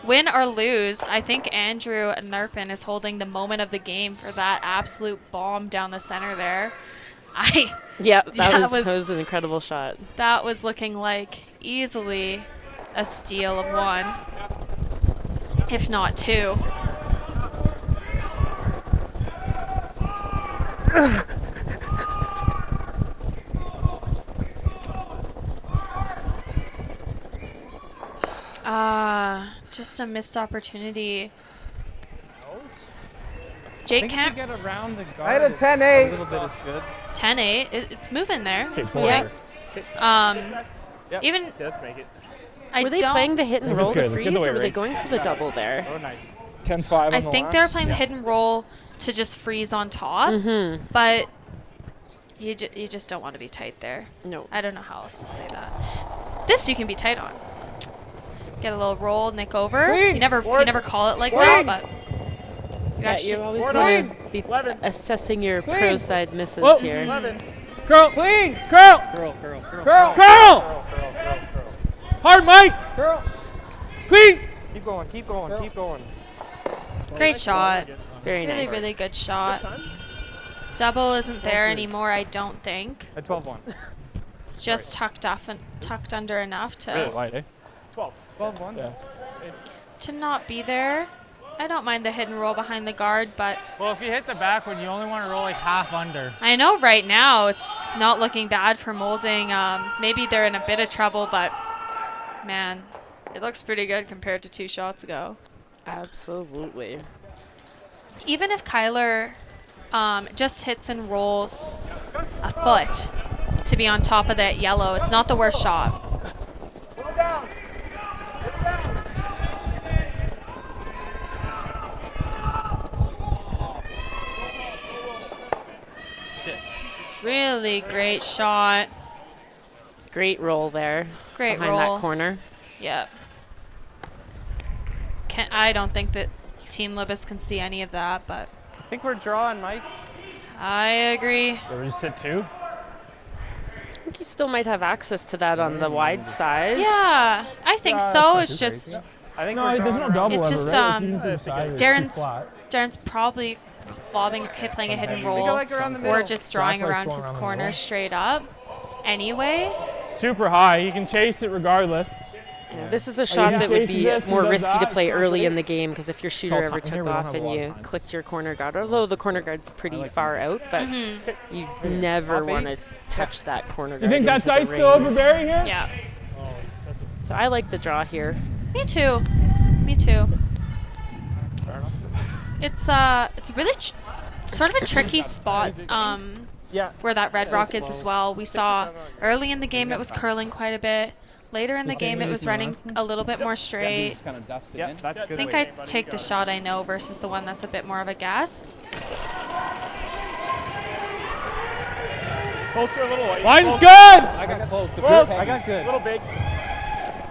[SPEAKER 6] Win or lose, I think Andrew Nerfin is holding the moment of the game for that absolute bomb down the center there.
[SPEAKER 7] Yeah, that was an incredible shot.
[SPEAKER 6] That was looking like easily a steal of 1, if not 2. Just a missed opportunity. Jake can't
[SPEAKER 10] get around the guard.
[SPEAKER 20] I had a 10-8.
[SPEAKER 10] A little bit is good.
[SPEAKER 6] 10-8. It's moving there. It's
[SPEAKER 10] Yeah.
[SPEAKER 6] moving. Even
[SPEAKER 20] Okay, let's make it.
[SPEAKER 7] Were they playing the hit and roll to freeze, or were they going for the double there?
[SPEAKER 20] Oh, nice.
[SPEAKER 10] 10-5.
[SPEAKER 6] I think they were playing the hit and roll to just freeze on top, but you just don't want to be tight there.
[SPEAKER 7] No.
[SPEAKER 6] I don't know how else to say that. This you can be tight on. Get a little roll, nick over.
[SPEAKER 10] Clean.
[SPEAKER 6] You never call it like
[SPEAKER 10] Clean.
[SPEAKER 6] that, but
[SPEAKER 7] You always
[SPEAKER 10] Board
[SPEAKER 7] want to be
[SPEAKER 20] 11.
[SPEAKER 7] assessing your
[SPEAKER 10] Clean.
[SPEAKER 7] pro side misses
[SPEAKER 9] Whoa.
[SPEAKER 7] here.
[SPEAKER 20] 11.
[SPEAKER 9] Curl!
[SPEAKER 10] Clean.
[SPEAKER 9] Curl!
[SPEAKER 10] Curl.
[SPEAKER 9] Curl! Hard, Mike!
[SPEAKER 10] Curl.
[SPEAKER 9] Clean!
[SPEAKER 20] Keep going, keep going, keep going.
[SPEAKER 6] great shot.
[SPEAKER 7] Very
[SPEAKER 6] Really,
[SPEAKER 7] nice.
[SPEAKER 6] really good shot. Double isn't there anymore, I don't think.
[SPEAKER 20] At 12-1.
[SPEAKER 6] It's just tucked under enough
[SPEAKER 10] Really
[SPEAKER 6] to
[SPEAKER 10] light, eh? 12. 12-1. Yeah.
[SPEAKER 6] not be there. I don't mind the hidden roll behind the guard, but
[SPEAKER 9] Well, if you hit the backward, you only want to roll like half under.
[SPEAKER 6] I know right now it's not looking bad for Moulding. Maybe they're in a bit of trouble, but man, it looks pretty good compared to 2 shots ago.
[SPEAKER 7] Absolutely.
[SPEAKER 6] Even if Kyler just hits and rolls a foot to be on top of that yellow, it's not the worst shot. Really great shot.
[SPEAKER 7] Great roll there.
[SPEAKER 6] Great
[SPEAKER 7] behind
[SPEAKER 6] roll.
[SPEAKER 7] that corner.
[SPEAKER 6] Yep. I don't think that Team Libbus can see any of that, but
[SPEAKER 20] I think we're drawing, Mike.
[SPEAKER 6] I agree.
[SPEAKER 9] Did we just hit 2?
[SPEAKER 7] I think you still might have access to that on the wide side.
[SPEAKER 6] Yeah, I think so. It's just
[SPEAKER 20] I think
[SPEAKER 9] No,
[SPEAKER 20] we're
[SPEAKER 9] there's
[SPEAKER 20] drawing
[SPEAKER 9] no double
[SPEAKER 6] It's
[SPEAKER 9] ever,
[SPEAKER 6] just,
[SPEAKER 9] right? If you move side, it's too
[SPEAKER 6] Darren's
[SPEAKER 9] flat.
[SPEAKER 6] probably playing a hidden
[SPEAKER 20] Go
[SPEAKER 6] roll
[SPEAKER 20] like around the
[SPEAKER 6] or
[SPEAKER 20] middle.
[SPEAKER 6] just drawing
[SPEAKER 9] Black light's
[SPEAKER 6] around
[SPEAKER 9] going
[SPEAKER 6] his
[SPEAKER 9] around the
[SPEAKER 6] corner
[SPEAKER 9] middle.
[SPEAKER 6] straight up anyway.
[SPEAKER 9] Super high. You can chase it regardless.
[SPEAKER 7] Yeah, this is a shot
[SPEAKER 9] he
[SPEAKER 7] that would
[SPEAKER 9] chases
[SPEAKER 7] be
[SPEAKER 9] this and
[SPEAKER 7] more
[SPEAKER 9] does
[SPEAKER 7] risky to
[SPEAKER 9] that,
[SPEAKER 7] play
[SPEAKER 9] it's
[SPEAKER 7] early
[SPEAKER 9] not
[SPEAKER 7] in the game, because if your shooter
[SPEAKER 9] Call
[SPEAKER 7] ever
[SPEAKER 9] time. Here
[SPEAKER 7] took
[SPEAKER 9] we don't
[SPEAKER 7] off
[SPEAKER 9] have a
[SPEAKER 7] and
[SPEAKER 9] lot of
[SPEAKER 7] you
[SPEAKER 9] time.
[SPEAKER 7] clicked your corner guard, although the corner guard's pretty far out, but you never want to touch that corner guard.
[SPEAKER 9] You think that's
[SPEAKER 7] into the
[SPEAKER 9] ice still over
[SPEAKER 7] rings.
[SPEAKER 9] Barry here?
[SPEAKER 6] Yeah.
[SPEAKER 7] So I like the draw here.
[SPEAKER 6] Me too. Me too. It's really sort of a tricky spot.
[SPEAKER 20] Yeah.
[SPEAKER 6] Where that red rock is as well. We saw early in the game it was curling quite a bit. Later in the game it was running a little bit more straight.
[SPEAKER 20] Yeah, that's
[SPEAKER 6] I
[SPEAKER 20] good.
[SPEAKER 6] think I'd take the shot I know versus the one that's a bit more of a guess.
[SPEAKER 20] Closer a little.
[SPEAKER 9] Line's good!
[SPEAKER 10] I got close.
[SPEAKER 20] Close.
[SPEAKER 10] I got good.
[SPEAKER 20] A little big.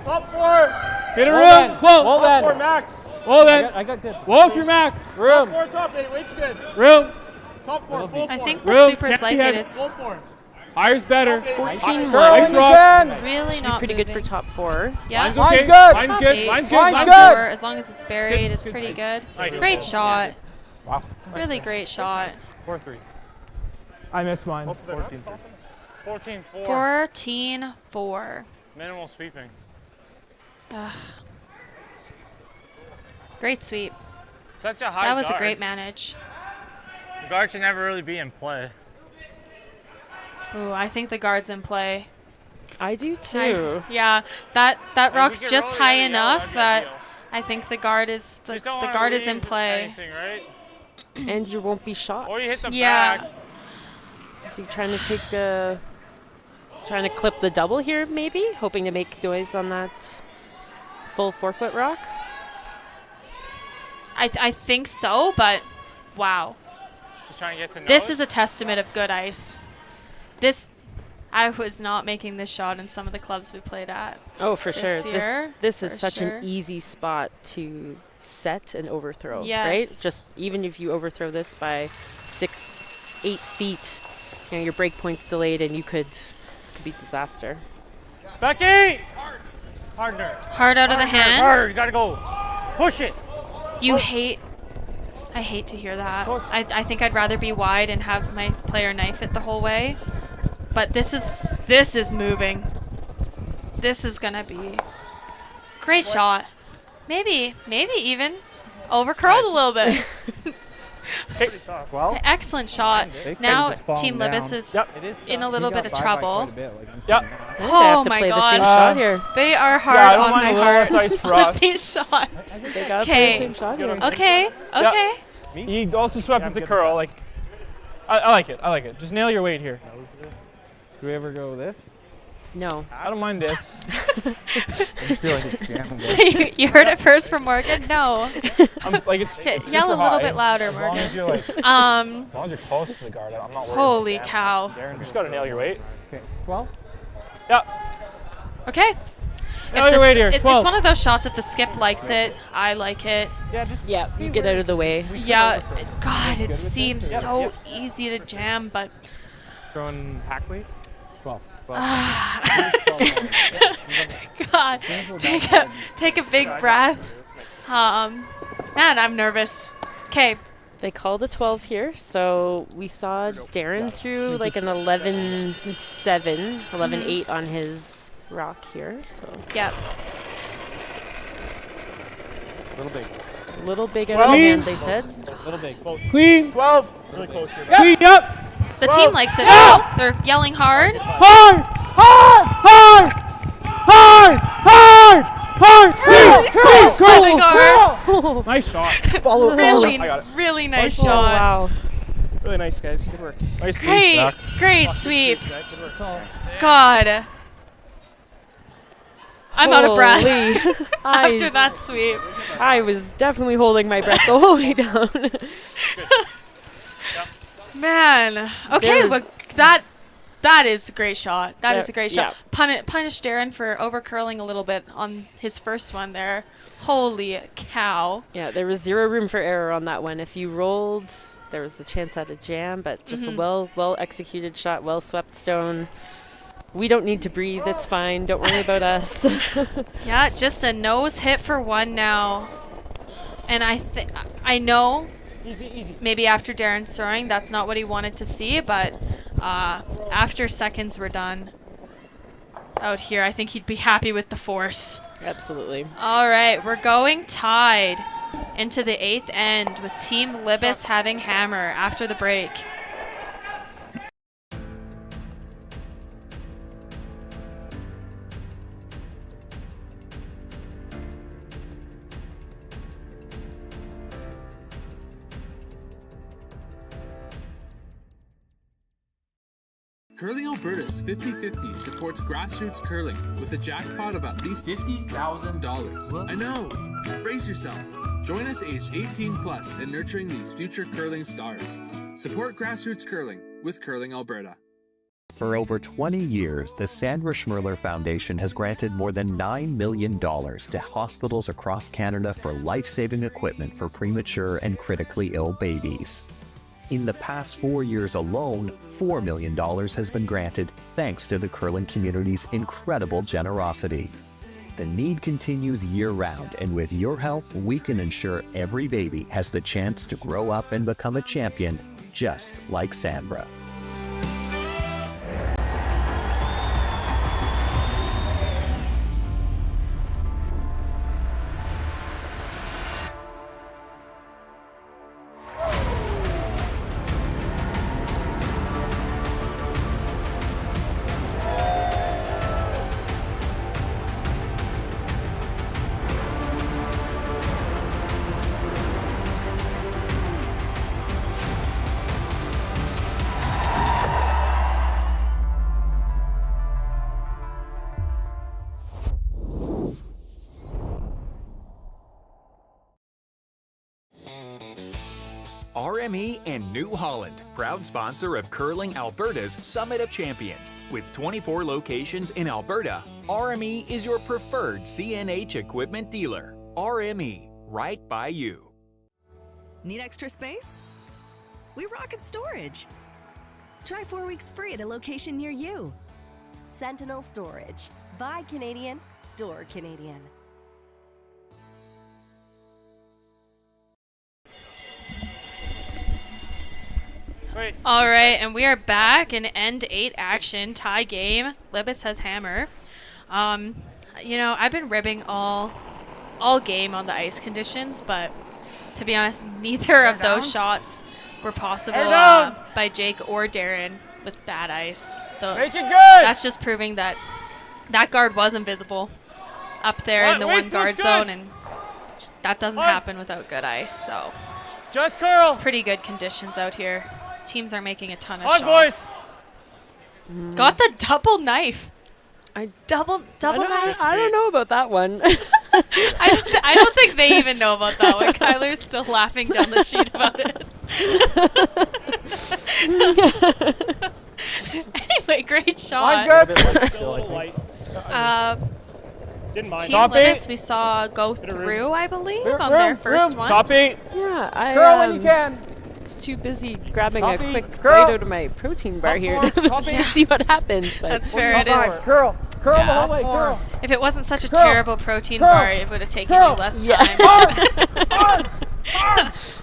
[SPEAKER 20] Top 4.
[SPEAKER 9] Hit a
[SPEAKER 10] Well
[SPEAKER 9] room, close.
[SPEAKER 10] Well
[SPEAKER 20] Top 4
[SPEAKER 10] then.
[SPEAKER 20] max.
[SPEAKER 9] Well then.
[SPEAKER 10] I got good.
[SPEAKER 9] Wolf your max.
[SPEAKER 10] Room.
[SPEAKER 20] Top 4, top 8. Weight's good.
[SPEAKER 9] Room.
[SPEAKER 20] Top 4, full 4.
[SPEAKER 6] I think the
[SPEAKER 9] Real
[SPEAKER 6] sweepers like
[SPEAKER 9] head.
[SPEAKER 6] it. It's
[SPEAKER 20] Full 4.
[SPEAKER 9] Higher's better.
[SPEAKER 7] 14
[SPEAKER 10] Curl
[SPEAKER 9] Nice
[SPEAKER 10] when you
[SPEAKER 9] rock.
[SPEAKER 10] can.
[SPEAKER 6] really
[SPEAKER 7] Should be
[SPEAKER 6] not
[SPEAKER 7] pretty good
[SPEAKER 6] moving.
[SPEAKER 7] for top 4.
[SPEAKER 6] Yeah.
[SPEAKER 9] Mine's
[SPEAKER 10] Mine's
[SPEAKER 9] okay.
[SPEAKER 10] good.
[SPEAKER 9] Mine's
[SPEAKER 6] Top
[SPEAKER 9] good.
[SPEAKER 6] 8,
[SPEAKER 9] Mine's good.
[SPEAKER 10] Mine's
[SPEAKER 9] Mine's
[SPEAKER 10] good.
[SPEAKER 6] 4, as long as it's buried, is pretty good. Great shot.
[SPEAKER 9] Wow.
[SPEAKER 6] Really great shot.
[SPEAKER 20] 4-3.
[SPEAKER 9] I missed mine.
[SPEAKER 20] 14-3.
[SPEAKER 9] 14-4.
[SPEAKER 6] 14-4.
[SPEAKER 9] Minimal sweeping.
[SPEAKER 6] Ugh. Great sweep.
[SPEAKER 9] Such a high
[SPEAKER 6] That was a great manage.
[SPEAKER 9] The guard should never really be in play.
[SPEAKER 6] Ooh, I think the guard's in play.
[SPEAKER 7] I do too.
[SPEAKER 6] Yeah, that rock's
[SPEAKER 9] could
[SPEAKER 6] just
[SPEAKER 9] roll
[SPEAKER 6] high
[SPEAKER 9] the other yellow,
[SPEAKER 6] enough
[SPEAKER 9] that'd be
[SPEAKER 6] that
[SPEAKER 9] ideal.
[SPEAKER 6] I think the guard is the
[SPEAKER 9] Just don't
[SPEAKER 6] guard
[SPEAKER 9] wanna
[SPEAKER 6] is in
[SPEAKER 9] leave
[SPEAKER 6] play.
[SPEAKER 9] anything, right?
[SPEAKER 7] And you won't be shot.
[SPEAKER 10] Or you hit the
[SPEAKER 6] Yeah.
[SPEAKER 10] back.
[SPEAKER 7] So you're trying to trying to clip the double here, maybe? Hoping to make noise on that full 4-foot rock?
[SPEAKER 6] I think so, but wow.
[SPEAKER 10] Just trying to get to know
[SPEAKER 6] This
[SPEAKER 10] it.
[SPEAKER 6] is a testament of good ice. I was not making this shot in some of the clubs we played at.
[SPEAKER 7] Oh, for sure.
[SPEAKER 6] Year,
[SPEAKER 7] This is
[SPEAKER 6] for
[SPEAKER 7] such
[SPEAKER 6] sure.
[SPEAKER 7] an easy spot to set and overthrow,
[SPEAKER 6] Yes.
[SPEAKER 7] right? Just even if you overthrow this by 6-8 feet, you know, your break point's delayed and you could be disaster.
[SPEAKER 10] Becky! Harder.
[SPEAKER 6] Hard out of the hand.
[SPEAKER 10] Hard, you gotta go. Push it.
[SPEAKER 6] I hate to hear that. I think I'd rather be wide and have my player knife it the whole way. But this is moving. This is gonna be great shot. Maybe even over curled a little bit.
[SPEAKER 10] Well,
[SPEAKER 6] excellent shot. Now Team Libbus is in a little bit of trouble. Oh my god. They are hard on my heart with these shots.
[SPEAKER 7] They gotta play the same shot here.
[SPEAKER 6] Okay.
[SPEAKER 10] He also swept at the curl. Like, I like it. I like it. Just nail your weight here.
[SPEAKER 20] Do we ever go this?
[SPEAKER 7] No.
[SPEAKER 10] I don't mind this.
[SPEAKER 20] I just feel like it's jamming.
[SPEAKER 6] You heard it first from Morgan? No.
[SPEAKER 10] Like it's
[SPEAKER 6] yell a little
[SPEAKER 10] high.
[SPEAKER 6] bit louder,
[SPEAKER 10] As long
[SPEAKER 6] Morgan.
[SPEAKER 10] as you're like,
[SPEAKER 6] as
[SPEAKER 10] as long as you're close to the guard, I'm not worried.
[SPEAKER 6] Holy cow.
[SPEAKER 10] You just gotta nail your weight.
[SPEAKER 20] Okay. 12?
[SPEAKER 10] Yeah.
[SPEAKER 6] Okay.
[SPEAKER 10] Nail your weight here.
[SPEAKER 6] It's
[SPEAKER 10] 12.
[SPEAKER 6] one of those shots. If the skip likes it, I like it.
[SPEAKER 7] Yeah, you get out of the way.
[SPEAKER 6] Yeah. God, it seems so easy to jam, but.
[SPEAKER 20] Throwing pack weight? 12.
[SPEAKER 6] God, take a big breath. Man, I'm nervous. Okay.
[SPEAKER 7] They called a 12 here, so we saw Darren through like an 11-7, 11-8 on his rock here. So
[SPEAKER 6] yep.
[SPEAKER 7] A little big out of the hand, they said.
[SPEAKER 20] Little big. Close.
[SPEAKER 10] Clean. 12.
[SPEAKER 20] Really close here.
[SPEAKER 10] Clean. Yep.
[SPEAKER 6] The team likes it now. They're yelling hard.
[SPEAKER 10] Hard! Hard! Hard! Hard! Hard! Nice shot.
[SPEAKER 20] Follow.
[SPEAKER 6] Really nice shot.
[SPEAKER 7] Wow.
[SPEAKER 20] Really nice, guys. Good work.
[SPEAKER 10] Nice
[SPEAKER 6] Great sweep. God. I'm out of breath after that sweep.
[SPEAKER 7] I was definitely holding my breath the whole way down.
[SPEAKER 6] Man. Okay, but that is a great shot. That is a great shot.
[SPEAKER 7] Yeah.
[SPEAKER 6] Punish Darren for over curling a little bit on his first one there. Holy cow.
[SPEAKER 7] Yeah, there was zero room for error on that one. If you rolled, there was a chance at a jam, but just a well executed shot, well swept stone. We don't need to breathe. It's fine. Don't worry about us.
[SPEAKER 6] Yeah, just a nose hit for one now. And I know maybe after Darren's throwing, that's not what he wanted to see, but after seconds were done out here, I think he'd be happy with the force.
[SPEAKER 7] Absolutely.
[SPEAKER 6] All right, we're going tied into the 8th end with Team Libbus having hammer after the break.
[SPEAKER 11] Curling Alberta's 50/50 supports grassroots curling with a jackpot of at least $50,000. I know! Brace yourself. Join us aged 18 plus in nurturing these future curling stars. Support grassroots curling with Curling Alberta.
[SPEAKER 19] For over 20 years, the Sandra Schmirler Foundation has granted more than $9 million to hospitals across Canada for life-saving equipment for premature and critically ill babies. In the past 4 years alone, $4 million has been granted thanks to the curling community's incredible generosity. The need continues year-round, and with your help, we can ensure every baby has the chance to grow up and become a champion, just like Sandra.
[SPEAKER 1] RME and New Holland, proud sponsor of Curling Alberta's Summit of Champions. With 24 locations in Alberta, RME is your preferred CNH equipment dealer. RME, right by you.
[SPEAKER 2] Need extra space? We rocket storage. Try 4 weeks free at a location near you.
[SPEAKER 3] Sentinel Storage. Buy Canadian, store Canadian.
[SPEAKER 6] All right, and we are back in end 8 action, tie game. Libbus has hammer. You know, I've been ribbing all game on the ice conditions, but to be honest, neither of those shots were possible by Jake or Darren with bad ice. Make it good! That's just proving that that guard was invisible up there in the one guard zone, and that doesn't happen without good ice. So
[SPEAKER 8] just curl.
[SPEAKER 6] It's pretty good conditions out here. Teams are making a ton of
[SPEAKER 8] on,
[SPEAKER 6] shots.
[SPEAKER 8] Boys.
[SPEAKER 6] Got the double knife. Double knife.
[SPEAKER 7] I don't know about that one.
[SPEAKER 6] I don't think they even know about that one. Kyler's still laughing down the sheet about it. Anyway, great shot.
[SPEAKER 8] Didn't mind.
[SPEAKER 6] Team Libbus, we saw go through, I believe, on their first one.
[SPEAKER 8] Copy.
[SPEAKER 7] Yeah, I
[SPEAKER 8] curl when you can.
[SPEAKER 7] Was too busy grabbing a quick bite out of my protein bar here to see what happened. But
[SPEAKER 6] that's fair. It is.
[SPEAKER 8] Curl the whole way. Curl.
[SPEAKER 6] If it wasn't such a terrible protein bar, it would have taken you less time.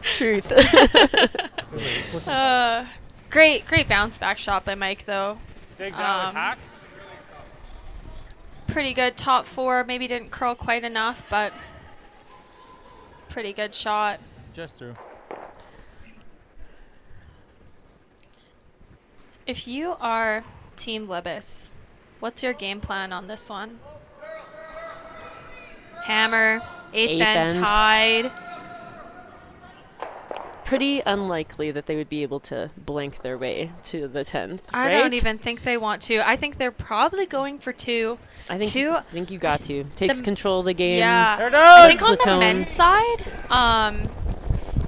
[SPEAKER 7] Truth.
[SPEAKER 6] Great bounce back shot by Mike, though.
[SPEAKER 8] Big down attack.
[SPEAKER 6] Pretty good top 4. Maybe didn't curl quite enough, but pretty good shot.
[SPEAKER 8] Just through.
[SPEAKER 6] If you are Team Libbus, what's your game plan on this one? Hammer, 8th end tied.
[SPEAKER 7] Pretty unlikely that they would be able to blank their way to the 10th.
[SPEAKER 6] I don't even think they want to. I think they're probably going for 2.
[SPEAKER 7] I think you got to. Takes control of the game.
[SPEAKER 6] Yeah.
[SPEAKER 8] There it is.
[SPEAKER 6] I think on the men's side,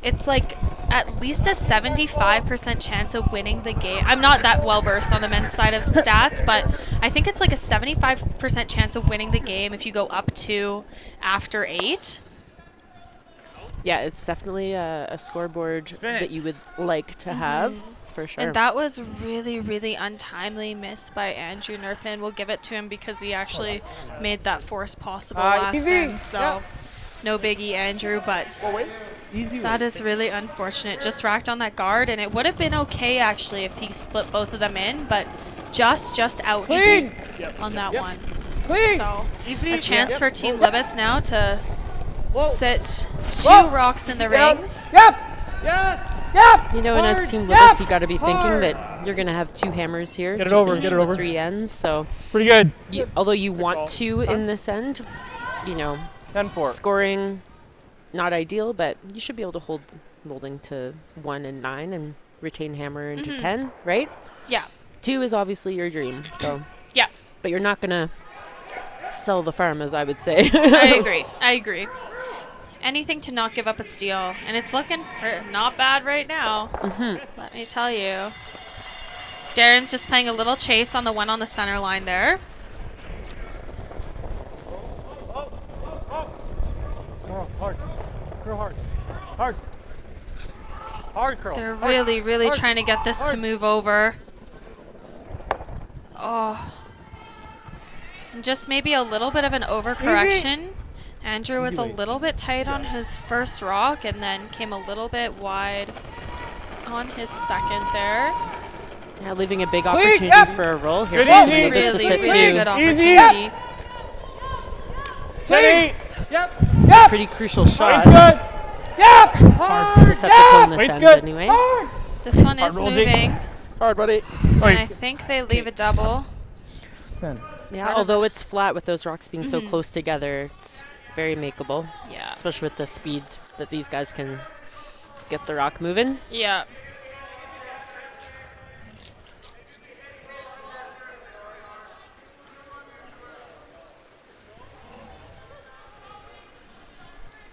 [SPEAKER 6] it's like at least a 75% chance of winning the game. I'm not that well versed on the men's side of stats, but I think it's like a 75% chance of winning the game if you go up 2 after 8.
[SPEAKER 7] Yeah, it's definitely a scoreboard that you would like to have, for sure.
[SPEAKER 6] And that was really, really untimely miss by Andrew Nerpin. We'll give it to him because he actually made that force possible last end. So no biggie, Andrew, but that is really unfortunate. Just racked on that guard, and it would have been okay, actually, if he split both of them in, but just out on that one. So a chance for Team Libbus now to sit 2 rocks in the rings.
[SPEAKER 7] You know, and as Team Libbus, you got to be thinking that you're going to have 2 hammers here.
[SPEAKER 8] Get it over.
[SPEAKER 7] 3 ends, so
[SPEAKER 8] pretty good.
[SPEAKER 7] Although you want 2 in this end, you know,
[SPEAKER 8] 10-4.
[SPEAKER 7] Scoring not ideal, but you should be able to hold Moulding to 1 and 9 and retain hammer into 10, right?
[SPEAKER 6] Yeah.
[SPEAKER 7] 2 is obviously your dream, so.
[SPEAKER 6] Yeah.
[SPEAKER 7] But you're not going to sell the farm, as I would say.
[SPEAKER 6] I agree. Anything to not give up a steal, and it's looking not bad right now. Let me tell you. Darren's just playing a little chase on the one on the center line there.
[SPEAKER 8] Hard. Curl hard. Hard curl.
[SPEAKER 6] They're really trying to get this to move over. Oh. And just maybe a little bit of an overcorrection. Andrew was a little bit tight on his first rock and then came a little bit wide on his second there.
[SPEAKER 7] Yeah, leaving a big opportunity for a roll here.
[SPEAKER 6] Really good opportunity.
[SPEAKER 7] Pretty crucial shot.
[SPEAKER 8] Good.
[SPEAKER 7] Hard to set the tone this end anyway.
[SPEAKER 6] This one is moving.
[SPEAKER 14] Hard, buddy.
[SPEAKER 6] And I think they leave a double.
[SPEAKER 7] Yeah, although it's flat with those rocks being so close together, it's very makeable.
[SPEAKER 6] Yeah.
[SPEAKER 7] Especially with the speed that these guys can get the rock moving.
[SPEAKER 6] Yeah.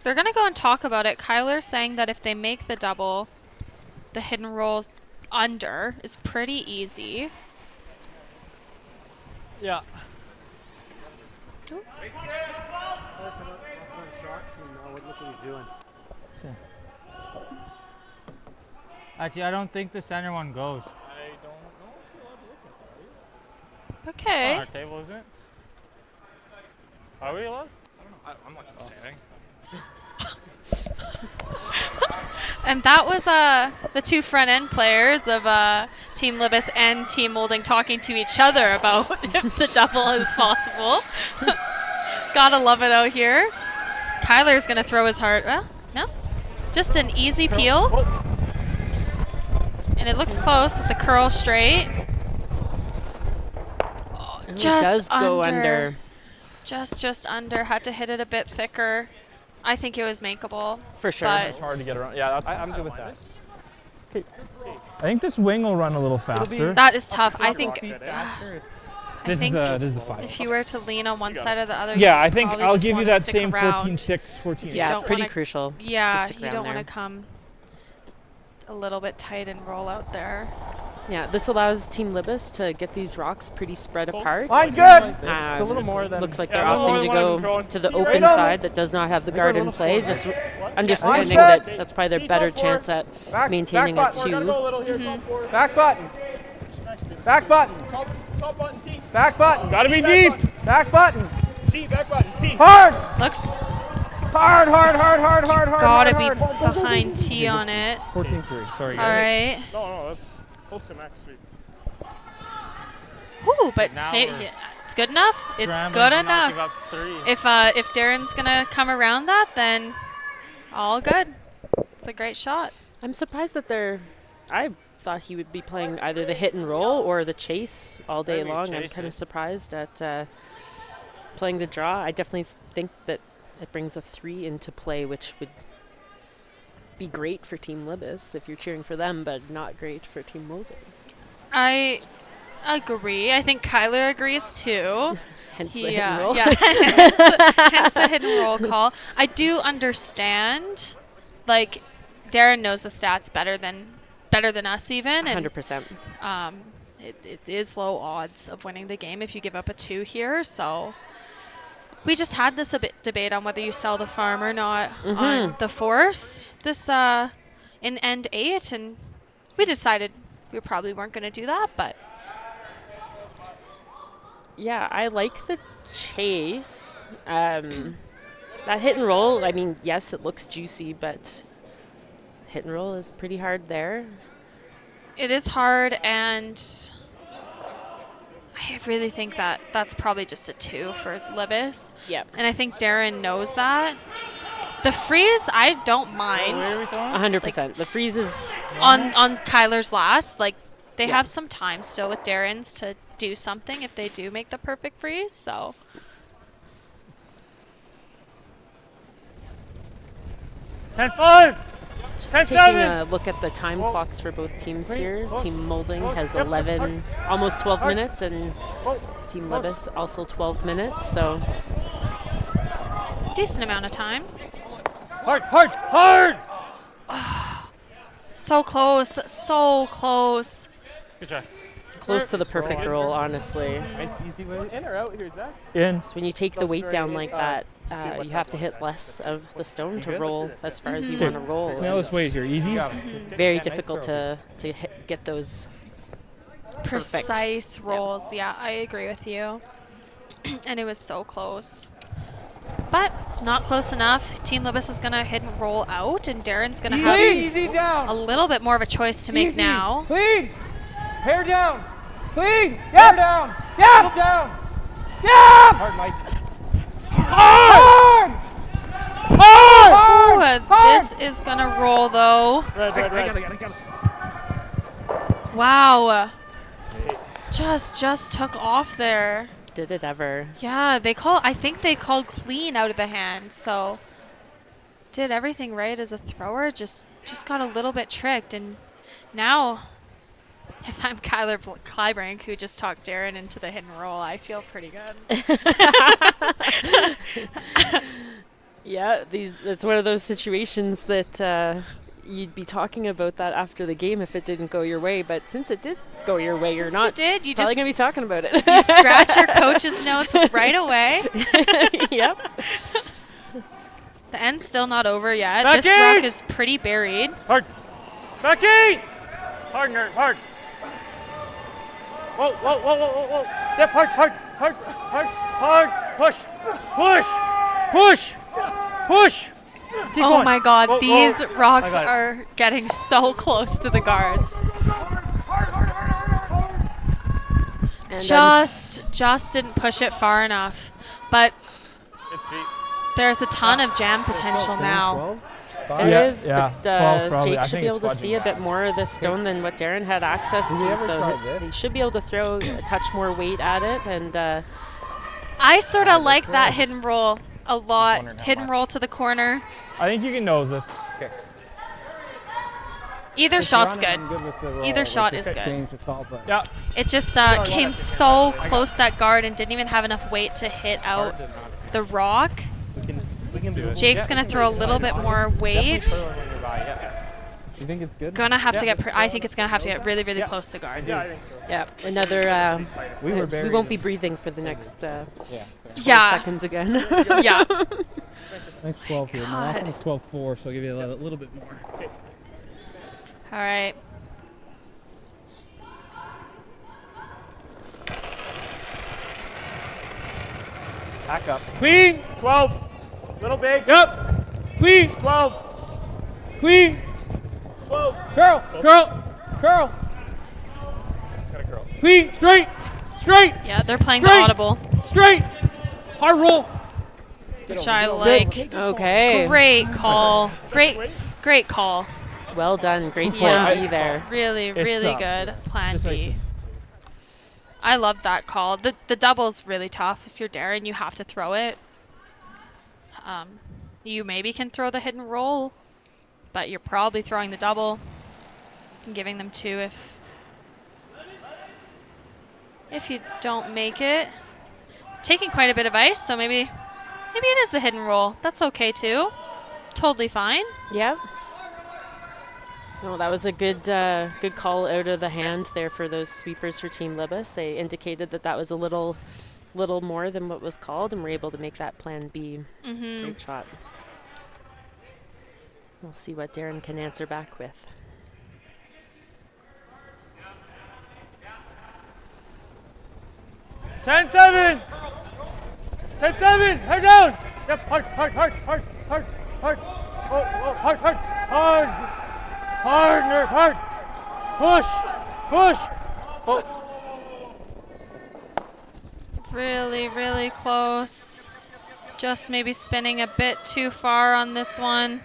[SPEAKER 6] They're going to go and talk about it. Kyler's saying that if they make the double, the hidden rolls under is pretty easy.
[SPEAKER 9] Yeah.
[SPEAKER 10] Look what he's doing. Actually, I don't think the center one goes.
[SPEAKER 20] I don't know if you're allowed to look at that.
[SPEAKER 6] Okay.
[SPEAKER 20] It's on our table, isn't it? Are we allowed? I don't know. I'm not going to say anything.
[SPEAKER 6] And that was the two front end players of Team Libbus and Team Moulding talking to each other about if the double is possible. Gotta love it out here. Kyler's gonna throw his heart. Well, no, just an easy peel, and it looks close with the curl straight. Oh, just
[SPEAKER 7] go under.
[SPEAKER 6] Just under. Had to hit it a bit thicker. I think it was makeable.
[SPEAKER 7] For sure.
[SPEAKER 9] It's hard to get around. Yeah,
[SPEAKER 20] I'm good with that.
[SPEAKER 9] Okay. I think this wing will run a little faster.
[SPEAKER 6] That is tough. I think.
[SPEAKER 9] This is the 5.
[SPEAKER 6] If you were to lean on one side or the other,
[SPEAKER 9] yeah, I think
[SPEAKER 6] probably
[SPEAKER 9] I'll
[SPEAKER 6] just
[SPEAKER 9] give you
[SPEAKER 6] wanna
[SPEAKER 9] that
[SPEAKER 6] stick
[SPEAKER 9] same
[SPEAKER 6] around.
[SPEAKER 9] 14-6, 14.
[SPEAKER 7] Yeah,
[SPEAKER 6] Don't
[SPEAKER 7] it's pretty
[SPEAKER 6] wanna-
[SPEAKER 7] crucial.
[SPEAKER 6] Yeah,
[SPEAKER 7] to stick
[SPEAKER 6] you don't
[SPEAKER 7] around
[SPEAKER 6] want to
[SPEAKER 7] there.
[SPEAKER 6] come a little bit tight and roll out there.
[SPEAKER 7] Yeah, this allows Team Libbus to get these rocks pretty spread apart.
[SPEAKER 10] Mine's good!
[SPEAKER 20] It's a little more than...
[SPEAKER 7] Looks like
[SPEAKER 20] Yeah,
[SPEAKER 7] they're
[SPEAKER 20] a little
[SPEAKER 7] opting to
[SPEAKER 20] more than
[SPEAKER 7] go
[SPEAKER 20] one
[SPEAKER 7] to the
[SPEAKER 20] control.
[SPEAKER 7] open
[SPEAKER 20] Right on
[SPEAKER 7] side that does not have the
[SPEAKER 20] They got
[SPEAKER 7] guard
[SPEAKER 20] a
[SPEAKER 7] in
[SPEAKER 20] little
[SPEAKER 7] play,
[SPEAKER 20] slower.
[SPEAKER 7] just
[SPEAKER 20] What?
[SPEAKER 7] understanding
[SPEAKER 20] Yeah.
[SPEAKER 7] that that's probably their
[SPEAKER 20] T
[SPEAKER 7] better
[SPEAKER 20] top forward.
[SPEAKER 7] chance at
[SPEAKER 10] Back-
[SPEAKER 7] maintaining
[SPEAKER 10] back
[SPEAKER 7] a
[SPEAKER 10] button.
[SPEAKER 20] We're going to go a
[SPEAKER 7] 2.
[SPEAKER 20] little here, top forward.
[SPEAKER 10] Back button. Back button.
[SPEAKER 20] Top button, T.
[SPEAKER 10] Back button.
[SPEAKER 9] Gotta be
[SPEAKER 20] Back
[SPEAKER 9] deep.
[SPEAKER 20] button.
[SPEAKER 10] Back button.
[SPEAKER 20] T, back button, T.
[SPEAKER 10] Hard.
[SPEAKER 6] Looks
[SPEAKER 10] Hard.
[SPEAKER 6] gotta be
[SPEAKER 10] hard.
[SPEAKER 6] behind T on it.
[SPEAKER 9] 14-3. Sorry,
[SPEAKER 6] All
[SPEAKER 9] guys.
[SPEAKER 6] right.
[SPEAKER 20] No, that's close to max speed.
[SPEAKER 6] Whew, but
[SPEAKER 20] Now
[SPEAKER 6] hey,
[SPEAKER 20] we're
[SPEAKER 6] yeah, it's good enough. It's
[SPEAKER 20] scrambling
[SPEAKER 6] good
[SPEAKER 20] to not
[SPEAKER 6] enough.
[SPEAKER 20] give up 3.
[SPEAKER 6] If Darren's gonna come around that, then all good. It's a great shot.
[SPEAKER 7] I'm surprised that I thought he would be playing either the hit and roll or the chase all day
[SPEAKER 20] Maybe
[SPEAKER 7] long. I'm
[SPEAKER 20] chase
[SPEAKER 7] kind
[SPEAKER 20] it.
[SPEAKER 7] of surprised at playing the draw. I definitely think that it brings a 3 into play, which would be great for Team Libbus if you're cheering for them, but not great for Team Moulding.
[SPEAKER 6] I agree. I think Kyler agrees too.
[SPEAKER 7] Hence the hit and roll.
[SPEAKER 6] Yeah, hence the hit and roll call. I do understand, like, Darren knows the stats better than us even. And,
[SPEAKER 7] 100%.
[SPEAKER 6] It is low odds of winning the game if you give up a 2 here, so we just had this debate on whether you sell the farm or not on the force this in end 8, and we decided we probably weren't going to do that, but
[SPEAKER 7] Yeah, I like the chase. That hit and roll, I mean, yes, it looks juicy, but hit and roll is pretty hard there.
[SPEAKER 6] it is hard, and I really think that that's probably just a 2 for Libbus.
[SPEAKER 7] Yep.
[SPEAKER 6] And I think Darren knows that. The freeze, I don't mind.
[SPEAKER 7] 100%. The freeze is
[SPEAKER 6] On Kyler's last, like, they
[SPEAKER 7] Yeah.
[SPEAKER 6] have some time still with Darren's to do something if they do make the perfect freeze, so.
[SPEAKER 9] 10-5.
[SPEAKER 7] just
[SPEAKER 9] 10-7.
[SPEAKER 7] taking a look at the time clocks for both teams here. Team Moulding has 11, almost 12 minutes, and Team Libbus also 12 minutes, so
[SPEAKER 6] Decent amount of time.
[SPEAKER 10] Hard.
[SPEAKER 6] So close, so close.
[SPEAKER 20] Good try.
[SPEAKER 7] close to the perfect roll, honestly.
[SPEAKER 10] Nice, easy way. In or out here, Zach?
[SPEAKER 9] In.
[SPEAKER 7] So when you take the weight down like that, you have to hit less of the stone to roll as far as you want to roll.
[SPEAKER 9] Now let's wait here. Easy.
[SPEAKER 7] Very difficult to get those perfect.
[SPEAKER 6] Precise rolls. Yeah, I agree with you. And it was so close. But not close enough. Team Libbus is going to hit and roll out, and Darren's going to have
[SPEAKER 10] Easy down.
[SPEAKER 6] a little bit more of a choice to make
[SPEAKER 10] Easy.
[SPEAKER 6] now.
[SPEAKER 10] Clean. Hair down. Clean. Hair down. Yeah. Down. Yeah. Hard, Mike. Hard.
[SPEAKER 6] Ooh, this is going to roll, though.
[SPEAKER 20] Red.
[SPEAKER 6] Wow. Just took off there.
[SPEAKER 7] Did it ever?
[SPEAKER 6] Yeah, I think they called clean out of the hand, so did everything right as a thrower, just got a little bit tricked, and now if I'm Kyler Clybrink, who just talked Darren into the hit and roll, I feel pretty good.
[SPEAKER 7] Yeah, it's one of those situations that you'd be talking about that after the game if it didn't go your way. But since it did go your way, you're not
[SPEAKER 6] you
[SPEAKER 7] probably going to be talking about it.
[SPEAKER 6] You scratch your coach's notes right away.
[SPEAKER 7] Yep.
[SPEAKER 6] The end's still not over yet.
[SPEAKER 8] Becky!
[SPEAKER 6] This rock is pretty buried.
[SPEAKER 8] Hard. Becky! Hard, nerd, hard. Whoa, whoa, whoa, whoa, whoa, whoa. Yep, hard, hard, hard, hard, hard. Push, push, push, push. Keep
[SPEAKER 6] Oh
[SPEAKER 8] going.
[SPEAKER 6] my god,
[SPEAKER 8] Whoa,
[SPEAKER 6] these
[SPEAKER 8] whoa.
[SPEAKER 6] rocks
[SPEAKER 8] I got it.
[SPEAKER 6] are getting so close to the guards.
[SPEAKER 7] And
[SPEAKER 6] Just didn't push it far enough. But there's a ton of jam potential now.
[SPEAKER 7] There is,
[SPEAKER 8] yeah,
[SPEAKER 7] but
[SPEAKER 8] 12 probably.
[SPEAKER 7] Jake
[SPEAKER 8] I
[SPEAKER 7] should
[SPEAKER 8] think
[SPEAKER 7] be
[SPEAKER 8] it's
[SPEAKER 7] able to see a bit more of the stone than what Darren had access
[SPEAKER 8] Did we
[SPEAKER 7] to,
[SPEAKER 8] ever
[SPEAKER 7] so
[SPEAKER 8] try this?
[SPEAKER 7] he should be able to throw a touch more weight at it. And
[SPEAKER 6] I sort of like that hidden roll a lot. Hidden roll to the corner.
[SPEAKER 8] I think you can nose this. Okay.
[SPEAKER 6] Either shot's good. Either shot is good.
[SPEAKER 8] Yeah.
[SPEAKER 6] It just came so close to that guard and didn't even have enough weight to hit out the rock.
[SPEAKER 8] We can do it.
[SPEAKER 6] Jake's gonna throw a little bit more weight.
[SPEAKER 8] You think it's good?
[SPEAKER 6] Gonna have to get. I think it's gonna have to get really, really close to the guard.
[SPEAKER 8] Yeah, I think so.
[SPEAKER 7] yeah, another.
[SPEAKER 8] We
[SPEAKER 7] won't be breathing for the next 12
[SPEAKER 6] Yeah.
[SPEAKER 7] seconds again.
[SPEAKER 6] Yeah.
[SPEAKER 8] Nice 12 here. My last one was 12-4, so I'll give you a little bit more. Okay.
[SPEAKER 6] All right.
[SPEAKER 8] Back up. Clean. 12. Little big. Yep. Clean. 12. Clean. 12. Curl. Curl. Curl. Got a curl. Clean. Straight. Straight.
[SPEAKER 6] Yeah, they're playing
[SPEAKER 8] Straight.
[SPEAKER 6] the audible,
[SPEAKER 8] Straight. Hard roll.
[SPEAKER 6] which I like.
[SPEAKER 7] Okay.
[SPEAKER 6] Great call. Great call.
[SPEAKER 7] Well done. Great
[SPEAKER 6] Yeah.
[SPEAKER 7] plan B there.
[SPEAKER 6] Really, really good plan B. I love that call. The double's really tough. If you're Darren, you have to throw it. You maybe can throw the hidden roll, but you're probably throwing the double and giving them 2 if you don't make it. Taking quite a bit of ice, so maybe it is the hidden roll. That's okay too. Totally fine.
[SPEAKER 7] Yeah. No, that was a good call out of the hand there for those sweepers for Team Libbus. They indicated that was a little more than what was called, and were able to make that plan B. Great shot. We'll see what Darren can answer back with.
[SPEAKER 8] Ten 7. 10-7. Head down. Yep. Hard. Hard. Hard. Hard. Hard. Hard. Oh, oh, hard. Hard. Hard. Hard. Nerd. Hard. Push. Push. Oh.
[SPEAKER 6] Really, really close. Just maybe spinning a bit too far on this one.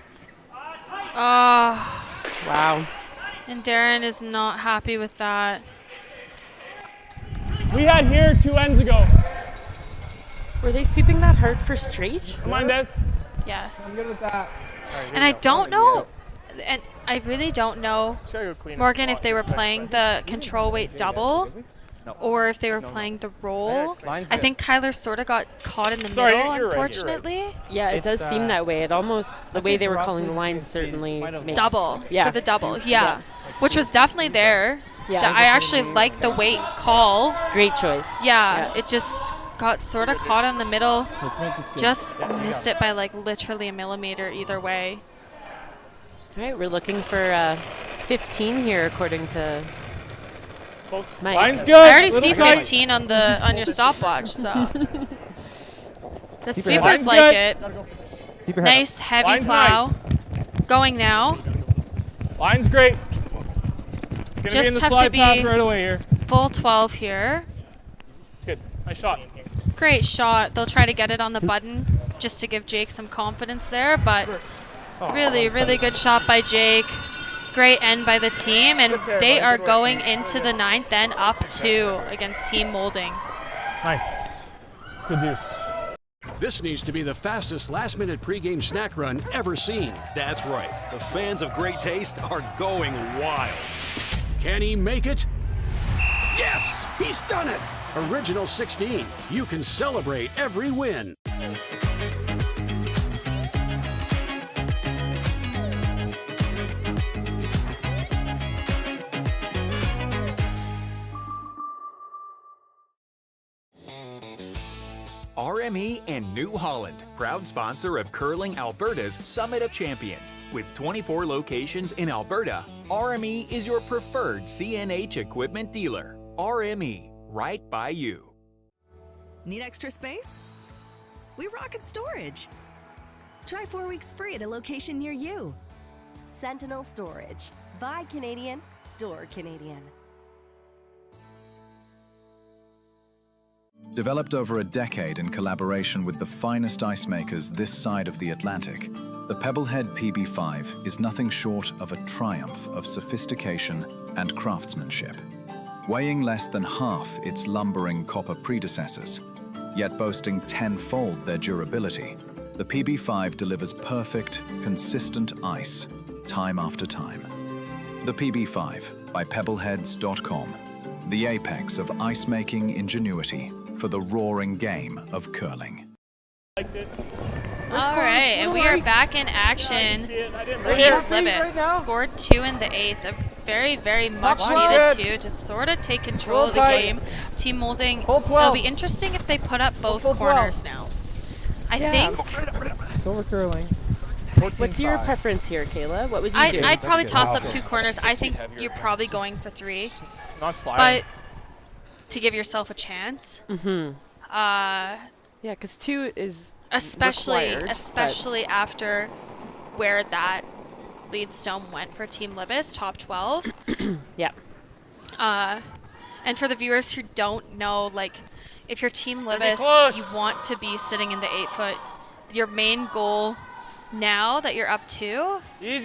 [SPEAKER 6] Oh.
[SPEAKER 7] Wow.
[SPEAKER 6] And Darren is not happy with that.
[SPEAKER 8] We had here 2 ends ago.
[SPEAKER 7] Were they sweeping that hard for straight?
[SPEAKER 8] Come on, Des.
[SPEAKER 6] Yes.
[SPEAKER 8] I'm good with that.
[SPEAKER 6] And I don't know, and I really don't know, Morgan, if they were playing the control weight double or if they were playing the roll. I think Kyler sort of got caught in the middle, unfortunately.
[SPEAKER 7] Yeah, it does seem that way. It almost, the way they were calling the line certainly makes
[SPEAKER 6] double.
[SPEAKER 7] Yeah.
[SPEAKER 6] For the double, yeah. Which was definitely there.
[SPEAKER 7] Yeah.
[SPEAKER 6] I actually like the weight call.
[SPEAKER 7] Great choice.
[SPEAKER 6] Yeah, it just got sort of caught in the middle. Just missed it by like literally a millimeter either way.
[SPEAKER 7] All right, we're looking for 15 here according to Mike.
[SPEAKER 8] Line's good.
[SPEAKER 6] I already see 15 on your stopwatch, so the sweepers like it. Nice heavy
[SPEAKER 8] Line's
[SPEAKER 6] plow.
[SPEAKER 8] nice.
[SPEAKER 6] Going now.
[SPEAKER 8] Line's great. Gonna
[SPEAKER 6] Just
[SPEAKER 8] be in the
[SPEAKER 6] have
[SPEAKER 8] slide
[SPEAKER 6] to be
[SPEAKER 8] path right away here.
[SPEAKER 6] Full 12 here.
[SPEAKER 8] Good. Nice shot.
[SPEAKER 6] Great shot. They'll try to get it on the button just to give Jake some confidence there, but really, really good shot by Jake. Great end by the team, and they are going into the 9th then up 2 against Team Moulding.
[SPEAKER 8] Nice. It's good use.
[SPEAKER 15] This needs to be the fastest last-minute pregame snack run ever seen.
[SPEAKER 16] That's right. The fans of great taste are going wild.
[SPEAKER 15] Can he make it? Yes, he's done it. Original 16. You can celebrate every win.
[SPEAKER 1] RME and New Holland, proud sponsor of Curling Alberta's Summit of Champions. With 24 locations in Alberta, RME is your preferred CNH equipment dealer. RME, right by you.
[SPEAKER 2] Need extra space? We rocket storage. Try 4 weeks free at a location near you.
[SPEAKER 3] Sentinel Storage. Buy Canadian, store Canadian.
[SPEAKER 17] Developed over a decade in collaboration with the finest ice makers this side of the Atlantic, the Pebblehead PB5 is nothing short of a triumph of sophistication and craftsmanship. Weighing less than half its lumbering copper predecessors, yet boasting tenfold their durability, the PB5 delivers perfect, consistent ice, time after time. The PB5 by pebbleheads.com, the apex of ice-making ingenuity for the roaring game of curling.
[SPEAKER 6] All right, and we are back in action. Team Libbus scored 2 in the 8th. A very, very much needed 2 to sort of take control of the game. Team Moulding, it'll be interesting if they put up both corners now. I think.
[SPEAKER 9] Silver curling.
[SPEAKER 7] What's your preference here, Kayla? What would you do?
[SPEAKER 6] I'd probably toss up 2 corners. I think you're probably going for 3.
[SPEAKER 20] Not sliding.
[SPEAKER 6] But to give yourself a chance.
[SPEAKER 7] Mm-hmm. Yeah, because 2 is especially after where that lead stone went for Team Libbus, top 12. Yeah.
[SPEAKER 6] And for the viewers who don't know, like, if you're Team Libbus, you want to be sitting in the 8-foot. Your main goal now that you're up 2 is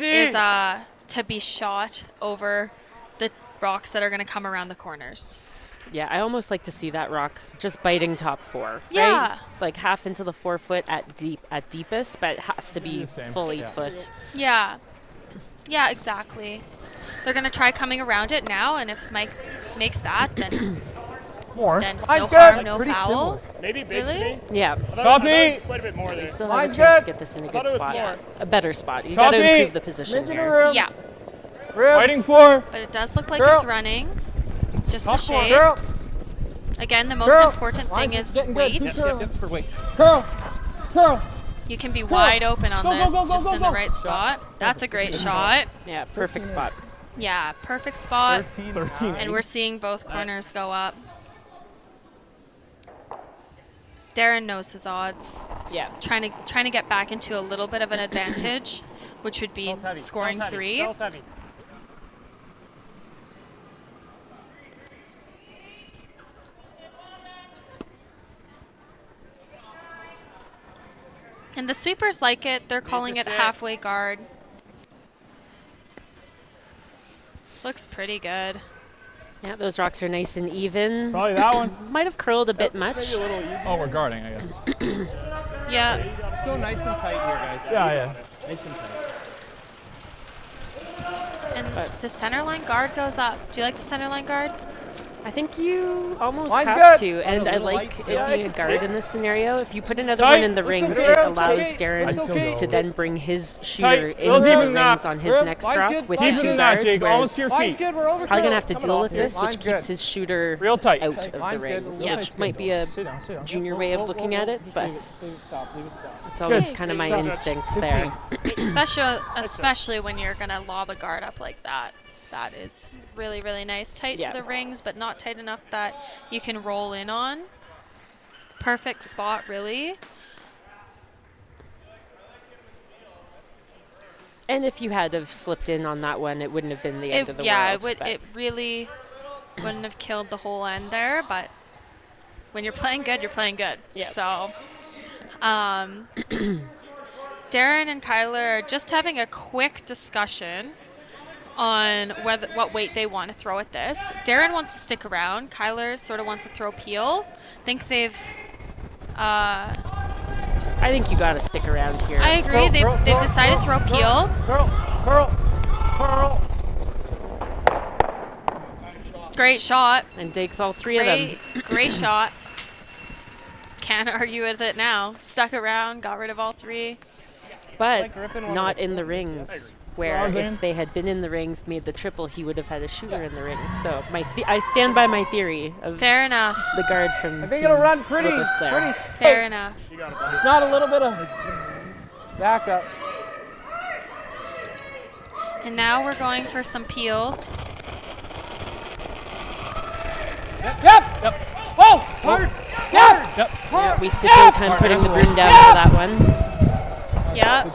[SPEAKER 6] to be shot over the rocks that are going to come around the corners.
[SPEAKER 7] Yeah, I almost like to see that rock just biting top 4.
[SPEAKER 6] Yeah.
[SPEAKER 7] Right? Like half into the 4 foot at deepest, but it has to be full 8 foot.
[SPEAKER 6] Yeah. Yeah, exactly. They're going to try coming around it now, and if Mike makes that, then then no harm, no foul.
[SPEAKER 20] Maybe big to me.
[SPEAKER 7] Yeah.
[SPEAKER 20] Copy. Quite a bit more there.
[SPEAKER 7] We still have a chance to get this in a good spot. Yeah. A better spot. You got to improve the position here.
[SPEAKER 6] Yeah.
[SPEAKER 9] Fighting for.
[SPEAKER 6] But it does look like it's running. Just a shade. Again, the most important thing is weight.
[SPEAKER 9] For weight. Curl.
[SPEAKER 6] You can be wide open on this, just in the right spot. That's a great shot.
[SPEAKER 7] Yeah, perfect spot.
[SPEAKER 6] Yeah, perfect spot.
[SPEAKER 9] 13.
[SPEAKER 6] And we're seeing both corners go up. Darren knows his odds.
[SPEAKER 7] Yeah.
[SPEAKER 6] Trying to get back into a little bit of an advantage, which would be scoring 3. And the sweepers like it. They're calling it halfway guard. Looks pretty good.
[SPEAKER 7] Yeah, those rocks are nice and even.
[SPEAKER 9] Probably that one.
[SPEAKER 7] Might have curled a bit much.
[SPEAKER 9] Oh, we're guarding, I guess.
[SPEAKER 6] Yeah.
[SPEAKER 10] Let's go nice and tight here, guys.
[SPEAKER 9] Yeah.
[SPEAKER 10] Nice and tight.
[SPEAKER 6] And the center line guard goes up. Do you like the center line guard?
[SPEAKER 7] I think you almost
[SPEAKER 10] Mine's
[SPEAKER 7] have
[SPEAKER 10] good.
[SPEAKER 7] to, and I like it being a guard in this scenario. If you put another
[SPEAKER 9] Tight.
[SPEAKER 7] one in the rings,
[SPEAKER 10] okay.
[SPEAKER 7] it allows
[SPEAKER 10] Okay.
[SPEAKER 7] Darren to then bring his shooter
[SPEAKER 9] Tight.
[SPEAKER 7] into the
[SPEAKER 9] Deepen that.
[SPEAKER 7] rings on his next
[SPEAKER 10] Mine's
[SPEAKER 7] rock
[SPEAKER 10] good.
[SPEAKER 7] with
[SPEAKER 10] Mine's
[SPEAKER 7] the
[SPEAKER 10] good.
[SPEAKER 7] 2 guards,
[SPEAKER 9] Jake,
[SPEAKER 7] whereas
[SPEAKER 9] almost to your
[SPEAKER 10] Mine's
[SPEAKER 9] feet.
[SPEAKER 10] good. We're over.
[SPEAKER 7] probably going to have to
[SPEAKER 10] Coming
[SPEAKER 7] deal
[SPEAKER 10] off
[SPEAKER 7] with
[SPEAKER 10] here.
[SPEAKER 7] this, which
[SPEAKER 10] Mine's
[SPEAKER 7] keeps
[SPEAKER 10] good.
[SPEAKER 7] his shooter
[SPEAKER 9] Real tight.
[SPEAKER 7] out of
[SPEAKER 10] Mine's
[SPEAKER 7] the
[SPEAKER 10] good.
[SPEAKER 7] rings,
[SPEAKER 10] Yeah.
[SPEAKER 7] which might be a
[SPEAKER 9] Sit down.
[SPEAKER 7] junior way of looking at it, but
[SPEAKER 10] Leave it stop.
[SPEAKER 7] it's always kind of my instinct there.
[SPEAKER 6] Especially when you're gonna lob a guard up like that. That is really, really nice. Tight to the rings, but not tight enough that you can roll in on. Perfect spot, really.
[SPEAKER 7] And if you had have slipped in on that one, it wouldn't have been the end of the world.
[SPEAKER 6] It really wouldn't have killed the whole end there, but when you're playing good, you're playing good.
[SPEAKER 7] Yeah.
[SPEAKER 6] So, Darren and Kyler are just having a quick discussion on what weight they want to throw at this. Darren wants to stick around. Kyler sort of wants to throw peel. I think they've.
[SPEAKER 7] I think you got to stick around here.
[SPEAKER 6] I agree. They've decided to throw peel.
[SPEAKER 9] Curl.
[SPEAKER 6] Great shot.
[SPEAKER 7] And takes all 3 of them.
[SPEAKER 6] Great shot. Can't argue with it now. Stuck around, got rid of all 3.
[SPEAKER 7] But not in the rings. where if they had been in the rings, made the triple, he would have had a shooter in the rings. So I stand by my theory of
[SPEAKER 6] fair enough.
[SPEAKER 7] The guard from
[SPEAKER 10] I think it'll run pretty straight.
[SPEAKER 6] Fair enough.
[SPEAKER 10] Not a little bit of backup.
[SPEAKER 6] And now we're going for some peels.
[SPEAKER 10] Yep. Whoa! Hard! Yep.
[SPEAKER 7] Yeah, wasted no time putting the broom down for that one.
[SPEAKER 6] Yep.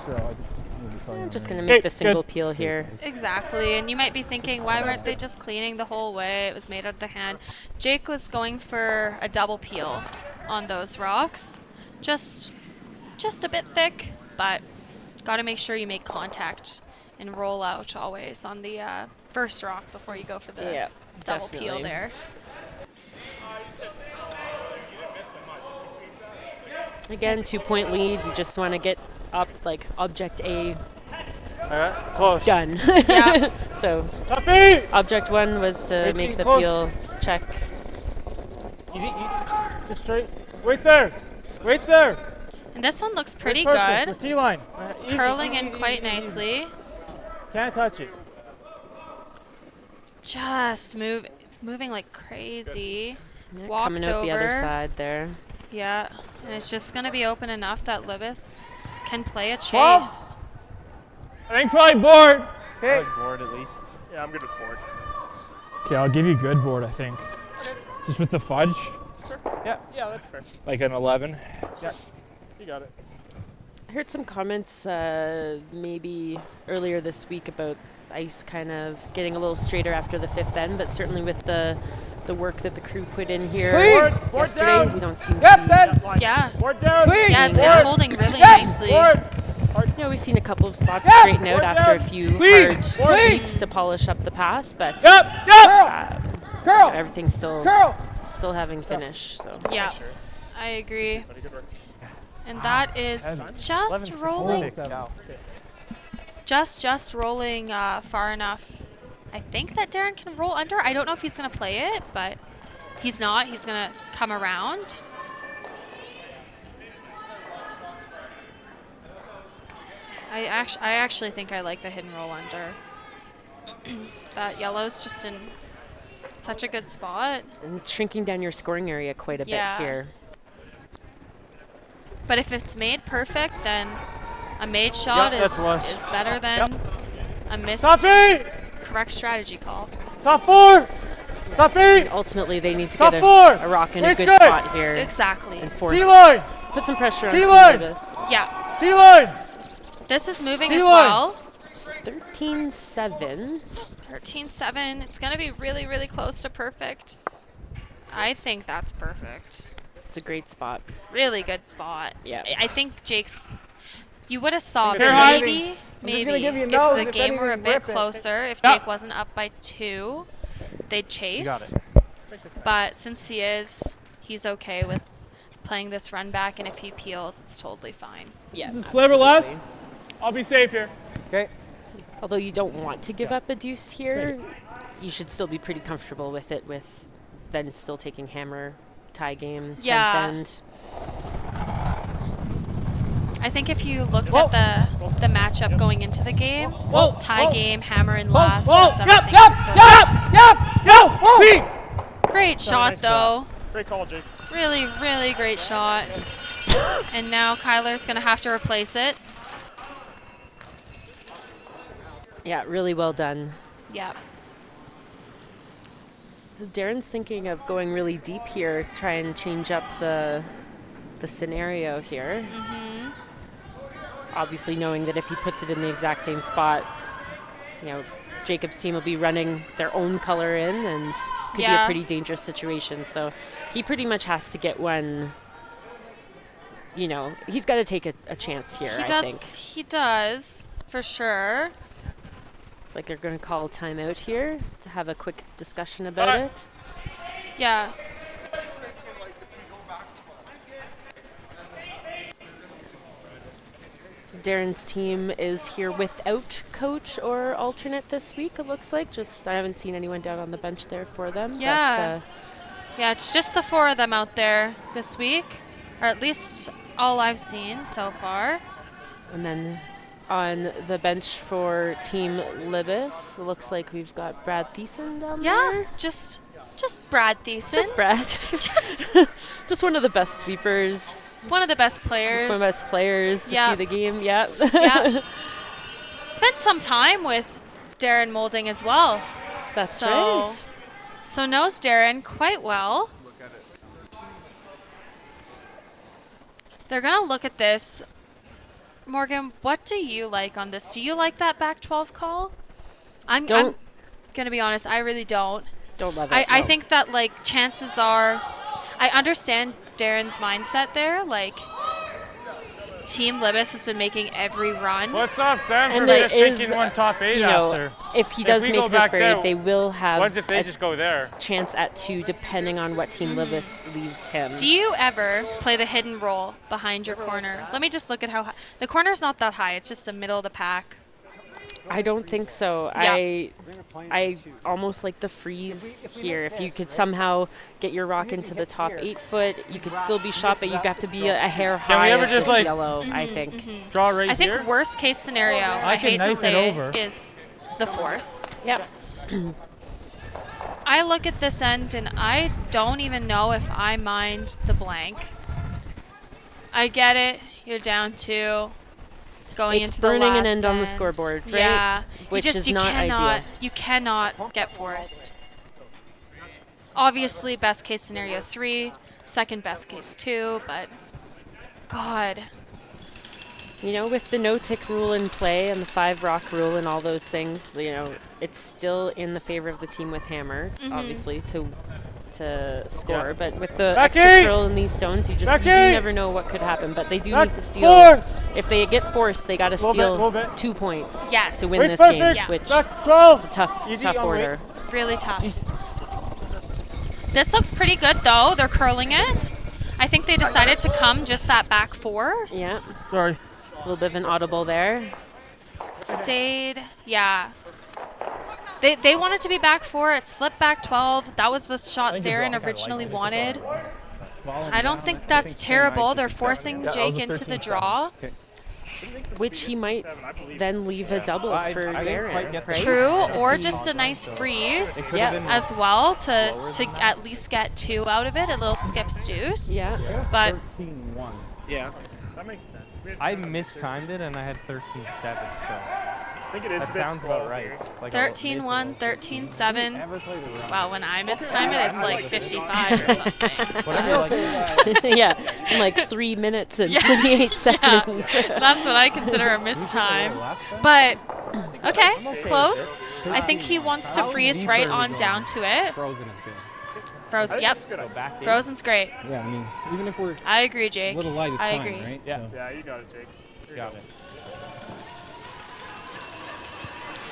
[SPEAKER 7] I'm just going to make the single peel here.
[SPEAKER 6] Exactly, and you might be thinking, why weren't they just cleaning the whole way? It was made out of the hand. Jake was going for a double peel on those rocks. Just a bit thick, but got to make sure you make contact and roll out always on the first rock before you go for the double peel there.
[SPEAKER 7] Again, 2-point leads. You just want to get up, like, object A.
[SPEAKER 10] Close.
[SPEAKER 7] Done.
[SPEAKER 6] Yeah.
[SPEAKER 7] So, object 1 was to make the peel check.
[SPEAKER 10] Easy. Just straight. Wait there.
[SPEAKER 6] And this one looks pretty
[SPEAKER 10] perfect.
[SPEAKER 6] good.
[SPEAKER 10] The T-line.
[SPEAKER 6] It's curling in quite nicely.
[SPEAKER 10] Can't touch it.
[SPEAKER 6] Just move. It's moving like crazy.
[SPEAKER 7] Yeah,
[SPEAKER 6] Walked
[SPEAKER 7] coming out
[SPEAKER 6] over.
[SPEAKER 7] the other side there.
[SPEAKER 6] Yeah, and it's just going to be open enough that Libbus can play a chase.
[SPEAKER 9] I think probably board.
[SPEAKER 10] Okay.
[SPEAKER 20] Board at least. Yeah, I'm good with board.
[SPEAKER 9] Okay, I'll give you good board, I think. Just with the fudge.
[SPEAKER 20] Sure. Yeah, that's fair.
[SPEAKER 9] Like an 11.
[SPEAKER 20] Yeah, you got it.
[SPEAKER 7] I heard some comments maybe earlier this week about ice kind of getting a little straighter after the fifth end, but certainly with the work that the crew put in here yesterday,
[SPEAKER 10] down.
[SPEAKER 7] we don't seem to be...
[SPEAKER 6] Yeah.
[SPEAKER 10] Board down.
[SPEAKER 6] Yeah, it's been holding really nicely.
[SPEAKER 7] Yeah, we've seen a couple of spots straighten out after a few hard sweeps to polish up the path, but everything's still having finish. So
[SPEAKER 6] yeah, I agree. And that is just rolling. Just rolling far enough. I think that Darren can roll under. I don't know if he's going to play it, but he's not. He's going to come around. I actually think I like the hidden roll under. That yellow's just in such a good spot.
[SPEAKER 7] And it's shrinking down your scoring area quite a bit here.
[SPEAKER 6] But if it's made perfect, then a made shot is better than a missed correct strategy call.
[SPEAKER 10] Top 4! Top 8!
[SPEAKER 7] And ultimately, they need to get a rock in a good spot here.
[SPEAKER 6] Exactly.
[SPEAKER 7] And force,
[SPEAKER 10] T-line!
[SPEAKER 7] put some pressure on
[SPEAKER 10] T-line!
[SPEAKER 6] Yeah.
[SPEAKER 10] T-line!
[SPEAKER 6] This is moving as well.
[SPEAKER 7] 13-7.
[SPEAKER 6] 13-7. It's going to be really, really close to perfect. I think that's perfect.
[SPEAKER 7] It's a great spot.
[SPEAKER 6] Really good spot.
[SPEAKER 7] Yeah.
[SPEAKER 6] I think Jake's... You would have saw
[SPEAKER 10] maybe
[SPEAKER 6] if the game were a bit closer, if Jake wasn't up by 2, they'd chase. But since he is, he's okay with playing this run back, and if he peels, it's totally fine.
[SPEAKER 7] Yeah.
[SPEAKER 9] This is a sliver less. I'll be safe here.
[SPEAKER 10] Okay.
[SPEAKER 7] Although you don't want to give up a deuce here, you should still be pretty comfortable with it, with then still taking hammer, tie game, 10th end.
[SPEAKER 6] I think if you looked at the matchup going into the game, tie game, hammer in last, that's everything. Great shot, though.
[SPEAKER 20] Great call, Jake.
[SPEAKER 6] Really, really great shot. And now Kyler's going to have to replace it.
[SPEAKER 7] Yeah, really well done.
[SPEAKER 6] Yep.
[SPEAKER 7] Darren's thinking of going really deep here, try and change up the scenario here.
[SPEAKER 6] Mm-hmm.
[SPEAKER 7] Obviously knowing that if he puts it in the exact same spot, you know, Jacob's team will be running their own color in, and could be a pretty dangerous situation. So he pretty much has to get one, you know, he's got to take a chance here, I think.
[SPEAKER 6] He does, for sure.
[SPEAKER 7] It's like they're going to call a timeout here to have a quick discussion about it.
[SPEAKER 6] Yeah.
[SPEAKER 7] So Darren's team is here without coach or alternate this week, it looks like. I haven't seen anyone down on the bench there for them.
[SPEAKER 6] Yeah. But, yeah, it's just the 4 of them out there this week, or at least all I've seen so far.
[SPEAKER 7] And then on the bench for Team Libbus. Looks like we've got Brad Thiessen down
[SPEAKER 6] Yeah,
[SPEAKER 7] there.
[SPEAKER 6] just Brad Thiessen.
[SPEAKER 7] Just Brad. Just one of the best sweepers.
[SPEAKER 6] One of the best players.
[SPEAKER 7] One of the best players to see the game. Yeah.
[SPEAKER 6] Yeah. Spent some time with Darren Moulding as well.
[SPEAKER 7] That's right.
[SPEAKER 6] So knows Darren quite well. They're going to look at this. Morgan, what do you like on this? Do you like that back 12 call? I'm going to be honest, I really don't.
[SPEAKER 7] Don't love it.
[SPEAKER 6] I think that, like, chances are, I understand Darren's mindset there. Like, Team Libbus has been making every run.
[SPEAKER 20] What's up, Stan?
[SPEAKER 7] And
[SPEAKER 20] We're just
[SPEAKER 7] is,
[SPEAKER 20] thinking one top 8
[SPEAKER 7] you know,
[SPEAKER 20] after.
[SPEAKER 7] If he does make this grade, they will have
[SPEAKER 20] what if they just go there?
[SPEAKER 7] Chance at 2 depending on what Team Libbus leaves him.
[SPEAKER 6] Do you ever play the hidden roll behind your corner? Let me just look at how high. The corner's not that high. It's just the middle of the pack.
[SPEAKER 7] I don't think so.
[SPEAKER 6] Yeah.
[SPEAKER 7] I almost like the freeze here. If you could somehow get your rock into the top 8 foot, you could still be shot, but you have to be a hair high.
[SPEAKER 20] Can we ever just like
[SPEAKER 7] yellow, I think.
[SPEAKER 20] Draw right here?
[SPEAKER 6] I think worst case scenario, I hate to say it, is the force.
[SPEAKER 7] Yep.
[SPEAKER 6] I look at this end and I don't even know if I mind the blank. I get it. You're down 2. Going
[SPEAKER 7] it's
[SPEAKER 6] into the
[SPEAKER 7] burning
[SPEAKER 6] last
[SPEAKER 7] an end on the scoreboard, right?
[SPEAKER 6] Yeah,
[SPEAKER 7] Which is not ideal.
[SPEAKER 6] You cannot get forced. Obviously, best case scenario 3, second best case 2, but God.
[SPEAKER 7] You know, with the no tick rule in play and the 5 rock rule and all those things, you know, it's still in the favor of the team with hammer, obviously, to score. But with the extra curl in these stones, you do never know what could happen. But they do need to steal. If they get forced, they got to steal 2 points to win this game, which is a tough order.
[SPEAKER 6] Really tough. This looks pretty good, though. They're curling it. I think they decided to come just that back 4.
[SPEAKER 7] Yeah.
[SPEAKER 20] Sorry.
[SPEAKER 7] A little bit of an audible there.
[SPEAKER 6] Stayed. Yeah. They wanted to be back 4. It slipped back 12. That was the shot Darren originally wanted. I don't think that's terrible. They're forcing Jake into the draw.
[SPEAKER 7] Which he might then leave a double for Darren, right?
[SPEAKER 6] True, or just a nice freeze as well to at least get 2 out of it. A little skips deuce.
[SPEAKER 7] Yeah.
[SPEAKER 6] But
[SPEAKER 10] 13-1.
[SPEAKER 20] Yeah. That makes sense.
[SPEAKER 10] I mistimed it and I had 13-7, so
[SPEAKER 20] I think it is
[SPEAKER 10] that sounds about right. Like
[SPEAKER 6] 13-1, 13-7. Wow, when I mistime it, it's like 55 or something.
[SPEAKER 7] Yeah, in like 3 minutes and 28 seconds.
[SPEAKER 6] Yeah. That's what I consider a mistime. But, okay, close. I think he wants to freeze right on down to it.
[SPEAKER 10] Frozen is good.
[SPEAKER 6] Frozen, yep. Frozen's great.
[SPEAKER 10] Yeah, I mean, even if we're
[SPEAKER 6] I agree, Jake.
[SPEAKER 10] a little light, it's
[SPEAKER 6] I
[SPEAKER 10] fine,
[SPEAKER 6] agree.
[SPEAKER 10] right?
[SPEAKER 20] Yeah.
[SPEAKER 10] So.
[SPEAKER 20] Yeah, you got it, Jake.
[SPEAKER 10] Got it.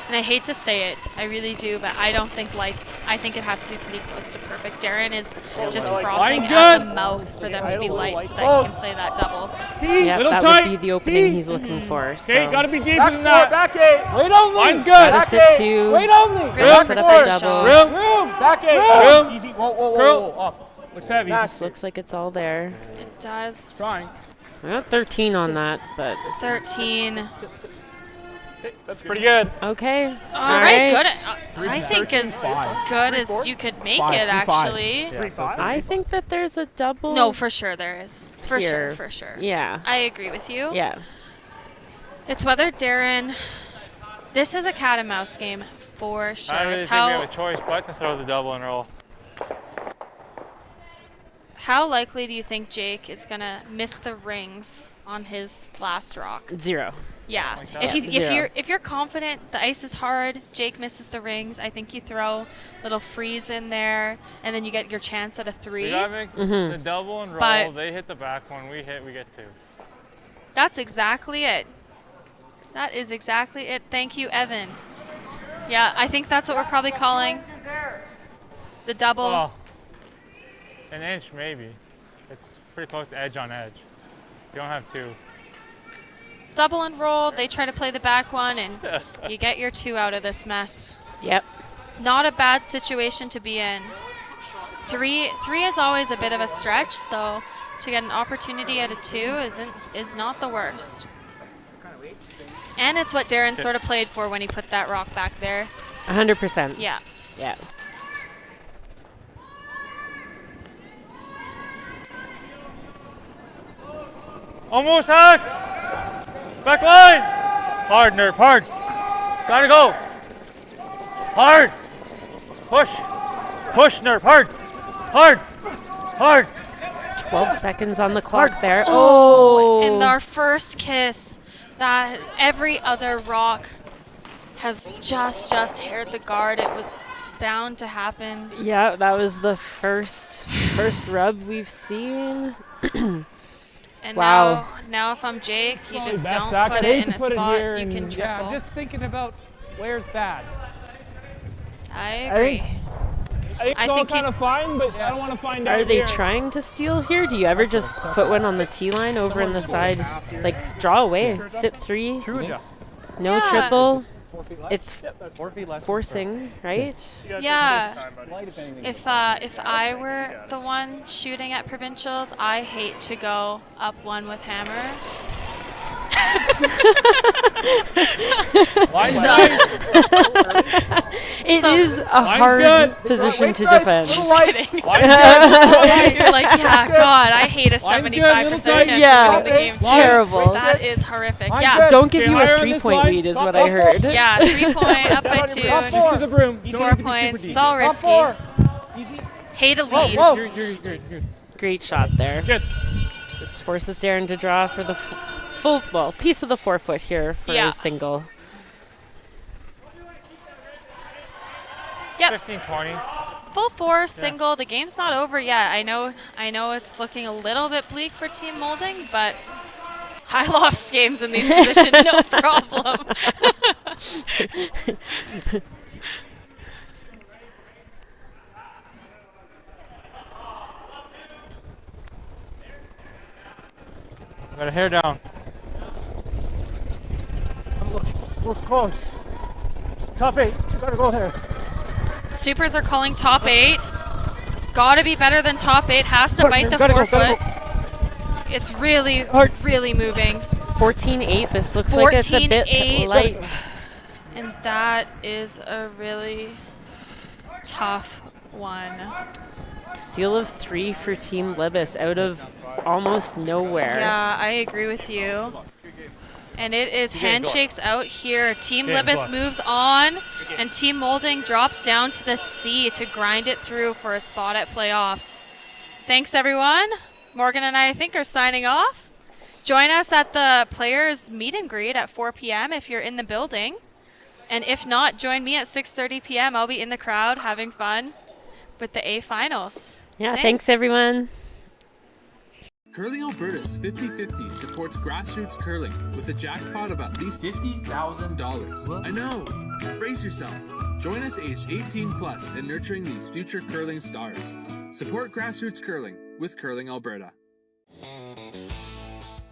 [SPEAKER 6] And I hate to say it, I really do, but I don't think lights, I think it has to be pretty close to perfect. Darren is just frothing at the mouth for them to be lights so that he can play that double.
[SPEAKER 7] Yeah, that would be the opening he's looking for.
[SPEAKER 20] Okay,
[SPEAKER 7] So.
[SPEAKER 20] gotta be deeper than that.
[SPEAKER 8] Back 8. Wait only.
[SPEAKER 20] Line's good.
[SPEAKER 7] Gotta sit 2.
[SPEAKER 8] Wait only.
[SPEAKER 7] Set up a double.
[SPEAKER 8] Room. Back 8. Easy. Whoa. Off.
[SPEAKER 20] What's heavy?
[SPEAKER 7] Looks like it's all there.
[SPEAKER 6] It does.
[SPEAKER 20] Trying.
[SPEAKER 7] I got 13 on that, but
[SPEAKER 6] 13.
[SPEAKER 20] That's pretty good.
[SPEAKER 7] okay.
[SPEAKER 6] All right, good. I think as good as you could make it, actually.
[SPEAKER 7] I think that there's a double.
[SPEAKER 6] No, for sure there is. For
[SPEAKER 7] here.
[SPEAKER 6] sure.
[SPEAKER 7] Yeah.
[SPEAKER 6] I agree with you.
[SPEAKER 7] Yeah.
[SPEAKER 6] It's whether Darren. This is a cat and mouse game for sure.
[SPEAKER 20] I really
[SPEAKER 6] it's
[SPEAKER 20] think
[SPEAKER 6] how
[SPEAKER 20] we have a choice but to throw the double and roll.
[SPEAKER 6] How likely do you think Jake is gonna miss the rings on his last rock?
[SPEAKER 7] 0.
[SPEAKER 6] Yeah.
[SPEAKER 20] Like that?
[SPEAKER 6] If you're confident the ice is hard, Jake misses the rings, I think you throw a little freeze in there, and then you get your chance at a 3.
[SPEAKER 20] We gotta make the double and roll.
[SPEAKER 6] But
[SPEAKER 20] they hit the back one. We hit. We get 2.
[SPEAKER 6] that's exactly it. That is exactly it. Thank you, Evan. Yeah, I think that's what we're probably calling the double.
[SPEAKER 20] Oh, an inch maybe. It's pretty close to edge on edge. You don't have 2.
[SPEAKER 6] Double and roll. They try to play the back one, and you get your 2 out of this mess.
[SPEAKER 7] Yep.
[SPEAKER 6] Not a bad situation to be in. 3 is always a bit of a stretch, so to get an opportunity at a 2 is not the worst. And it's what Darren sort of played for when he put that rock back there.
[SPEAKER 7] 100%.
[SPEAKER 6] Yeah.
[SPEAKER 7] Yeah.
[SPEAKER 8] Almost hack. Back line. Hard, Nerf, hard. Gotta go. Hard. Push. Push, Nerf, hard. Hard. Hard.
[SPEAKER 7] 12 seconds on the clock
[SPEAKER 8] Hard.
[SPEAKER 7] there.
[SPEAKER 6] Oh, and our first kiss, that every other rock has just haired the guard. It was bound to happen.
[SPEAKER 7] Yeah, that was the first rub we've seen.
[SPEAKER 6] And
[SPEAKER 7] wow.
[SPEAKER 6] now if I'm Jake, you
[SPEAKER 9] Probably
[SPEAKER 6] just
[SPEAKER 9] best
[SPEAKER 6] don't
[SPEAKER 9] sack.
[SPEAKER 6] put
[SPEAKER 9] I'd
[SPEAKER 6] it
[SPEAKER 9] hate
[SPEAKER 6] in
[SPEAKER 9] to
[SPEAKER 6] a
[SPEAKER 9] put it
[SPEAKER 6] spot
[SPEAKER 9] here
[SPEAKER 6] you
[SPEAKER 9] and-
[SPEAKER 6] can
[SPEAKER 9] Yeah,
[SPEAKER 6] triple.
[SPEAKER 9] I'm just thinking about where's bad.
[SPEAKER 6] I agree.
[SPEAKER 9] I think kind of fine, but I don't want to find out.
[SPEAKER 7] Are they
[SPEAKER 9] here.
[SPEAKER 7] trying to steal here? Do you ever just put one on the T line over in the side? Like, draw away. Sit 3. No triple. It's forcing, right?
[SPEAKER 6] Yeah. If I were the one shooting at provincials, I hate to go up 1 with hammer.
[SPEAKER 7] It is a hard position to defend.
[SPEAKER 6] You're like, yeah, God, I hate a 75% chance
[SPEAKER 7] Yeah,
[SPEAKER 6] to win the game.
[SPEAKER 7] it's terrible.
[SPEAKER 6] That is horrific.
[SPEAKER 7] Mine's
[SPEAKER 6] Yeah.
[SPEAKER 7] good. Don't give you a 3-point lead is what I heard.
[SPEAKER 6] Yeah, 3-point, up by 2, 4 points. It's all risky. Hate a lead.
[SPEAKER 7] Great shot there. This forces Darren to draw for the full piece of the 4-foot here for
[SPEAKER 6] Yeah.
[SPEAKER 7] his single.
[SPEAKER 6] Yep.
[SPEAKER 20] 15-20.
[SPEAKER 6] Full force, single. The game's not over yet. I know it's looking a little bit bleak for Team Moulding, but I lost games in these positions, no problem.
[SPEAKER 20] Got a hair down.
[SPEAKER 8] We're close. Top 8. Gotta go there.
[SPEAKER 6] Supers are calling top 8. Gotta be better than top 8. Has to bite the 4-foot. It's really moving.
[SPEAKER 7] 14-8. This looks like it's a bit
[SPEAKER 6] 14-8.
[SPEAKER 7] light.
[SPEAKER 6] And that is a really tough one.
[SPEAKER 7] Steal of 3 for Team Libbus out of almost nowhere.
[SPEAKER 6] Yeah, I agree with you. And it is handshakes out here. Team Libbus moves on, and Team Moulding drops down to the C to grind it through for a spot at playoffs. Thanks, everyone. Morgan and I think, are signing off. Join us at the players' meet and greet at 4 p.m. if you're in the building. And if not, join me at 6:30 p.m. I'll be in the crowd having fun with the A finals.
[SPEAKER 7] Yeah, thanks everyone.
[SPEAKER 11] Curling Alberta's 50/50 supports grassroots curling with a jackpot of at least $50,000. I know! Brace yourself. Join us aged 18 plus in nurturing these future curling stars. Support grassroots curling with Curling Alberta.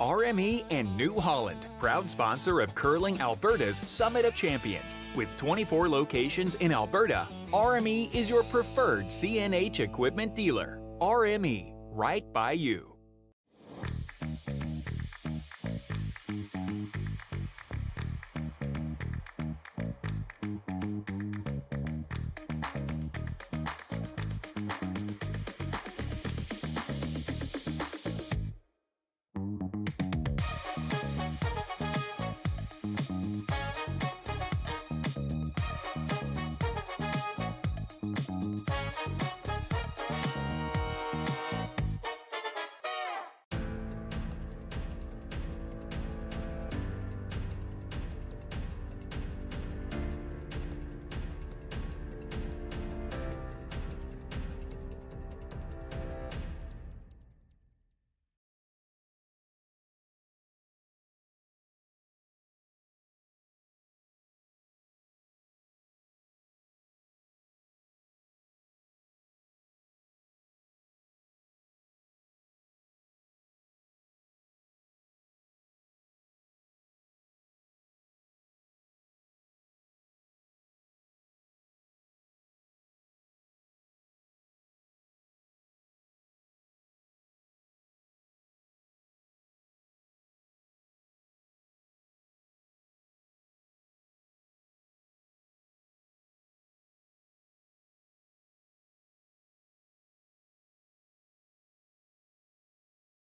[SPEAKER 1] RME and New Holland, proud sponsor of Curling Alberta's Summit of Champions. With 24 locations in Alberta, RME is your preferred CNH equipment dealer. RME, right by you.